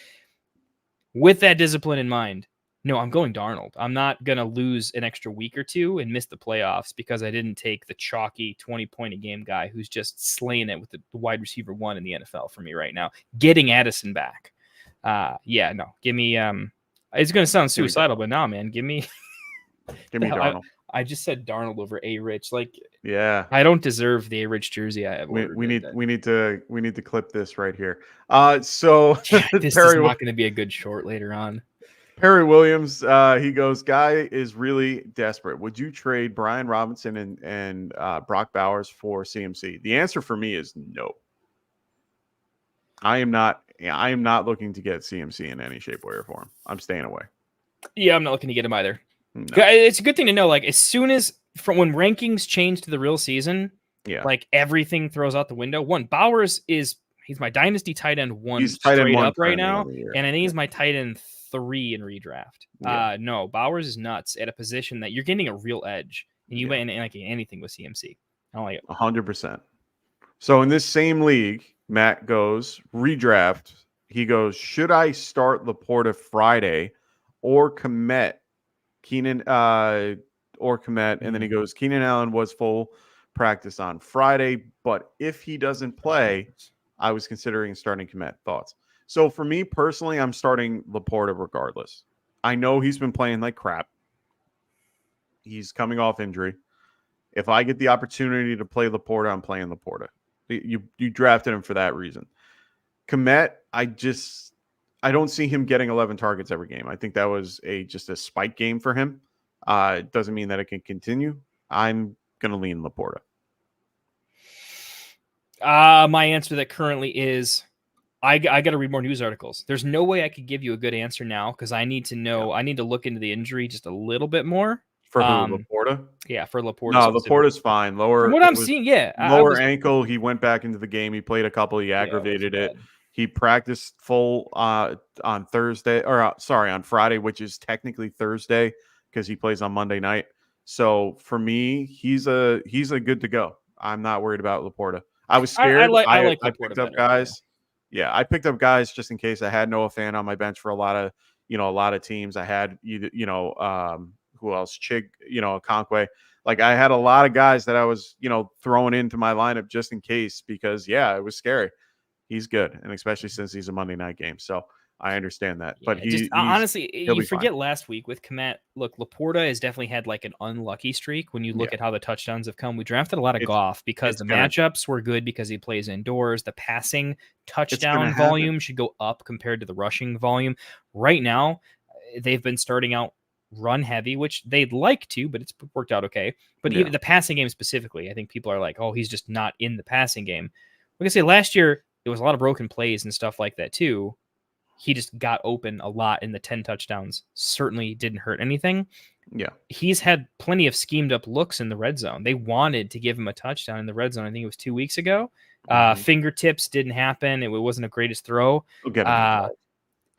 With that discipline in mind, No, I'm going Darnold. I'm not going to lose an extra week or two and miss the playoffs because I didn't take the chalky 20-point a game guy who's just slaying it with the wide receiver 1 in the NFL for me right now. Getting Addison back. No. Give me it's going to sound suicidal, but no, man, give me Darnold. I just said Darnold over A-Rich. Like, yeah, I don't deserve the A-Rich jersey I have. we need to clip this right here. So this is not going to be a good short later on. Perry Williams, he goes, guy is really desperate. Would you trade Brian Robinson and Brock Bowers for CMC? The answer for me is no. I am not looking to get CMC in any shape, way, or form. I'm staying away. Yeah, I'm not looking to get him either. No. It's a good thing to know. Like, as soon as from when rankings change to the real season, like everything throws out the window. One, Bowers he's my dynasty tight end 1 straight up right now, and I think he's my tight end 3 in redraft. No, Bowers is nuts at a position that you're getting a real edge, and you might like anything with CMC. I don't like it. 100%. So in this same league, Matt goes redraft. He goes, should I start Laporta Friday or Kmet? Keenan or Kmet, and then he goes, Keenan Allen was full practice on Friday, but if he doesn't play, I was considering starting Kmet. Thoughts? So for me personally, I'm starting Laporta regardless. I know he's been playing like crap. He's coming off injury. If I get the opportunity to play Laporta, I'm playing Laporta. You drafted him for that reason. Kmet, I don't see him getting 11 targets every game. I think that was just a spike game for him. It doesn't mean that it can continue. I'm going to lean Laporta. My answer that currently is I got to read more news articles. There's no way I could give you a good answer now because I need to know. I need to look into the injury just a little bit more. For who? Laporta? Yeah, for Laporta. No, Laporta's fine. Lower. From what I'm seeing, lower ankle. He went back into the game. He played a couple. He aggravated it. He practiced full on Thursday, or on Friday, which is technically Thursday because he plays on Monday night. So for me, he's a good to go. I'm not worried about Laporta. I was scared. I picked up guys. Yeah, I picked up guys just in case. I had Noah Fant on my bench for a lot of teams. I had who else? Chig, Okonkwo. Like I had a lot of guys that I was, throwing into my lineup just in case because it was scary. He's good, and especially since he's a Monday night game. So I understand that. But honestly, you forget fine. Last week with Kmet. Look, Laporta has definitely had like an unlucky streak when you look at how the touchdowns have come. We drafted a lot of Goff because the matchups were good because he plays indoors. The passing touchdown volume should go up compared to the rushing volume. Right now, they've been starting out run heavy, which they'd like to, but it's worked out okay. But even the passing game specifically, I think people are like, oh, he's just not in the passing game. Like I say, last year, there was a lot of broken plays and stuff like that too. He just got open a lot in the 10 touchdowns. Certainly didn't hurt anything. Yeah. He's had plenty of schemed up looks in the red zone. They wanted to give him a touchdown in the red zone. I think it was 2 weeks ago. Fingertips didn't happen. It wasn't the greatest throw.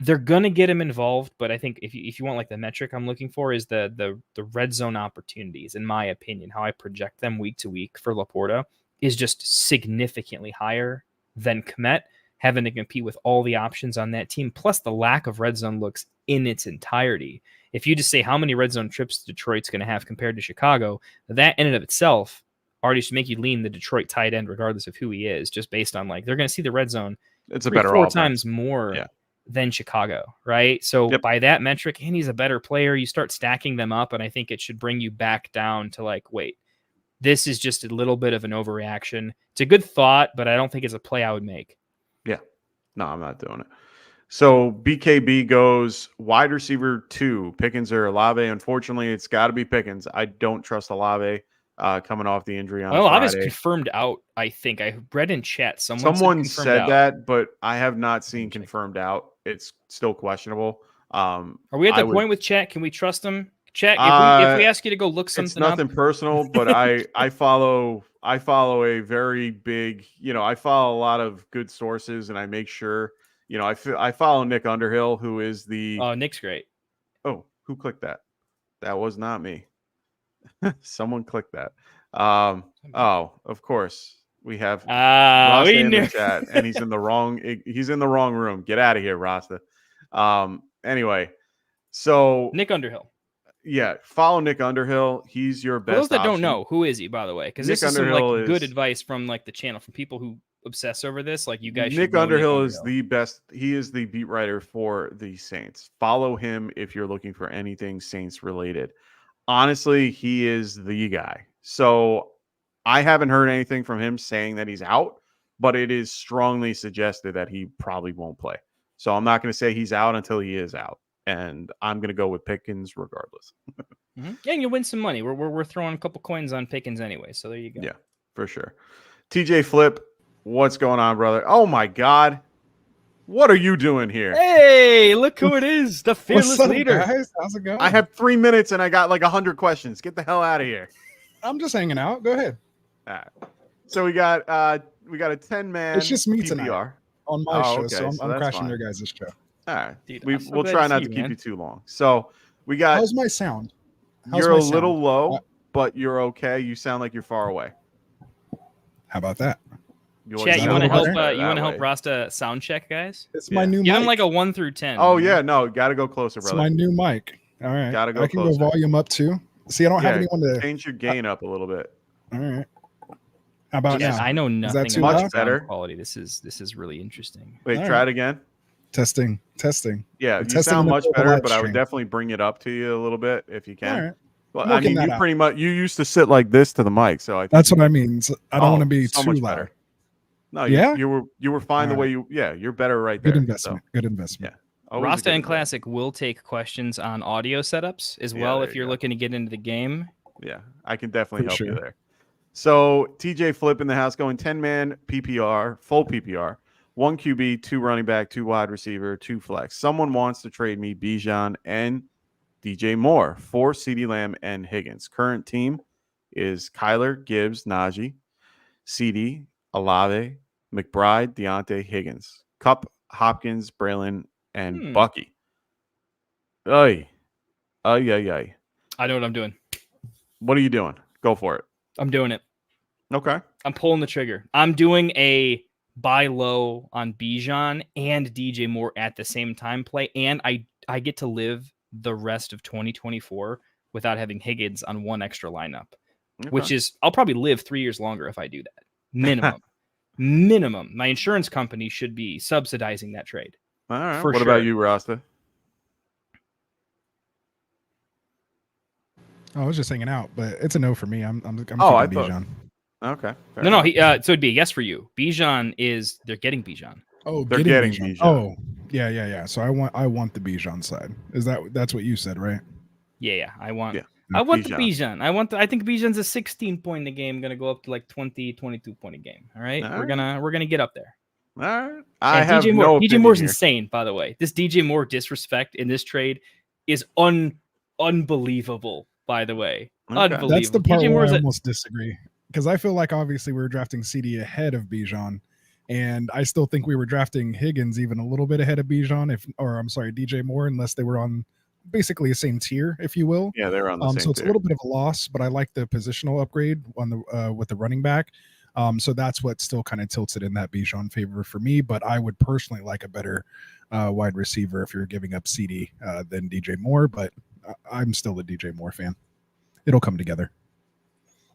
They're going to get him involved, but I think if you want like the metric I'm looking for is the red zone opportunities, in my opinion, how I project them week to week for Laporta is just significantly higher than Kmet, having to compete with all the options on that team, plus the lack of red zone looks in its entirety. If you just say how many red zone trips Detroit's going to have compared to Chicago, that in and of itself already should make you lean the Detroit tight end, regardless of who he is, just based on like they're going to see the red zone. It's a better 4 times more than Chicago, right? So by that metric, and he's a better player, you start stacking them up, and I think it should bring you back down to like, wait, this is just a little bit of an overreaction. It's a good thought, but I don't think it's a play I would make. Yeah. No, I'm not doing it. So BKB goes wide receiver 2, Pickens or Olave. Unfortunately, it's got to be Pickens. I don't trust Olave coming off the injury on Friday. Olave's confirmed out, I think. I read in chat. Someone said that, but I have not seen confirmed out. It's still questionable. Are we at the point with chat? Can we trust him? Chat, if we ask you to go look something up. It's nothing personal, but I follow a very big, I follow a lot of good sources, and I make sure, I follow Nick Underhill, who is the. Oh, Nick's great. Oh, who clicked that? That was not me. Someone clicked that. Oh, of course we have Rasta in the chat, and he's in the wrong room. Get out of here, Rasta. Anyway. So Nick Underhill. Yeah, follow Nick Underhill. He's your best. For those that option. don't know, who is he, by the way? Because this is some good advice from like the channel, from people who obsess over this. Like you guys, Nick Underhill is the best. He is the beat writer for the Saints. Follow him if you're looking for anything Saints related. Honestly, he is the guy. So I haven't heard anything from him saying that he's out, but it is strongly suggested that he probably won't play. So I'm not going to say he's out until he is out. And I'm going to go with Pickens regardless. Yeah, and you win some money. We're throwing a couple coins on Pickens anyway, so there you go. Yeah, for sure. TJ Flip, what's going on, brother? Oh my God, what are you doing here? Hey, look who it is, the fearless leader. Guys? How's it going? I have 3 minutes and I got like 100 questions. Get the hell out of here. I'm just hanging out. Go ahead. All right. So we got a 10-man. It's just me PPR. tonight on my show, okay, so I'm crashing fine. your guys' show. All right. Dude, We'll try not to keep you too long. So we got. How's my sound? You're a little low, but you're okay. You sound like you're far away. How about that? Chat, you want to help? You want to help Rasta sound check, guys? It's my new. Give mic. him like a 1 through 10. Oh yeah, no, got to go closer, brother. It's my new mic. All right, Gotta go I can closer. go volume up too. See, I don't have anyone to change your gain up a little bit. All right. How about Yes, now? I know nothing too about loud? sound Better. quality. This is really interesting. Wait, All try right. it again. Testing. Yeah, I'm you testing sound the much live better, but I would stream. definitely bring it up to you a little bit if you can. All right. Well, I'm I working mean, that you out. pretty much you used to sit like this to the mic, so I think That's what I mean. So I don't want to be so too much loud. better. No, Yeah? you were fine the All way you. Yeah, you're better right there. Good investment. Good investment. Always a Rasta good and investment. Classic will take questions on audio setups as well there if you you're go. looking to get into the game. Yeah, I can definitely For help you sure. there. So TJ Flip in the house going 10-man PPR, full PPR, 1 QB, 2 running back, 2 wide receiver, 2 flex. Someone wants to trade me Bijan and DJ Moore for CeeDee Lamb and Higgins. Current team is Kyler, Gibbs, Najee, CeeDee, Olave, McBride, Deontay, Higgins, Cup, Hopkins, Braylon, and Bucky. Ay. I know what I'm doing. What are you doing? Go for it. I'm doing it. Okay. I'm pulling the trigger. I'm doing a buy low on Bijan and DJ Moore at the same time play, and I get to live the rest of 2024 without having Higgins on one extra lineup, which is I'll probably live 3 years longer if I do that. Minimum. My insurance company should be subsidizing that trade. All right. For What sure. about you, Rasta? I was just hanging out, but it's a no for me. I'm keeping I thought- Bijan. Okay. fair No, enough. so it'd be a yes for you. Bijan they're getting Bijan. Oh, They're getting Bijan. Oh, yeah. So I want the Bijan side. That's what you said, right? Yeah. I want Yeah. the Bijan. Bijan. I think Bijan's a 16 point a game, gonna go up to like 20, 22 point a game. All right. All We're right. gonna get up there. All right. I And have DJ no Moore. opinion DJ Moore's here. insane, by the way. This DJ Moore disrespect in this trade is unbelievable, by the way. Okay. Unbelievable. That's the part DJ where Moore's I a- almost disagree, because I feel like obviously we were drafting CD ahead of Bijan, and I still think we were drafting Higgins even a little bit ahead of Bijan, DJ Moore, unless they were on basically the same tier, if you will. Yeah, they're on the same So it's tier. a little bit of a loss, but I like the positional upgrade on the with the running back. So that's what still kind of tilts it in that Bijan favor for me. But I would personally like a better wide receiver if you're giving up CD than DJ Moore. But I'm still a DJ Moore fan. It'll come together.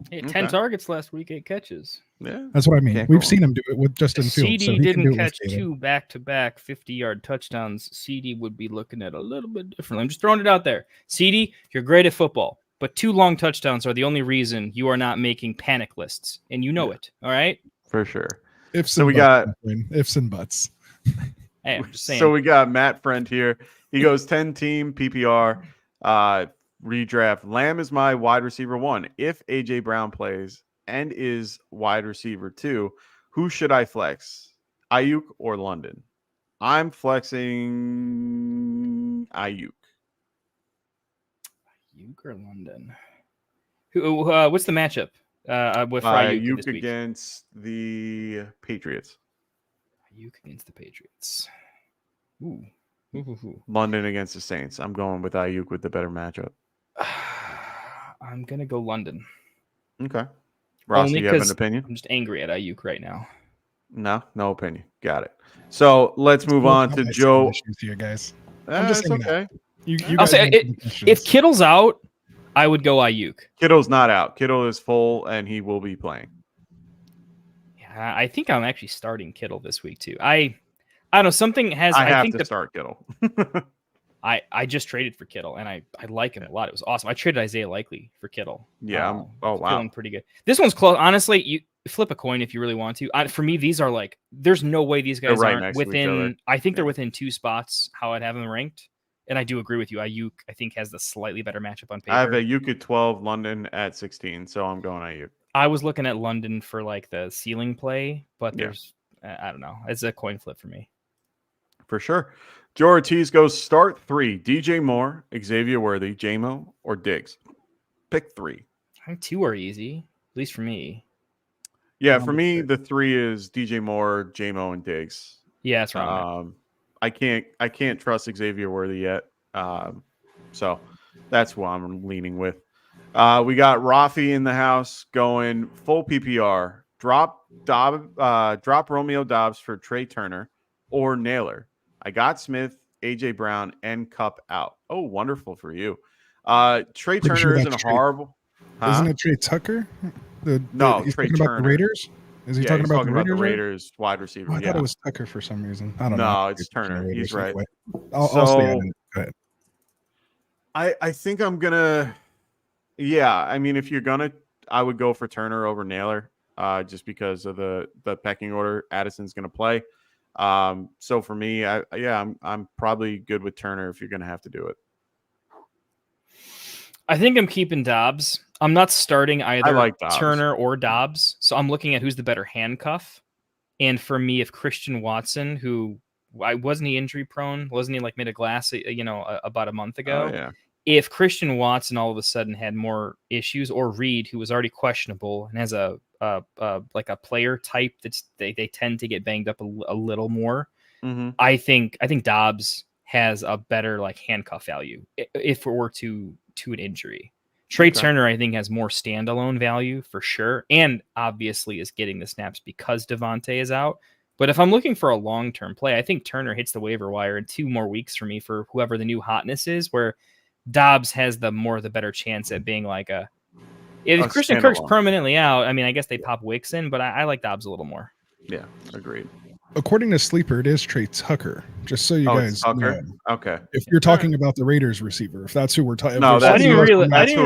He had 10 Okay. targets last week, 8 catches. Yeah. That's what I mean. Can't We've go seen him do it with Justin Fields. CD so he can do didn't it with catch Jalen. 2 back-to-back 50-yard touchdowns. CD would be looking at a little bit differently. I'm just throwing it out there. CD, you're great at football, but 2 long touchdowns are the only reason you are not making panic lists, and you know it. All right. For sure. Ifs So and we buts, got- my friend. Ifs and buts. Hey, I'm just saying. So we got Matt Friend here. He goes 10-team PPR redraft. Lamb is my wide receiver 1. If AJ Brown plays and is wide receiver 2, who should I flex? Ayuk or London? I'm flexing Ayuk. Ayuk or London? What's the matchup with Ayuk Ayuk this week? against the Patriots. Ayuk against the Patriots. Ooh. Ooh. London against the Saints. I'm going with Ayuk with the better matchup. I'm gonna go London. Okay. Ross, Only do you have an 'cause opinion? I'm just angry at Ayuk right now. No opinion. Got it. So let's move on to Joe. Issues here, guys. It's just hanging out. okay. You I'll guys say answer the if questions. Kittle's out, I would go Ayuk. Kittle's not out. Kittle is full, and he will be playing. Yeah, I think I'm actually starting Kittle this week too. I don't know. Something has. I have think to start Kittle. I just traded for Kittle, and I like him a lot. It was awesome. I traded Isaiah Likely for Kittle. Yeah. Oh wow. Feeling pretty good. This one's close. Honestly, you flip a coin if you really want to. For me, these are like. There's no way these guys right aren't next to each within. other. I think they're within 2 spots. How I'd have them ranked, and I do agree with you. Ayuk, I think, has the slightly better matchup on paper. I have Ayuk at 12, London at 16, so I'm going Ayuk. I was looking at London for like the ceiling play, but there's I don't know. It's a coin flip for me. For sure. Joe Ortiz goes start 3. DJ Moore, Xavier Worthy, JMO, or Diggs. Pick 3. I think 2 are easy, at least for me. Yeah, for me, the 3 is DJ Moore, JMO, and Diggs. Yeah, that's right. I can't trust Xavier Worthy yet. So that's what I'm leaning with. We got Rafi in the house going full PPR. Drop Romeo Dobbs for Trey Turner or Naylor. I got Smith, AJ Brown, and Cup out. Oh, wonderful for you. Trey Turner isn't horrible. Isn't it Trey Tucker? No, he's Trey talking Turner. about the Raiders. Is he talking about the Raiders wide receiver? I thought it was Tucker for some reason. I don't know. No, it's Turner. He's right. Anyway. I'll stay on it. Go ahead. I think I'm gonna. Yeah, I mean, if you're gonna, I would go for Turner over Naylor, just because of the pecking order. Addison's gonna play. So for me, I'm probably good with Turner if you're gonna have to do it. I think I'm keeping Dobbs. I'm not starting either Turner or Dobbs. So I'm looking at who's the better handcuff. And for me, if Christian Watson, who wasn't he injury prone? Wasn't he like made of glass, about a month ago? Oh, yeah. If Christian Watson all of a sudden had more issues, or Reed, who was already questionable and has a player type they tend to get banged up a little more. Mm-hmm. I think Dobbs has a better like handcuff value if it were to an injury. Trey Turner, I think, has more standalone value for sure, and obviously is getting the snaps because Devontae is out. But if I'm looking for a long-term play, I think Turner hits the waiver wire in 2 more weeks for me for whoever the new hotness is, where Dobbs has the better chance at being like if Christian Kirk's permanently out, I mean, I guess they pop Wicks in, but I like Dobbs a little more. Yeah, agreed. According to Sleeper, it is Trey Tucker. Just so you guys know. Okay. If you're talking about the Raiders receiver, if that's who we're talking about. No, I didn't even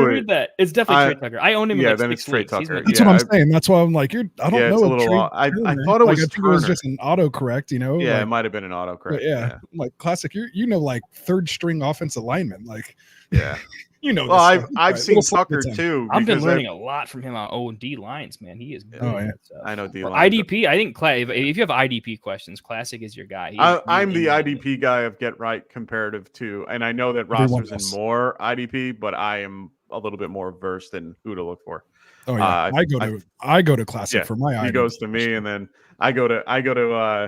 read that. It's definitely Trey Tucker. I own him. Yeah, then it's Trey Tucker. That's what I'm saying. That's why I'm like, I don't know. I thought it was. I think it was just an autocorrect, Yeah, like, it might have been an autocorrect. Yeah, like classic. Like 3rd string offensive lineman. Like, yeah. Well, I've seen Tucker too. I've been learning a lot from him on O&D lines, man. He is good. Oh, yeah. I know D lines. IDP, I think if you have IDP questions, Classic is your guy. I'm the IDP guy of Get Right comparative to, and I know that Roster's in more IDP, but I am a little bit more versed in who to look for. Oh yeah, I go to Classic for my IDP. He goes to me, and then I go to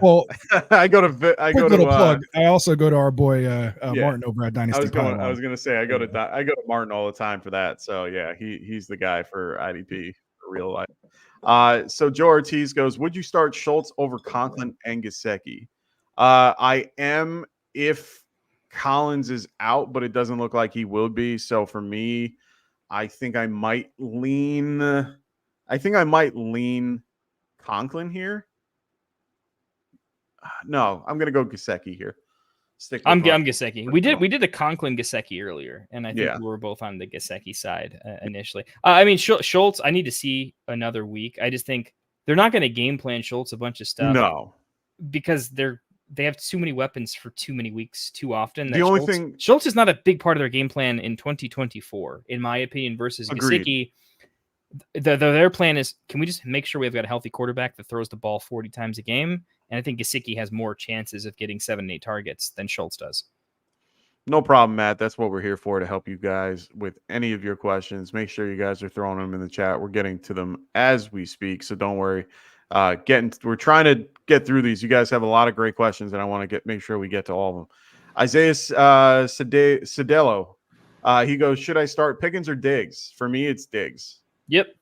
well, I go to plug. I also go to our boy Martin over at Dynasty. I was gonna say I go to Martin all the time for that. So yeah, he's the guy for IDP for real life. So Joe Ortiz goes, would you start Schultz over Conklin and Gesicki? I am if Collins is out, but it doesn't look like he will be. So for me, I think I might lean Conklin here. No, I'm gonna go Gesicki here. I'm Gesicki. We did a Conklin Gesicki earlier, and I think we were both on the Gesicki side initially. I mean, Schultz, I need to see another week. I just think they're not going to game plan Schultz a bunch of stuff. No, because they have too many weapons for too many weeks too often. The only thing Schultz is not a big part of their game plan in 2024, in my opinion, versus Gesicki. Their plan is, can we just make sure we've got a healthy quarterback that throws the ball 40 times a game? And I think Gesicki has more chances of getting 7 and 8 targets than Schultz does. No problem, Matt. That's what we're here for, to help you guys with any of your questions. Make sure you guys are throwing them in the chat. We're getting to them as we speak, so don't worry. We're trying to get through these. You guys have a lot of great questions, and I want to make sure we get to all of them. Isaiah Cedello, he goes, should I start Pickens or Diggs? For me, it's Diggs. Yep.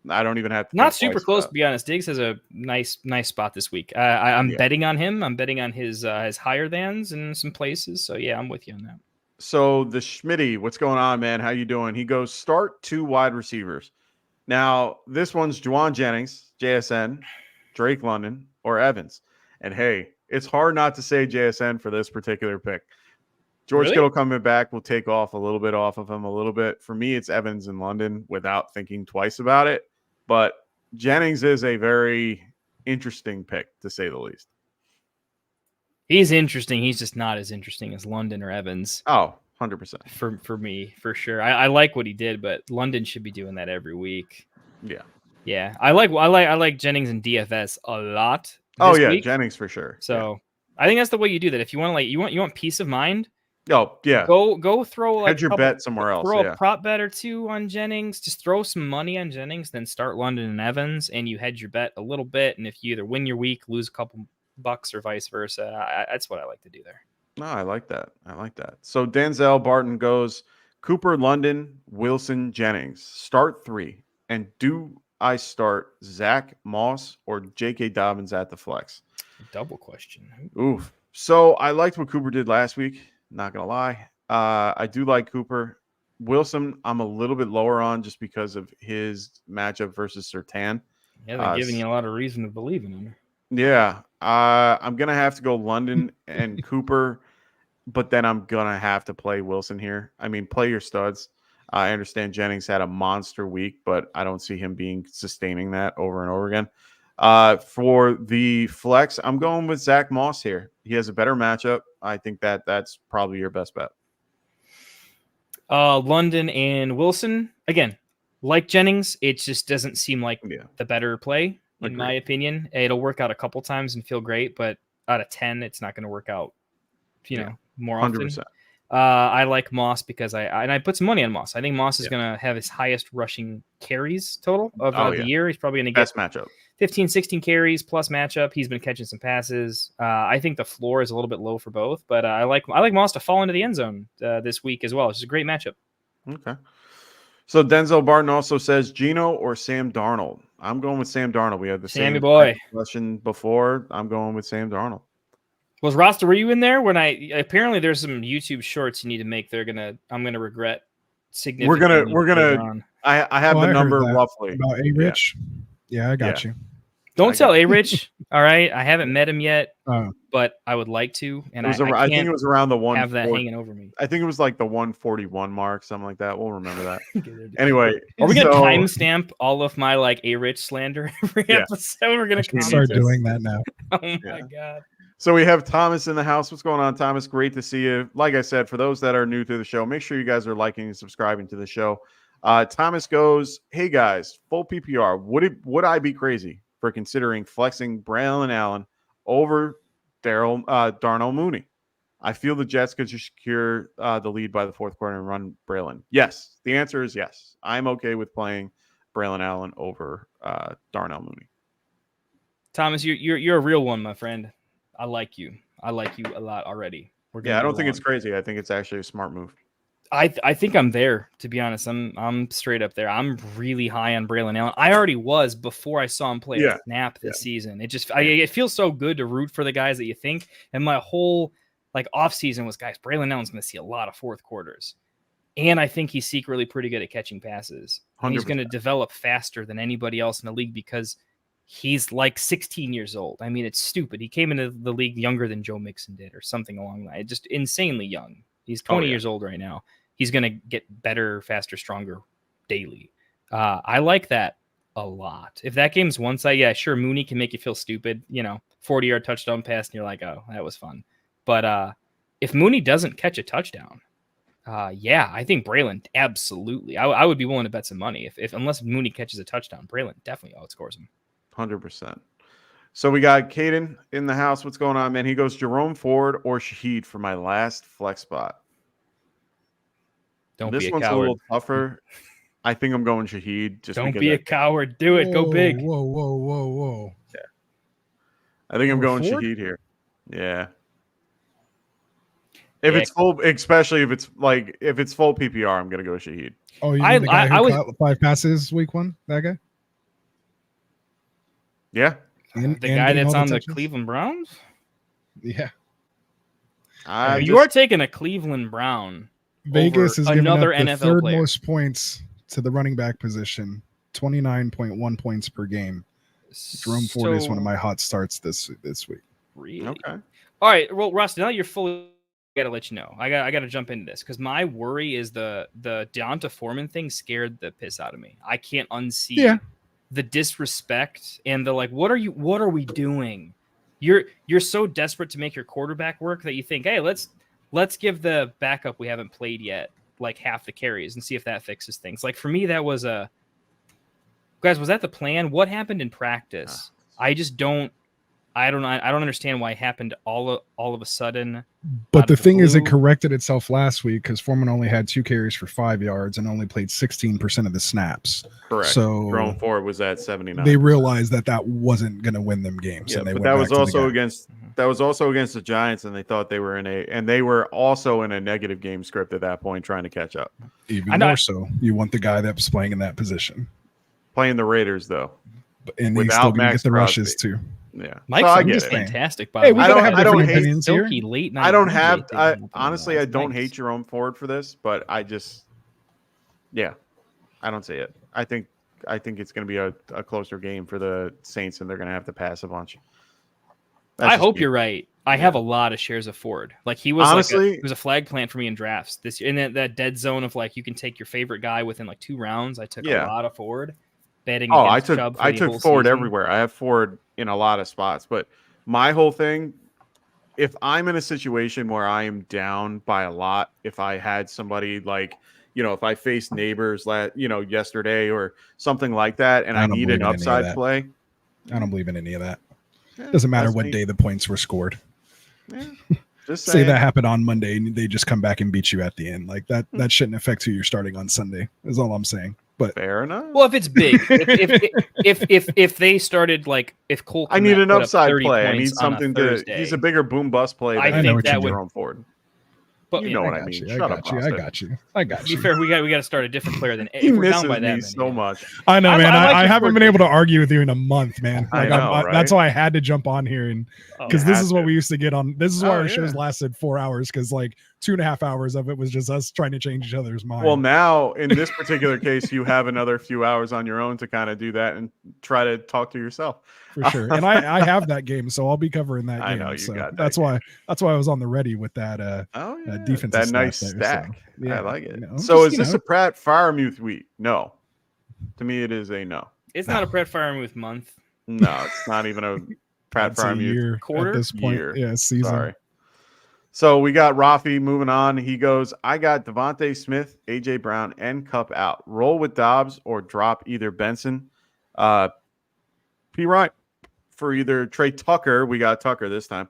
I don't even have to. Not super close, to be honest. Diggs has a nice spot this week. I'm betting on him. I'm betting on his higher thans in some places. So yeah, I'm with you on that. So the Schmitty, what's going on, man? How you doing? He goes, start 2 wide receivers. Now, this one's Juwan Jennings, JSN, Drake London, or Evans. And hey, it's hard not to say JSN for this particular pick. George Kittle coming back will take off a little bit off of him a little bit. For me, it's Evans and London without thinking twice about it. But Jennings is a very interesting pick, to say the least. He's interesting. He's just not as interesting as London or Evans. Oh, 100%. For me, for sure. I like what he did, but London should be doing that every week. Yeah. Yeah. I like Jennings and DFS a lot. Oh yeah, week. Jennings for sure. So I think that's the way you do that. If you want to you want peace of mind. Oh yeah. Go throw hedge your bet somewhere else. Throw a prop bet or 2 on Jennings. Just throw some money on Jennings, then start London and Evans, and you hedge your bet a little bit. And if you either win your week, lose a couple bucks, or vice versa, that's what I like to do there. No, I like that. So Denzel Barton goes Cooper, London, Wilson, Jennings. Start 3. And do I start Zach Moss or J.K. Dobbins at the flex? Double question. Oof. So I liked what Cooper did last week. Not going to lie. I do like Cooper. Wilson, I'm a little bit lower on just because of his matchup versus Surtain. Yeah, they're giving you a lot of reason to believe in him. Yeah. I'm going to have to go London and Cooper, but then I'm going to have to play Wilson here. I mean, play your studs. I understand Jennings had a monster week, but I don't see him sustaining that over and over again. For the flex, I'm going with Zach Moss here. He has a better matchup. I think that's probably your best bet. London and Wilson, again, like Jennings, it just doesn't seem like the better play, in my opinion. It'll work out a couple times and feel great, but out of 10, it's not going to work out, more often. 100%. I like Moss because I put some money on Moss. I think Moss is going to have his highest rushing carries total of the year. He's probably going to get best matchup. 15, 16 carries plus matchup. He's been catching some passes. I think the floor is a little bit low for both, but I like Moss to fall into the end zone this week as well. It's just a great matchup. Okay. So Denzel Barton also says Geno or Sam Darnold. I'm going with Sam Darnold. We had the Sammy same boy question before. I'm going with Sam Darnold. Was Roster, were you in there when apparently there's some YouTube shorts you need to make? I'm gonna regret significantly. We're gonna. I have the number roughly about A-Rich. Yeah, I got you. Don't tell A-Rich. All right, I haven't met him yet, but I would like to. And I think it was around the 1. Have that hanging over me. I think it was like the 141 mark, something like that. We'll remember that. Anyway, are we gonna timestamp all of my A-Rich slander every episode? We're gonna start doing that now. Oh my god. So we have Thomas in the house. What's going on, Thomas? Great to see you. Like I said, for those that are new to the show, make sure you guys are liking and subscribing to the show. Thomas goes, hey guys, full PPR. Would I be crazy for considering flexing Braylon Allen over Darnell Mooney? I feel the Jets could secure the lead by the fourth quarter and run Braylon. Yes, the answer is yes. I'm okay with playing Braylon Allen over Darnell Mooney. Thomas, you're a real one, my friend. I like you. I like you a lot already. I don't think it's crazy. I think it's actually a smart move. I think I'm there, to be honest. I'm straight up there. I'm really high on Braylon Allen. I already was before I saw him play a snap this season. It feels so good to root for the guys that you think. And my whole off season was, guys, Braylon Allen's going to see a lot of fourth quarters. And I think he's secretly pretty good at catching passes. And he's going to develop faster than anybody else in the league because he's 16 years old. I mean, it's stupid. He came into the league younger than Joe Mixon did or something along that. Just insanely young. He's 20 years old right now. He's going to get better, faster, stronger daily. I like that a lot. If that game's one side, sure, Mooney can make you feel stupid. 40-yard touchdown pass, and you're like, oh, that was fun. But if Mooney doesn't catch a touchdown, I think Braylon absolutely. I would be willing to bet some money. If unless Mooney catches a touchdown, Braylon definitely outscores him. 100%. So we got Caden in the house. What's going on, man? He goes Jerome Ford or Shaheed for my last flex spot. Don't be a coward. This one's a little tougher. I think I'm going Shaheed. Don't be a coward. Do it. Go big. Whoa. Yeah. I think I'm going Shaheed here. Yeah. If it's full, especially if it's full PPR, I'm gonna go Shaheed. Oh, you mean the guy who caught 5 passes week 1? That guy? Yeah. The guy that's on the Cleveland Browns? Yeah. You are taking a Cleveland Brown. Vegas is giving up another the NFL third player. most points to the running back position, 29.1 points per game. Jerome Ford is one of my hot starts this week. Really? Okay. All right. Well, Rusty, now that you're fully, I gotta let you know. I gotta jump into this because my worry is the Deonta Foreman thing scared the piss out of me. I can't unsee the disrespect and the like. What are we doing? You're so desperate to make your quarterback work that you think, hey, let's give the backup we haven't played yet like half the carries and see if that fixes things. Like for me, that was guys, was that the plan? What happened in practice? I don't understand why it happened all of a sudden. But the thing is, it corrected itself last week because Foreman only had 2 carries for 5 yards and only played 16% of the snaps. Correct. So Jerome Ford was at 79. They realized that wasn't going to win them games. Yeah, and they but went that was back to also the guy. against the Giants, and they thought they were they were also in a negative game script at that point, trying to catch up. Even more so, you want the guy that's playing in that position. Playing the Raiders though, and he's still going to get the rushes too. Yeah, Mike's so is fantastic. By hey, the way, I don't hate opinions here. Late night honestly, I don't hate Jerome Ford for this, but I don't see it. I think it's going to be a closer game for the Saints, and they're going to have to pass a bunch. I hope you're right. I have a lot of shares of Ford. Like he was honestly, he was a flag plant for me in drafts this year. In that dead zone of like you can take your favorite guy within like 2 rounds. I took a lot of Ford. Betting I took Ford everywhere. I have Ford in a lot of spots, but my whole thing, if I'm in a situation where I am down by a lot, if I had somebody like, if I faced Neighbors yesterday or something like that, and I need an upside play, I don't believe in any of that. Doesn't matter what day the points were scored. Yeah, just say that happened on Monday and they just come back and beat you at the end. Like that shouldn't affect who you're starting on Sunday. Is all I'm saying. But fair enough. Well, if it's big, if they started like if Cole, I need an upside play. I need something he's a bigger boom bust play. I think that would Jerome Ford. But you know what I mean. I got you. To be fair, we got to start a different player than he misses down by that me so much. I know, man. I haven't been able to argue with you in a month, man. Like I know, right? That's why I had to jump on here and because this is what we used to get on. This is why our shows lasted 4 hours because like 2.5 hours of it was just us trying to change each other's mind. Well, now in this particular case, you have another few hours on your own to kind of do that and try to talk to yourself. For sure. And I have that game, so I'll be covering that game. I know you got that. That's why I was on the ready with that defense. That nice stack. So, I like it. So is this a Pratt Firemuth week? No. To me, it is a no. It's not a Pratt Firemuth month. No, it's not even a Pratt Firemuth quarter at this point. Yeah, season. Sorry. So we got Rafi moving on. He goes, I got Devontae Smith, AJ Brown, and Cup out. Roll with Dobbs or drop either Benson. P. Ryan for either Trey Tucker. We got Tucker this time.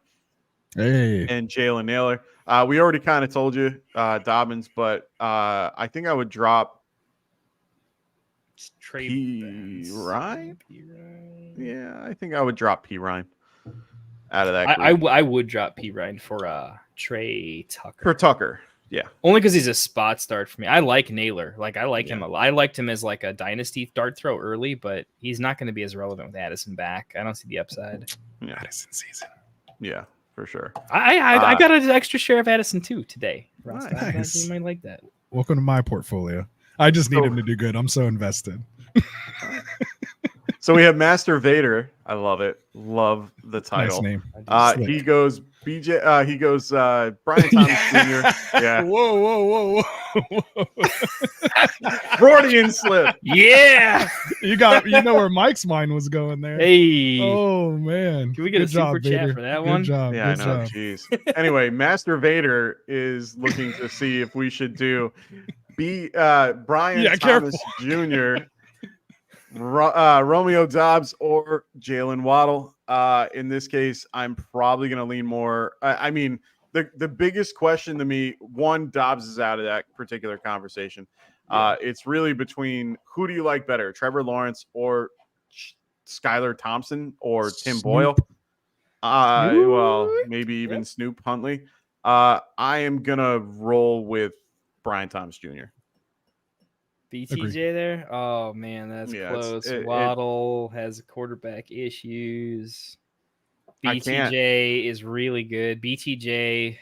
Hey. And Jalen Naylor. We already kind of told you Dobbins, but I think I would drop Trey P. Ryan. Yeah, I think I would drop P. Ryan out of that group. I would drop P. Ryan for Trey Tucker. For Tucker, yeah. Only because he's a spot start for me. I like Naylor. Like I like him a lot. I liked him as like a dynasty dart throw early, but he's not going to be as relevant with Addison back. I don't see the upside. Yeah. Addison season. Yeah, for sure. I got an extra share of Addison too today. Nice. You might like that. Welcome to my portfolio. I just need him to do good. I'm so invested. So we have Master Vader. I love it. Love the title. Nice name. He goes BJ. He goes Brian Thomas Jr. Yeah. Whoa. Freudian slip. Yeah. You know where Mike's mind was going there. Hey. Oh man. Can we get a super chat for that one? Good job. Yeah, I know. Jeez. Anyway, Master Vader is looking to see if we should do Brian Thomas Jr. Romeo Dobbs or Jalen Waddle. In this case, I'm probably going to lean more. I mean, the biggest question to me, one, Dobbs is out of that particular conversation. It's really between who do you like better, Trevor Lawrence or Skylar Thompson or Tim Boyle? Well, maybe even Snoop Huntley. I am going to roll with Brian Thomas Jr. BTJ there? Oh, man, that's close. Waddle has quarterback issues. BTJ is really good. BTJ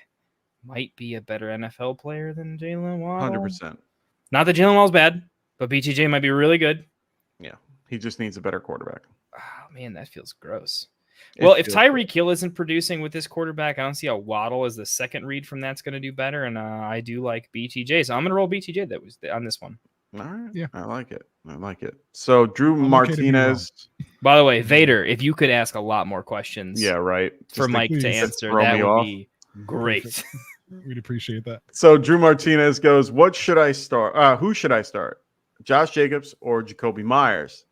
might be a better NFL player than Jalen Waddle. 100%. Not that Jalen Waddle's bad, but BTJ might be really good. Yeah, he just needs a better quarterback. Oh, man, that feels gross. Well, if Tyreek Hill isn't producing with this quarterback, I don't see how Waddle as the second read from that's going to do better. And I do like BTJ, so I'm going to roll BTJ that was on this one. All right. Yeah. I like it. So Drew Martinez. By the way, Vader, if you could ask a lot more questions. Yeah, right. For Mike to answer, throw that me would off. be great. We'd appreciate that. So Drew Martinez goes, what should I start? Who should I start? Josh Jacobs or Jacoby Myers?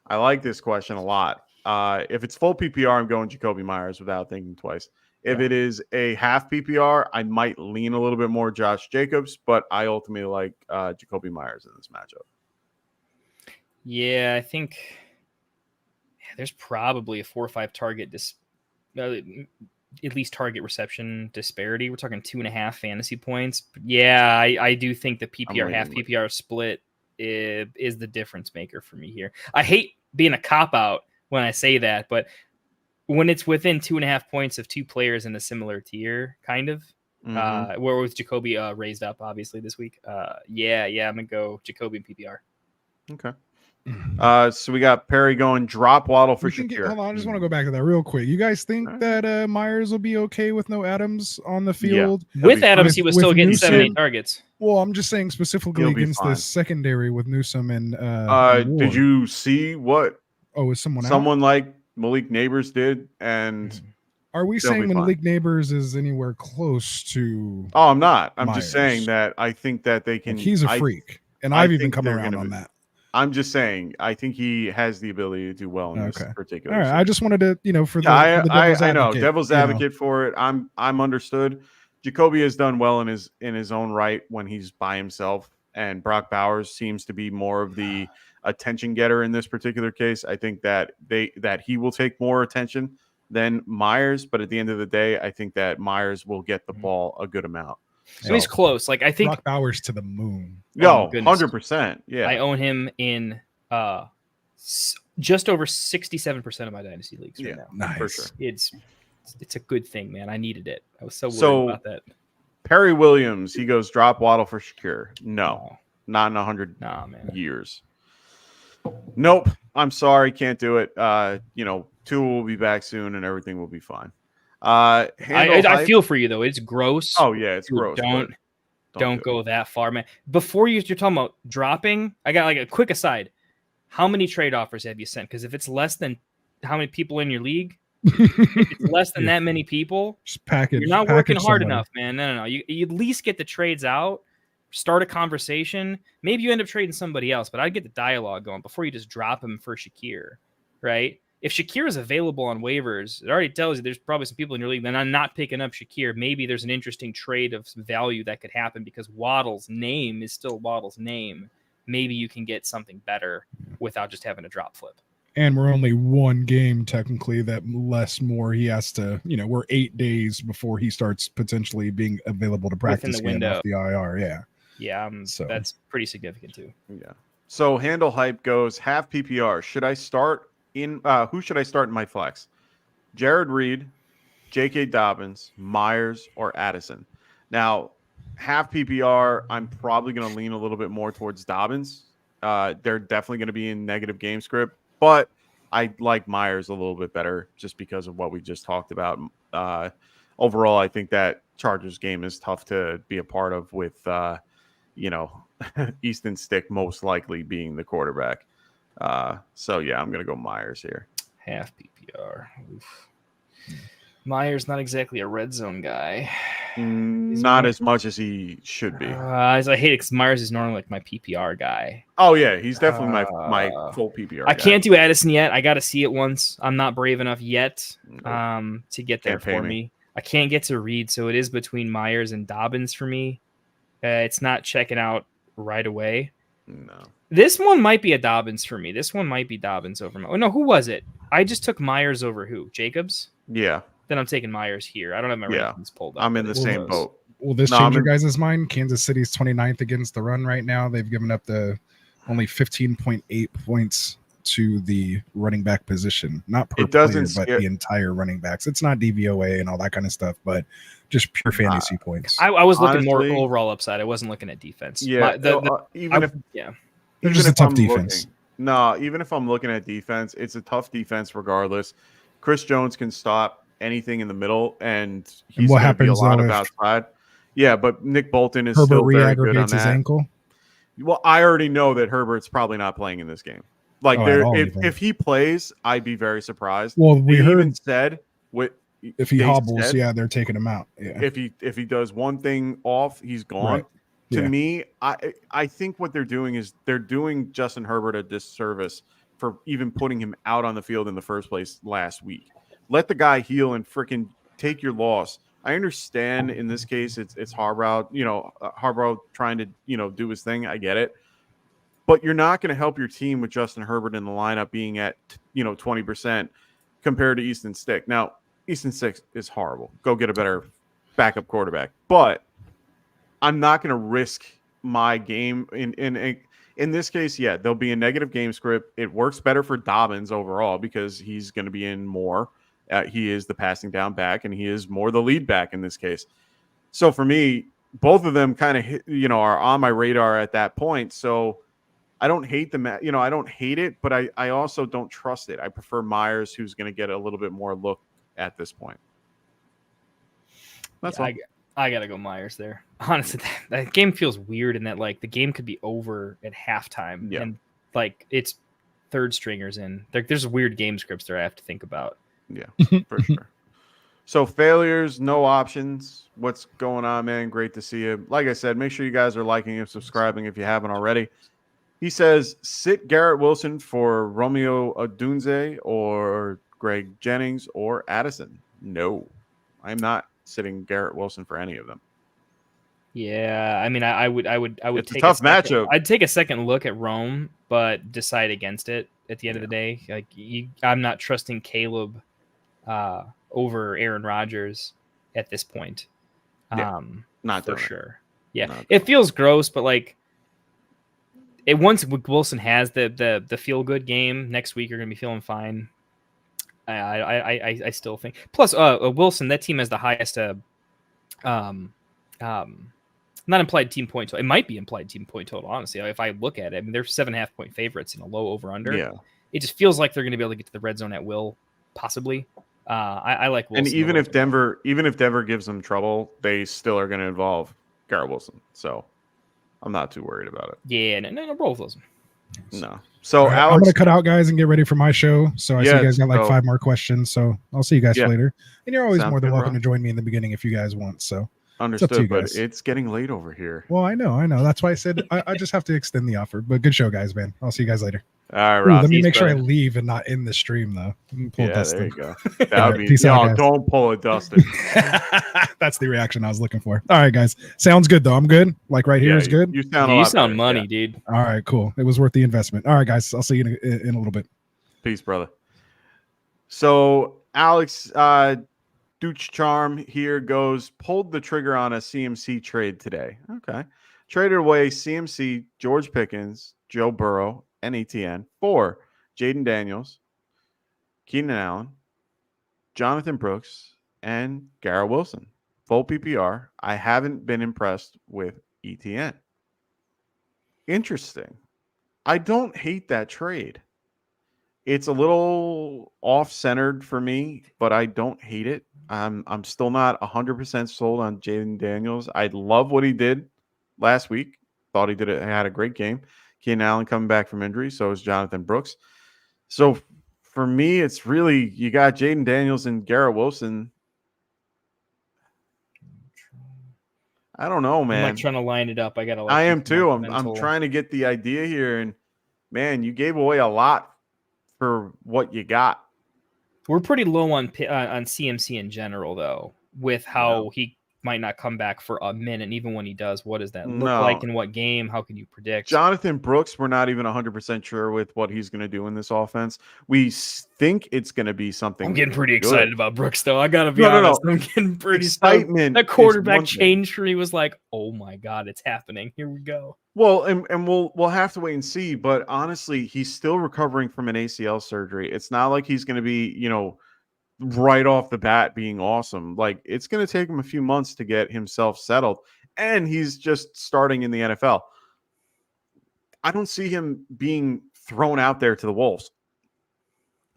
I like this question a lot. If it's full PPR, I'm going Jacoby Myers without thinking twice. If it is a half PPR, I might lean a little bit more Josh Jacobs, but I ultimately like Jacoby Myers in this matchup. Yeah, I think there's probably a 4 or 5 target at least target reception disparity. We're talking 2.5 fantasy points. But yeah, I do think the PPR half PPR split is the difference maker for me here. I hate being a cop out when I say that, but when it's within 2.5 points of 2 players in a similar tier, kind of, where was Jacoby raised up obviously this week? Yeah, I'm gonna go Jacoby and PPR. Okay. So we got Perry going drop Waddle for Shakir. Hold on, I just want to go back to that real quick. You guys think that Myers will be okay with no Adams on the field? Yeah. With Adams, he was still getting 7-8 targets. Well, I'm just saying specifically against the secondary with Newsome and did you see what is someone like Malik Neighbors did? And are we saying Malik Neighbors is anywhere close to I'm not. I'm Myers? Just saying that I think that they can. Like he's a freak. And I've even come around on that. I'm just saying, I think he has the ability to do well in this particular. All right, I just wanted to, for the devil's advocate, I know devil's advocate for it. I'm understood. Jacoby has done well in his own right when he's by himself, and Brock Bowers seems to be more of the attention getter in this particular case. I think that he will take more attention than Myers, but at the end of the day, I think that Myers will get the ball a good amount. So he's close. Like I think Brock Bowers to the moon. No, 100%. Yeah, I own him in just over 67% of my dynasty leagues right now. Nice. For sure. It's a good thing, man. I needed it. I was so worried about that. Perry Williams, he goes drop Waddle for Shakir. No, not in 100 years. Nope. I'm sorry, can't do it. Tua will be back soon, and everything will be fine. I feel for you though. It's gross. Oh yeah, it's gross. Don't go that far, man. Before you're talking about dropping, I got like a quick aside. How many trade offers have you sent? Because if it's less than how many people in your league, if it's less than that many people, you're not working hard enough, man. No. You at least get the trades out, start a conversation. Maybe you end up trading somebody else, but I'd get the dialogue going before you just drop him for Shakir, right? If Shakir is available on waivers, it already tells you there's probably some people in your league that I'm not picking up Shakir. Maybe there's an interesting trade of some value that could happen because Waddle's name is still Waddle's name. Maybe you can get something better without just having a drop flip. And we're only one game technically that he has to, we're 8 days before he starts potentially being available to practice within the window off the IR. Yeah. So that's pretty significant too. Yeah. So Handle Hype goes half PPR. Should I start who should I start in my flex? Jared Reed, J.K. Dobbins, Myers, or Addison? Now, half PPR, I'm probably going to lean a little bit more towards Dobbins. They're definitely going to be in negative game script, but I like Myers a little bit better just because of what we just talked about. Overall, I think that Chargers game is tough to be a part of with, Easton Stick most likely being the quarterback. So yeah, I'm gonna go Myers here. Half PPR. Oof. Myers not exactly a red zone guy. Not as much as he should be. As I hate it because Myers is normally like my PPR guy. Oh yeah, he's definitely my full PPR. I can't do Addison yet. I got to see it once. I'm not brave enough yet to get there for me. I can't get to Reed, so it is between Myers and Dobbins for me. It's not checking out right away. No. This one might be a Dobbins for me. This one might be Dobbins over. Oh no, who was it? I just took Myers over who? Jacobs? Yeah. Then I'm taking Myers here. I don't have my rankings pulled up. I'm in the same boat. Will this change your guys' mind? Kansas City's 29th against the run right now. They've given up only 15.8 points to the running back position, not per It doesn't player, but the entire running backs. It's not DVOA and all that kind of stuff, but just pure fantasy points. I was looking Honestly, more overall upside. I wasn't looking at defense. Yeah, even if they're just a tough defense. Even if I'm looking at defense, it's a tough defense regardless. Chris Jones can stop anything in the middle, and he's what going to be a happens lot though of if outside. Yeah, but Nick Bolton is Herbert still very good on re-aggravates his that. ankle? Well, I already know that Herbert's probably not playing in this game. Like, if he plays, I'd be very surprised. Well, we heard even said if he hobbles, they're taking him out. Yeah. If he does one thing off, he's gone. Right. To me, I think what they're doing is they're doing Justin Herbert a disservice for even putting him out on the field in the first place last week. Let the guy heal and freaking take your loss. I understand in this case it's Harbaugh, Harbaugh trying to, do his thing. I get it. But you're not going to help your team with Justin Herbert in the lineup being at, 20% compared to Easton Stick. Now, Easton Stick is horrible. Go get a better backup quarterback. But I'm not going to risk my game in this case. Yeah, there'll be a negative game script. It works better for Dobbins overall because he's going to be in more. He is the passing down back, and he is more the lead back in this case. So for me, both of them kind of, are on my radar at that point. So I don't hate them. I don't hate it, but I also don't trust it. I prefer Myers, who's going to get a little bit more look at this point. That's all. I got to go Myers there. Honestly, that game feels weird in that, like, the game could be over at halftime. Yeah. And, like, it's third stringers in. There's weird game scripts there I have to think about. Yeah, for sure. So failures, no options. What's going on, man? Great to see you. Like I said, make sure you guys are liking and subscribing if you haven't already. He says, sit Garrett Wilson for Romeo Odunze or Greg Jennings or Addison. No, I'm not sitting Garrett Wilson for any of them. Yeah, I mean, I would. It's take a tough matchup. I'd take a second look at Rome, but decide against it at the end of the day. Like, I'm not trusting Caleb over Aaron Rodgers at this point. Not for doing sure. Yeah, it feels gross, but like, once Wilson has the feel good game next week, you're gonna be feeling fine. I still think. Plus, Wilson, that team has the highest not implied team point total. It might be implied team point total, honestly. If I look at it, I mean, they're 7.5 point favorites in a low over under. Yeah. It just feels like they're going to be able to get to the red zone at will, possibly. I like Wilson. And even if Denver gives them trouble, they still are going to involve Garrett Wilson. So I'm not too worried about it. Yeah, no, roll with Wilson. No. So right, Alex, I'm going to cut out, guys, and get ready for my show. So I see you guys got like 5 more questions. So I'll see you guys later. And you're always more than welcome to join me in the beginning if you guys want. So understood, but it's getting late over here. Well, I know. That's why I said I just have to extend the offer. But good show, guys, man. I'll see you guys later. All right, Ross. Let me make sure I leave and not in the stream, though. Pull Dustin. There you go. That would be don't pull a Dustin. That's the reaction I was looking for. All right, guys. Sounds good, though. I'm good. Like right here is good. You sound money, dude. All right, cool. It was worth the investment. All right, guys. I'll see you in a little bit. Peace, brother. So Alex Dooch Charm here goes, pulled the trigger on a CMC trade today. Okay. Traded away CMC, George Pickens, Joe Burrow, and ETN for Jaden Daniels, Keenan Allen, Jonathan Brooks, and Garrett Wilson. Full PPR. I haven't been impressed with ETN. Interesting. I don't hate that trade. It's a little off-centered for me, but I don't hate it. I'm still not 100% sold on Jaden Daniels. I love what he did last week. Thought he had a great game. Keenan Allen coming back from injury, so is Jonathan Brooks. So for me, it's really you got Jaden Daniels and Garrett Wilson. I don't know, man. I'm like trying to line it up. I am too. I'm trying to get the idea here, and man, you gave away a lot for what you got. We're pretty low on CMC in general, though, with how he might not come back for a minute. And even when he does, what does that look No. like in what game? How can you predict? Jonathan Brooks, we're not even 100% sure with what he's going to do in this offense. We think it's going to be something. I'm getting pretty good. excited about Brooks, though. I got to be honest. I'm getting pretty excitement. That quarterback change for me was like, oh my God, it's happening. Here we go. Well, and we'll have to wait and see. But honestly, he's still recovering from an ACL surgery. It's not like he's going to be, right off the bat being awesome. Like, it's going to take him a few months to get himself settled. And he's just starting in the NFL. I don't see him being thrown out there to the wolves.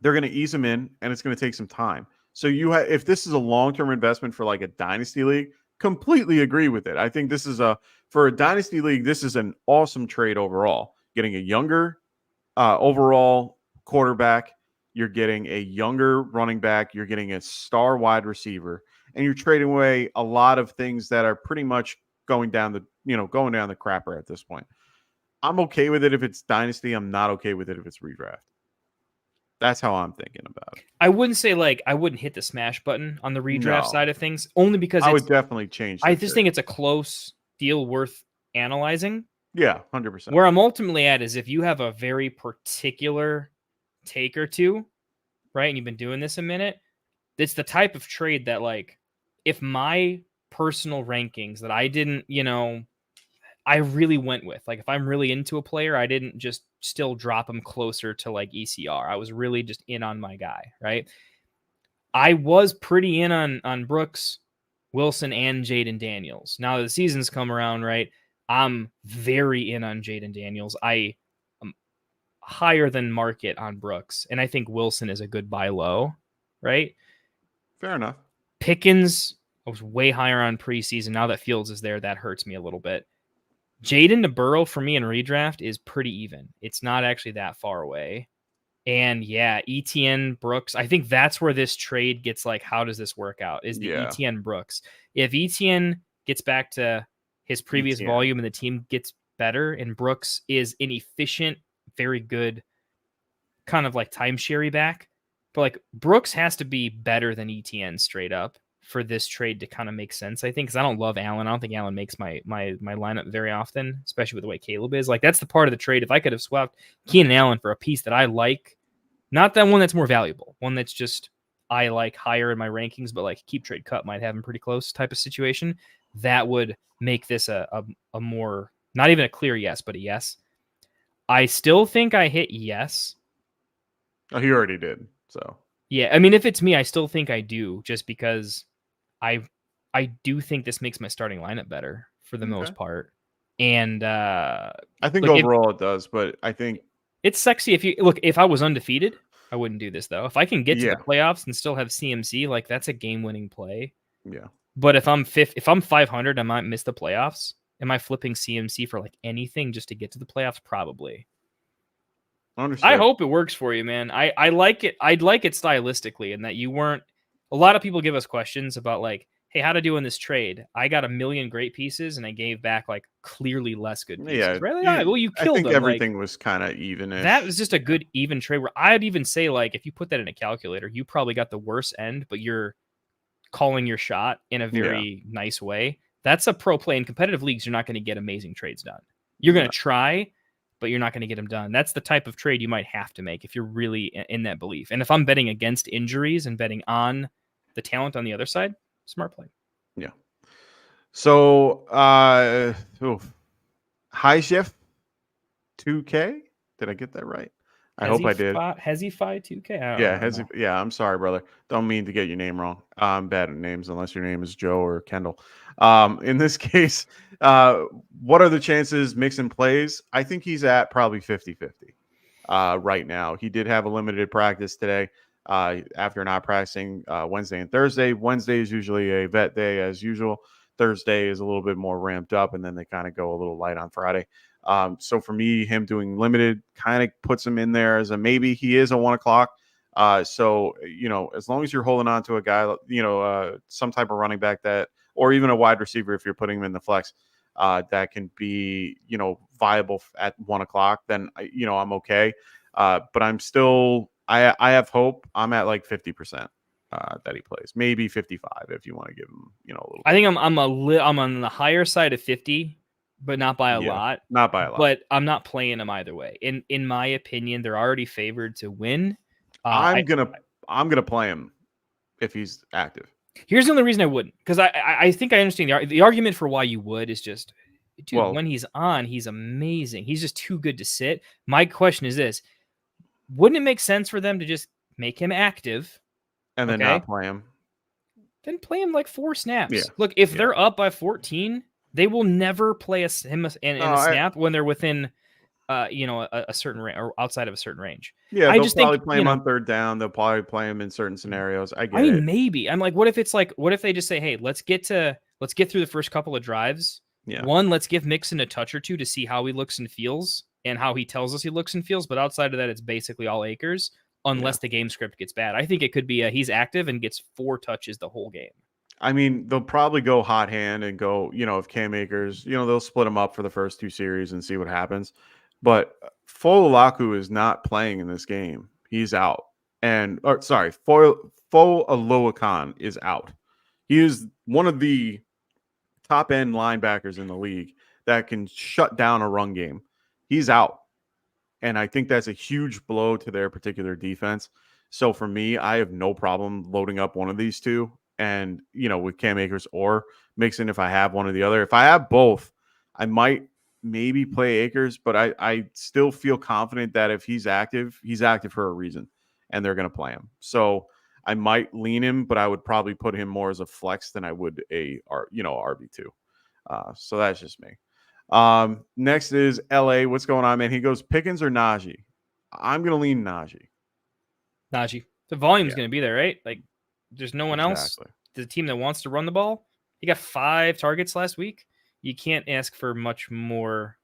They're going to ease him in, and it's going to take some time. So if this is a long-term investment for like a dynasty league, completely agree with it. I think this is for a dynasty league, this is an awesome trade overall. Getting a younger overall quarterback, you're getting a younger running back, you're getting a star wide receiver, and you're trading away a lot of things that are pretty much going down the crapper at this point. I'm okay with it if it's dynasty. I'm not okay with it if it's redraft. That's how I'm thinking about it. I wouldn't say I wouldn't hit the smash button on the redraft side of things, only because I would definitely change. I just think it's a close deal worth analyzing. Yeah, 100%. Where I'm ultimately at is if you have a very particular take or two, right, and you've been doing this a minute, it's the type of trade that, like, if my personal rankings that I didn't, I really went with, like, if I'm really into a player, I didn't just still drop him closer to like ECR. I was really just in on my guy, right? I was pretty in on Brooks, Wilson, and Jaden Daniels. Now the season's come around, right? I'm very in on Jaden Daniels. I am higher than market on Brooks, and I think Wilson is a good buy low, right? Fair enough. Pickens, I was way higher on preseason. Now that Fields is there, that hurts me a little bit. Jaden to Burrow for me in redraft is pretty even. It's not actually that far away. And yeah, ETN Brooks, I think that's where this trade gets like, how does this work out? Is the ETN Brooks. If ETN gets back to his previous volume and the team gets better, and Brooks is an efficient, very good kind of like timeshare back, but like Brooks has to be better than ETN straight up for this trade to kind of make sense, I think, because I don't love Allen. I don't think Allen makes my lineup very often, especially with the way Caleb is. Like, that's the part of the trade. If I could have swapped Keenan Allen for a piece that I like, not that one that's more valuable, one that's just I like higher in my rankings, but like keep trade cut might have him pretty close type of situation, that would make this a more, not even a clear yes, but a yes. I still think I hit yes. Oh, he already did. So yeah, I mean, if it's me, I still think I do, just because I do think this makes my starting lineup better for the most part. And I think overall it does, but I think it's sexy. If I was undefeated, I wouldn't do this though. If I can get to the playoffs and still have CMC, like, that's a game-winning play. Yeah. But if I'm 500, I might miss the playoffs. Am I flipping CMC for like anything just to get to the playoffs? Probably. Understood. I hope it works for you, man. I like it. I'd like it stylistically, in that you weren't. A lot of people give us questions about like, hey, how to do in this trade? I got a million great pieces, and I gave back like clearly less good pieces. Yeah, really? Well, you killed I think them. everything was kind of even. That was just a good even trade. Where I'd even say, like, if you put that in a calculator, you probably got the worst end, but you're calling your shot in a very nice way. That's a pro play. In competitive leagues, you're not going to get amazing trades done. You're going to try, but you're not going to get them done. That's the type of trade you might have to make if you're really in that belief. And if I'm betting against injuries and betting on the talent on the other side, smart play. Yeah. So, High Chef 2K. Did I get that right? I hope I did. Hezify 2K? Yeah, I'm sorry, brother. Don't mean to get your name wrong. I'm bad at names unless your name is Joe or Kendall. In this case, what are the chances Mixon plays? I think he's at probably 50-50 right now. He did have a limited practice today after not practicing Wednesday and Thursday. Wednesday is usually a vet day as usual. Thursday is a little bit more ramped up, and then they kind of go a little light on Friday. So for me, him doing limited kind of puts him in there as a maybe. He is a 1 o'clock. So, as long as you're holding on to a guy, some type of running back or even a wide receiver, if you're putting him in the flex, that can be, viable at 1 o'clock, then, I'm okay. But I'm still, I have hope. I'm at like 50%. that he plays. Maybe 55 if you want to give him, a little. I think I'm on the higher side of 50, but not by a lot. Not by a lot. But I'm not playing them either way. In my opinion, they're already favored to win. I'm gonna play him if he's active. Here's the only reason I wouldn't, because I think I understand the argument for why you would is just, dude, when he's on, he's amazing. He's just too good to sit. My question is this: wouldn't it make sense for them to just make him active and then not play him? Then play him like 4 snaps. Yeah. Look, if they're up by 14, they will never play him in a snap when they're within, a certain range or outside of a certain range. Yeah, they'll probably play him on third down. They'll probably play him in certain scenarios. I mean, maybe. I'm like, what if they just say, hey, let's get through the first couple of drives. Yeah. One, let's give Mixon a touch or two to see how he looks and feels and how he tells us he looks and feels. But outside of that, it's basically all Akers. Unless the game script gets bad. I think it could be he's active and gets 4 touches the whole game. I mean, they'll probably go hot hand and go, if Cam Akers, they'll split him up for the first 2 series and see what happens. But Foalaku is not playing in this game. He's out. Foalakan is out. He is one of the top end linebackers in the league that can shut down a run game. He's out. And I think that's a huge blow to their particular defense. So for me, I have no problem loading up one of these two. And, with Cam Akers or Mixon, if I have one or the other. If I have both, I might maybe play Akers. But I still feel confident that if he's active for a reason. And they're going to play him. So I might lean him, but I would probably put him more as a flex than I would a RB2. So that's just me. Next is LA. What's going on, man? He goes Pickens or Najee. I'm gonna lean Najee. The volume's gonna be there, right? Like, there's no one else. The team that wants to run the ball. He got 5 targets last week. You can't ask for much more,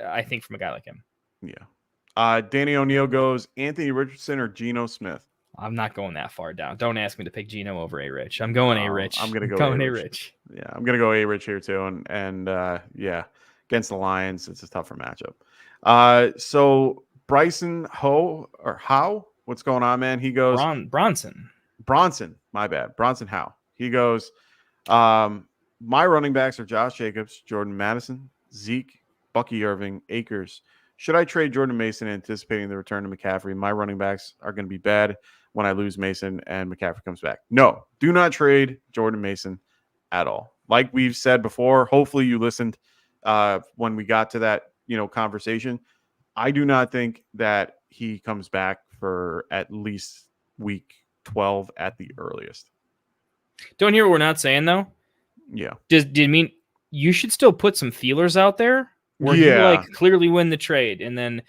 I think, from a guy like him. Yeah. Danny O'Neill goes Anthony Richardson or Geno Smith. I'm not going that far down. Don't ask me to pick Geno over A-Rich. I'm going A-Rich. I'm going to go A-Rich. Yeah, I'm going to go A-Rich here too. And against the Lions, it's a tougher matchup. So Bryson Howe, what's going on, man? He goes Bronson, my bad. Bronson Howe. He goes, my running backs are Josh Jacobs, Jordan Madison, Zeke, Bucky Irving, Akers. Should I trade Jordan Mason anticipating the return to McCaffrey? My running backs are going to be bad when I lose Mason and McCaffrey comes back. No, do not trade Jordan Mason at all. Like we've said before, hopefully you listened when we got to that, conversation. I do not think that he comes back for at least week 12 at the earliest. Don't hear what we're not saying though. Yeah. Did it mean you should still put some feelers out there? Where you clearly win the trade, and then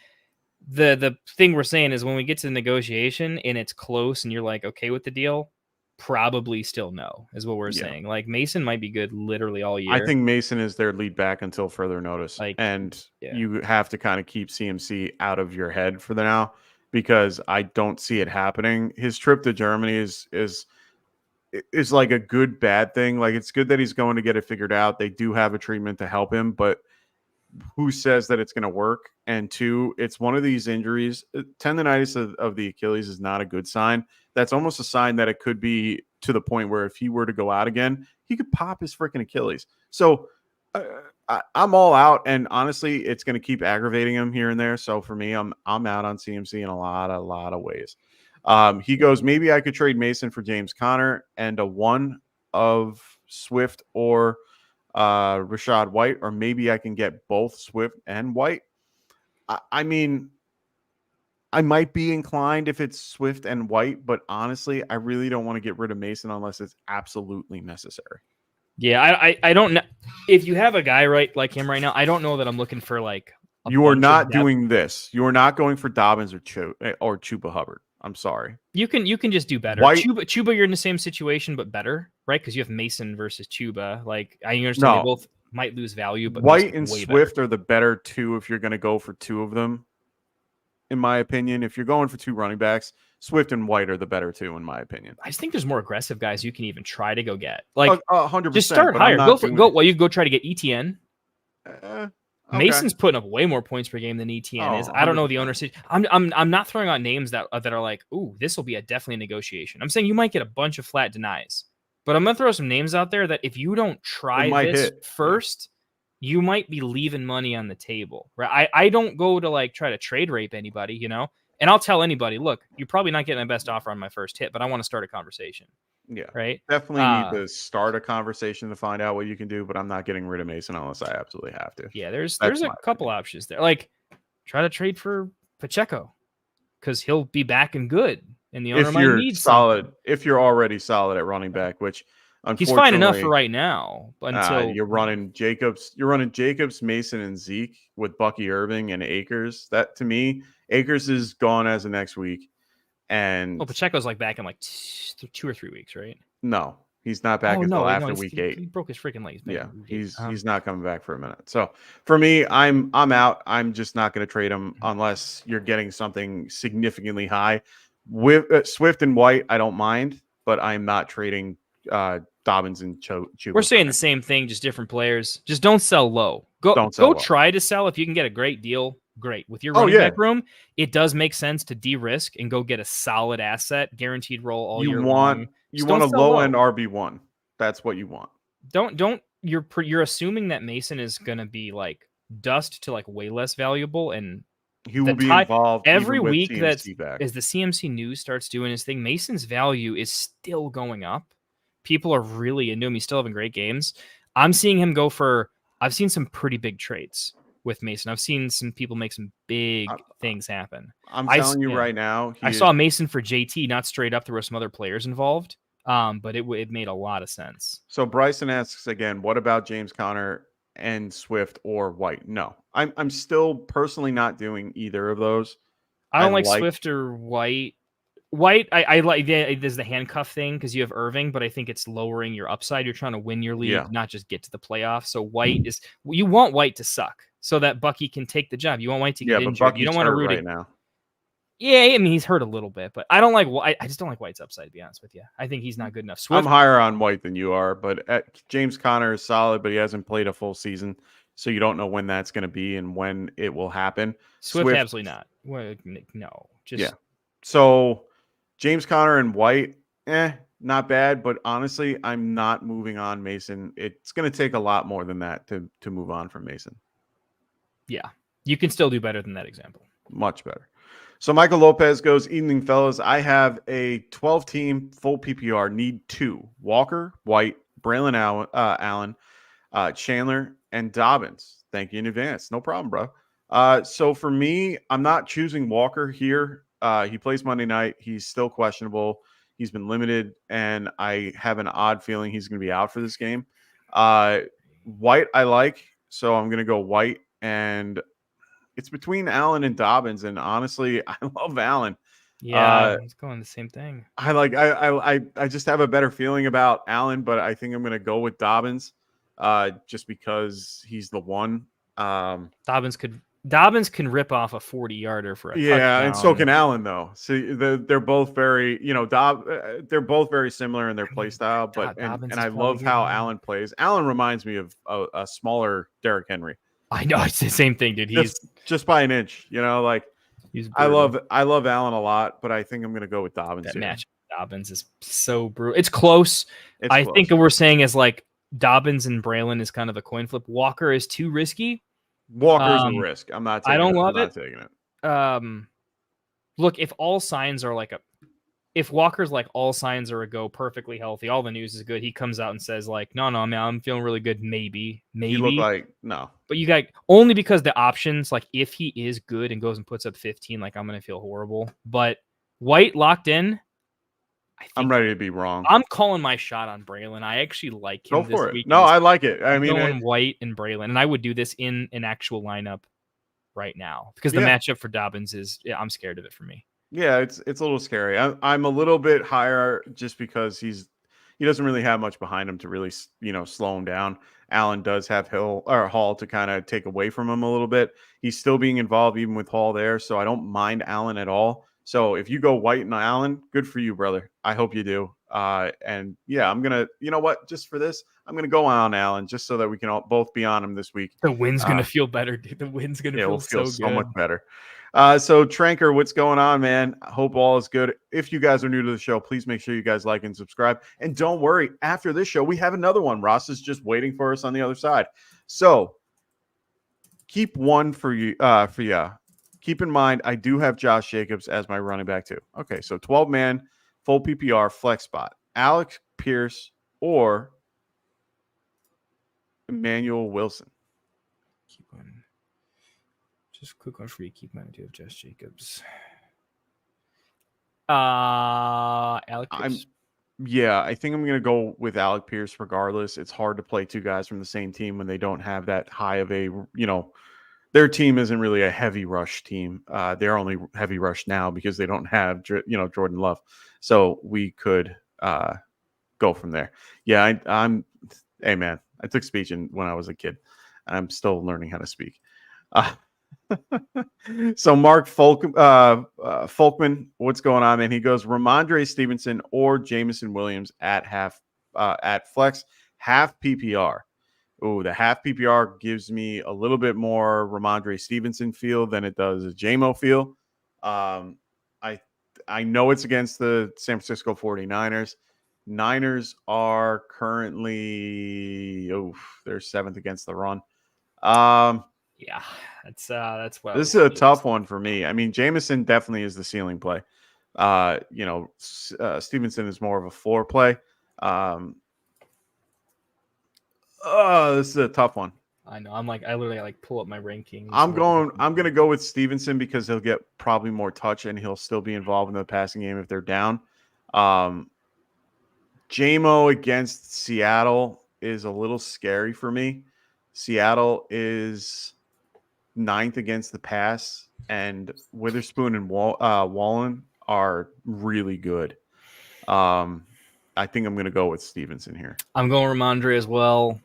the thing we're saying is when we get to the negotiation and it's close and you're like okay with the deal, probably still no is what we're saying. Like Mason might be good literally all year. I think Mason is their lead back until further notice, you have to kind of keep CMC out of your head for the now because I don't see it happening. His trip to Germany is like a good bad thing. Like it's good that he's going to get it figured out. They do have a treatment to help him, but who says that it's going to work? And 2, it's one of these injuries. Tendonitis of the Achilles is not a good sign. That's almost a sign that it could be to the point where if he were to go out again, he could pop his freaking Achilles. So I'm all out, and honestly, it's going to keep aggravating him here and there. So for me, I'm out on CMC in a lot of ways. He goes, maybe I could trade Mason for James Conner and a 1 of Swift or Rashad White, or maybe I can get both Swift and White. I mean, I might be inclined if it's Swift and White, but honestly, I really don't want to get rid of Mason unless it's absolutely necessary. Yeah, I don't know. If you have a guy like him right now, I don't know that I'm looking for like. You are not doing this. You are not going for Dobbins or Chuba Hubbard. I'm sorry. You can just do better. White, Chuba, you're in the same situation, but better, right? Because you have Mason versus Chuba. Like I understand they both might lose value, but White and Swift are the better 2 if you're going to go for 2 of them. In my opinion, if you're going for 2 running backs, Swift and White are the better 2, in my opinion. I just think there's more aggressive guys you can even try to go get. Like 100%. Just start higher. You go try to get ETN. Mason's putting up way more points per game than ETN is. I don't know the owner's. I'm not throwing out names that are like, ooh, this will be definitely a negotiation. I'm saying you might get a bunch of flat denies, but I'm gonna throw some names out there that if you don't try this first, you might be leaving money on the table. Right? I don't go to like try to trade rape anybody, you know. And I'll tell anybody, look, you're probably not getting my best offer on my first hit, but I want to start a conversation. Yeah. Right. Definitely need to start a conversation to find out what you can do, but I'm not getting rid of Mason unless I absolutely have to. Yeah, there's a couple options there. Like try to trade for Pacheco because he'll be back and good. And the owner might need solid. something. If you're already solid at running back, which he's fine enough for right now. Until you're running Jacobs, Mason, and Zeke with Bucky Irving and Akers. That to me, Akers is gone as of next week. And Pacheco's like back in like 2 or 3 weeks, right? No, he's not back until after week 8. He broke his freaking legs. Yeah, he's not coming back for a minute. So for me, I'm out. I'm just not going to trade him unless you're getting something significantly high. With Swift and White, I don't mind, but I'm not trading Dobbins and Chuba. We're saying the same thing, just different players. Just don't sell low. Go try to sell if you can get a great deal. Great. With your running back room, it does make sense to de-risk and go get a solid asset, guaranteed role all year long. You want a low-end RB1. That's what you want. You're assuming that Mason is going to be like dust to like way less valuable, and he will be involved every week as the CMC news starts doing his thing. Mason's value is still going up. People are really into him. He's still having great games. I'm seeing him go for. I've seen some pretty big trades with Mason. I've seen some people make some big things happen. I'm telling you right now. I saw Mason for JT, not straight up. There were some other players involved, but it made a lot of sense. So Bryson asks again, what about James Conner and Swift or White? No, I'm still personally not doing either of those. I don't like Swift or White. White, I like there's the handcuff thing because you have Irving, but I think it's lowering your upside. You're trying to win your league, not just get to the playoffs. So White you want White to suck so that Bucky can take the job. You want White to get injured. Bucky's you don't want to root right now. Yeah, I mean he's hurt a little bit, but I don't like. I just don't like White's upside. To be honest with you, I think he's not good enough. I'm higher on White than you are, but James Conner is solid, but he hasn't played a full season, so you don't know when that's going to be and when it will happen. Swift absolutely not. Well, no, just So James Conner and White, not bad, but honestly, I'm not moving on Mason. It's going to take a lot more than that to move on from Mason. Yeah, you can still do better than that example. Much better. So Michael Lopez goes, evening, fellas. I have a 12-team full PPR. Need 2. Walker, White, Braylon Allen, Chandler, and Dobbins. Thank you in advance. No problem, bro. So for me, I'm not choosing Walker here. He plays Monday night. He's still questionable. He's been limited, and I have an odd feeling he's going to be out for this game. White I like, so I'm going to go White, and it's between Allen and Dobbins, and honestly, I love Allen. Yeah, he's going the same thing. I just have a better feeling about Allen, but I think I'm going to go with Dobbins, just because he's the one. Dobbins can rip off a 40-yarder for a touchdown. And so can Allen though. See, they're both very, they're both very similar in their play style, but and I love how Allen plays. Allen reminds me of a smaller Derrick Henry. I know, it's the same thing, dude. He's just by an inch, I love Allen a lot, but I think I'm going to go with Dobbins. That match Dobbins is so brutal. It's close. I think what we're saying is like Dobbins and Braylon is kind of a coin flip. Walker is too risky. Walker's a risk. I'm not taking I don't it. love I'm it. not taking it. Look, if all signs are if Walker's like all signs are a go, perfectly healthy, all the news is good, he comes out and says like, no, man, I'm feeling really good. Maybe. You look like no. But you got only because the options, like if he is good and goes and puts up 15, like I'm gonna feel horrible. But White locked in. I'm ready to be wrong. I'm calling my shot on Braylon. I actually like him. Go for it. No, I like it. I mean, going White and Braylon, and I would do this in an actual lineup right now because the matchup for Dobbins is. Yeah, I'm scared of it for me. Yeah, it's a little scary. I'm a little bit higher just because he doesn't really have much behind him to really slow him down. Allen does have Hall to kind of take away from him a little bit. He's still being involved even with Hall there, so I don't mind Allen at all. So if you go White and Allen, good for you, brother. I hope you do. And yeah, I'm gonna, you know what, just for this, I'm gonna go on Allen just so that we can all both be on him this week. The win's gonna feel better, dude. The win's gonna It will feel feel so so good. much better. So Tranker, what's going on, man? I hope all is good. If you guys are new to the show, please make sure you guys like and subscribe. And don't worry, after this show, we have another one. Ross is just waiting for us on the other side. So keep one for you. Keep in mind, I do have Josh Jacobs as my running back too. Okay, so 12-man, full PPR, flex spot. Alex Pierce or Emmanuel Wilson. Keep on. Just click on free. Keep mine. I do have Josh Jacobs. Alec Pierce. I think I'm going to go with Alec Pierce regardless. It's hard to play two guys from the same team when they don't have that high of a, their team isn't really a heavy rush team. They're only heavy rush now because they don't have, Jordan Love. So we could go from there. Yeah, hey man, I took speech when I was a kid. I'm still learning how to speak. So Mark Folkman, what's going on, man? He goes Ramondre Stevenson or Jameson Williams at flex, half PPR. Ooh, the half PPR gives me a little bit more Ramondre Stevenson feel than it does a JMO feel. I know it's against the San Francisco 49ers. Niners are currently they're 7th against the run. Yeah, that's what this is a tough one for me. I mean, Jameson definitely is the ceiling play. Stevenson is more of a floor play. This is a tough one. I know. I literally pull up my rankings. I'm going to go with Stevenson because he'll get probably more touch and he'll still be involved in the passing game if they're down. JMO against Seattle is a little scary for me. Seattle is 9th against the pass, and Witherspoon and Wallen are really good. I think I'm going to go with Stevenson here. I'm going Ramondre as well.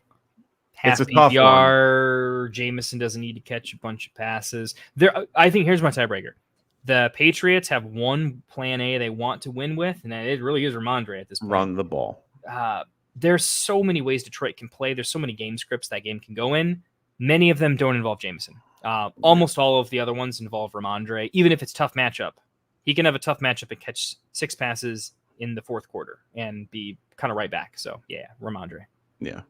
Half it's a tough PPR. Jameson doesn't need to catch a bunch of passes. I think here's my tiebreaker. The Patriots have one plan A they want to win with, and it really is Ramondre at this point. Run the ball. There's so many ways Detroit can play. There's so many game scripts that game can go in. Many of them don't involve Jameson. Almost all of the other ones involve Ramondre, even if it's a tough matchup. He can have a tough matchup and catch 6 passes in the fourth quarter and be kind of right back. So, yeah, Ramondre. Yeah.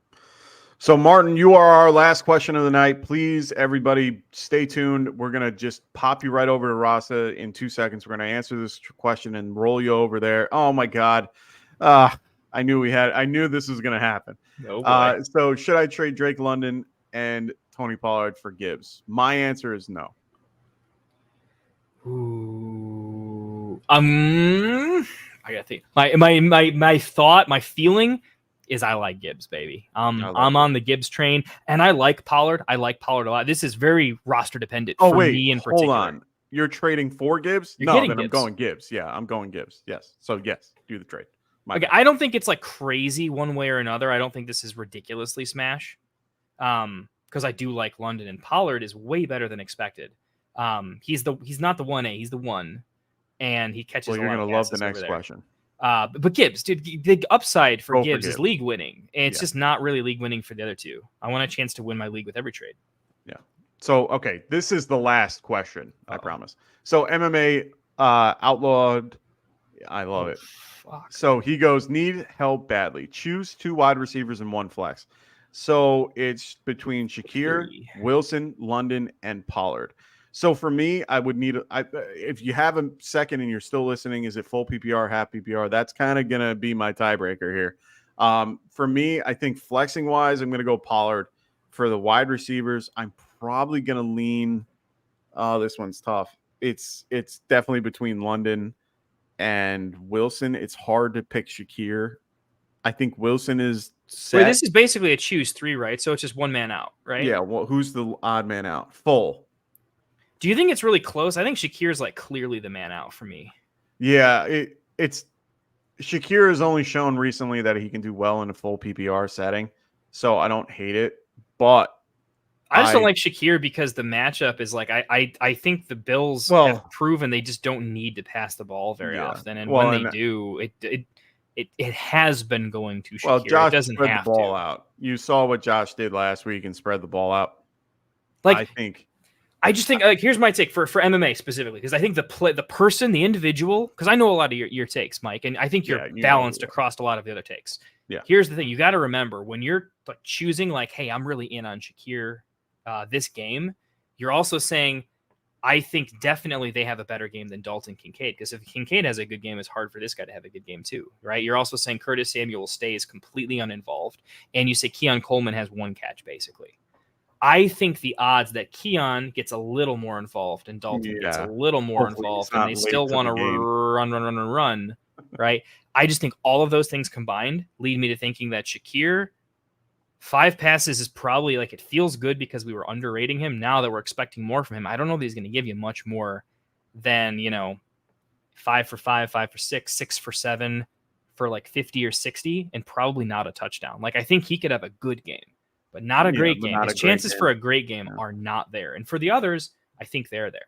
So, Martin, you are our last question of the night. Please, everybody, stay tuned. We're going to just pop you right over to Rasa in 2 seconds. We're going to answer this question and roll you over there. Oh, my God. I knew this was going to happen. So should I trade Drake London and Tony Pollard for Gibbs? My answer is no. Ooh. I gotta think. My feeling is I like Gibbs, baby. I'm on the Gibbs train, and I like Pollard. I like Pollard a lot. This is very roster dependent for me in particular. Hold on. You're trading for Gibbs? You're getting then Gibbs. I'm going Gibbs. Yeah, I'm going Gibbs. Yes. So yes, do the trade. Okay, I don't think it's crazy one way or another. I don't think this is ridiculously smash. Because I do like London, and Pollard is way better than expected. He's not the 1A, he's the 1, and he catches. Well, you're going to love the next question. But Gibbs, dude, the upside for Gibbs is league winning. It's just not really league winning for the other two. I want a chance to win my league with every trade. Yeah. So okay, this is the last question. I promise. So MMA outlawed. I love it. Fuck. So he goes, need help badly. Choose 2 wide receivers and 1 flex. So it's between Shakir, Wilson, London, and Pollard. So for me, I would need if you have a second and you're still listening, is it full PPR, half PPR? That's kind of going to be my tiebreaker here. For me, I think flexing wise, I'm going to go Pollard. For the wide receivers, I'm probably going to lean. Oh, this one's tough. It's definitely between London and Wilson. It's hard to pick Shakir. I think Wilson is set. Wait, this is basically a choose 3, right? So it's just one man out, right? Yeah. Well, who's the odd man out? Full. Do you think it's really close? I think Shakir's clearly the man out for me. Yeah, it's Shakir has only shown recently that he can do well in a full PPR setting, so I don't hate it. But I just don't like Shakir because the matchup is I think the Bills have proven they just don't need to pass the ball very often, and when they do, it has been going to Shakir. Well, Josh it doesn't spread have the ball to. out. You saw what Josh did last week and spread the ball out. Like, I just think like here's my take for MMA specifically, because I think the person, the individual, because I know a lot of your takes, Mike, and I think you're balanced across a lot of the other takes. Yeah. Here's the thing: you got to remember when you're like choosing, like, hey, I'm really in on Shakir this game. You're also saying, I think definitely they have a better game than Dalton Kincaid, because if Kincaid has a good game, it's hard for this guy to have a good game too, right? You're also saying Curtis Samuel stays completely uninvolved, and you say Keon Coleman has one catch basically. I think the odds that Keon gets a little more involved and Dalton gets a little more involved, and they still want to run, right? I just think all of those things combined lead me to thinking that Shakir, 5 passes is probably like, it feels good because we were underrating him. Now that we're expecting more from him, I don't know that he's going to give you much more than, 5 for 5, 5 for 6, 6 for 7 for like 50 or 60, and probably not a touchdown. Like, I think he could have a good game, but not a great game. His chances for a great game are not there. And for the others, I think they're there.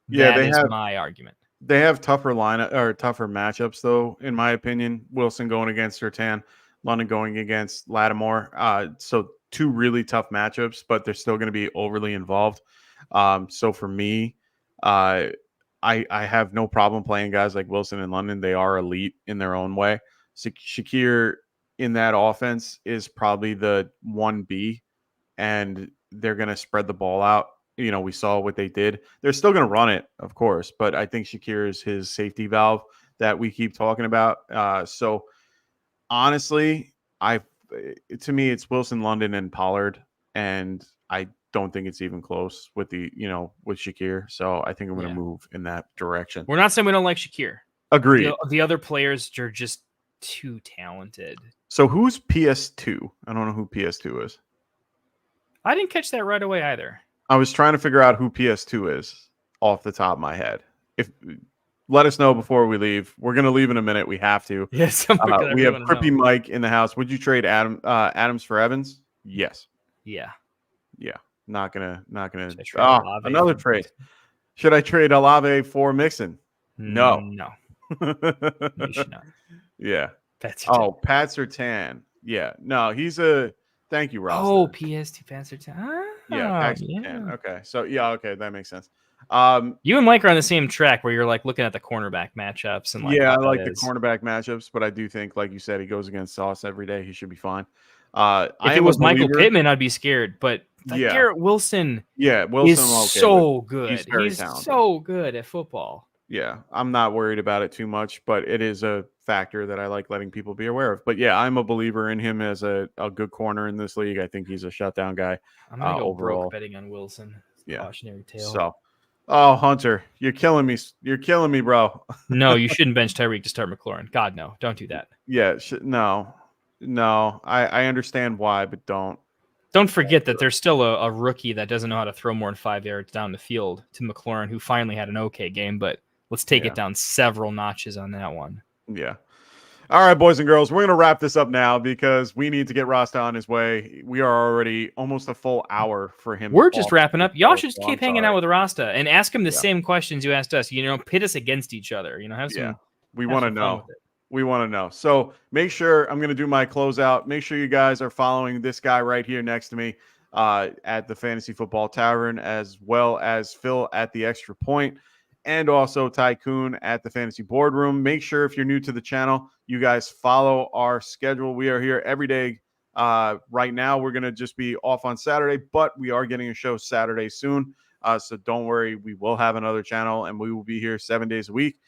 Yeah, that is my argument. They have tougher tougher matchups, though, in my opinion. Wilson going against Sertan, London going against Lattimore. So 2 really tough matchups, but they're still going to be overly involved. So for me, I have no problem playing guys like Wilson and London. They are elite in their own way. So Shakir in that offense is probably the 1B, and they're going to spread the ball out. We saw what they did. They're still going to run it, of course, but I think Shakir is his safety valve that we keep talking about. So honestly, to me, it's Wilson, London, and Pollard, and I don't think it's even close with with Shakir. So I think I'm going to move in that direction. We're not saying we don't like Shakir. Agreed. The other players are just too talented. So who's PS2? I don't know who PS2 is. I didn't catch that right away either. I was trying to figure out who PS2 is off the top of my head. Let us know before we leave. We're going to leave in a minute. We have to. Yes. We have Crippy Mike in the house. Would you trade Adams for Evans? Yes. Yeah. Yeah. Not gonna. Another trade. Should I trade Olave for Mixon? No. No. You should not. Yeah. Pat Surtain. Yeah. No, he's a. Thank you, Ross. Oh, PS2 Pat Surtain. Yeah. Okay. So okay, that makes sense. You and Mike are on the same track where you're like looking at the cornerback matchups and I like the cornerback matchups, but I do think, like you said, he goes against Sauce every day. He should be fine. If it was Michael Pittman, I'd be scared. But Garrett Wilson, Wilson is so good. He's so good at football. Yeah, I'm not worried about it too much, but it is a factor that I like letting people be aware of. But yeah, I'm a believer in him as a good corner in this league. I think he's a shutdown guy. I'm gonna go overall. Broke betting on Wilson. Cautionary tale. So, Hunter, you're killing me. You're killing me, bro. No, you shouldn't bench Tyreek to start McLaurin. God, no, don't do that. Yeah, no. I understand why, but don't. Don't forget that there's still a rookie that doesn't know how to throw more than 5 yards down the field to McLaurin, who finally had an okay game, but let's take it down several notches on that one. Yeah. All right, boys and girls, we're going to wrap this up now because we need to get Rasta on his way. We are already almost a full hour for him. We're just wrapping up. Y'all should keep hanging out with Rasta and ask him the same questions you asked us. Pit us against each other. Have some. We want to know. We want to know. So make sure I'm going to do my closeout. Make sure you guys are following this guy right here next to me at the Fantasy Football Tavern, as well as Phil at the Extra Point, and also Tycoon at the Fantasy Boardroom. Make sure, if you're new to the channel, you guys follow our schedule. We are here every day. Right now, we're going to just be off on Saturday, but we are getting a show Saturday soon. So don't worry. We will have another channel, and we will be here 7 days a week.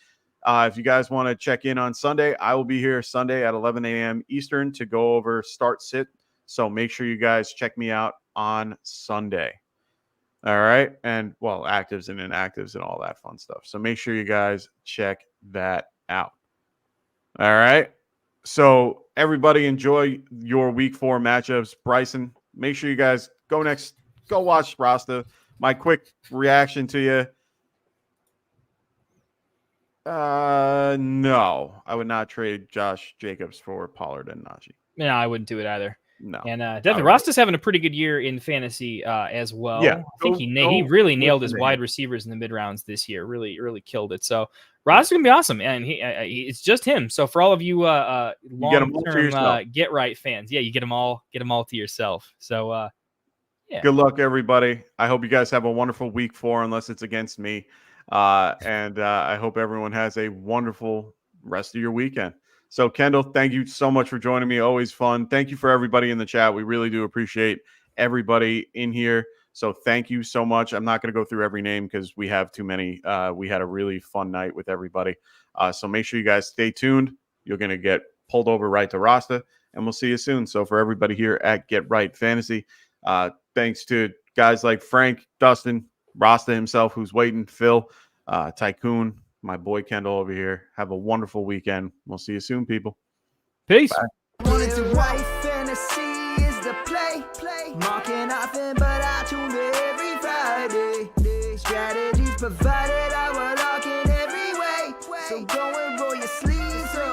If you guys want to check in on Sunday, I will be here Sunday at 11 a.m. Eastern to go over start sit. So make sure you guys check me out on Sunday. All right. And actives and inactives and all that fun stuff. So make sure you guys check that out. All right. So everybody enjoy your week 4 matchups. Bryson, make sure you guys go watch Rasta. My quick reaction to you. No, I would not trade Josh Jacobs for Pollard and Najee. Yeah, I wouldn't do it either. No. And definitely, Rasta's having a pretty good year in fantasy as well. Yeah. I think he really nailed his wide receivers in the mid rounds this year. Really, really killed it. So Rasta's gonna be awesome, and it's just him. So for all of you long-term get right fans, you get them all to yourself. So yeah. Good luck, everybody. I hope you guys have a wonderful week 4, unless it's against me. And I hope everyone has a wonderful rest of your weekend. So, Kendall, thank you so much for joining me. Always fun. Thank you for everybody in the chat. We really do appreciate everybody in here. So thank you so much. I'm not going to go through every name because we have too many. We had a really fun night with everybody. So make sure you guys stay tuned. You're going to get pulled over right to Rasta, and we'll see you soon. So for everybody here at Get Right Fantasy, thanks to guys like Frank, Dustin, Rasta himself, who's waiting, Phil, Tycoon, my boy Kendall over here. Have a wonderful weekend. We'll see you soon, people. Peace. Wanted to write fantasy is the play. Marking often, but I tune in every Friday. Strategies provided, I will lock in every way. So go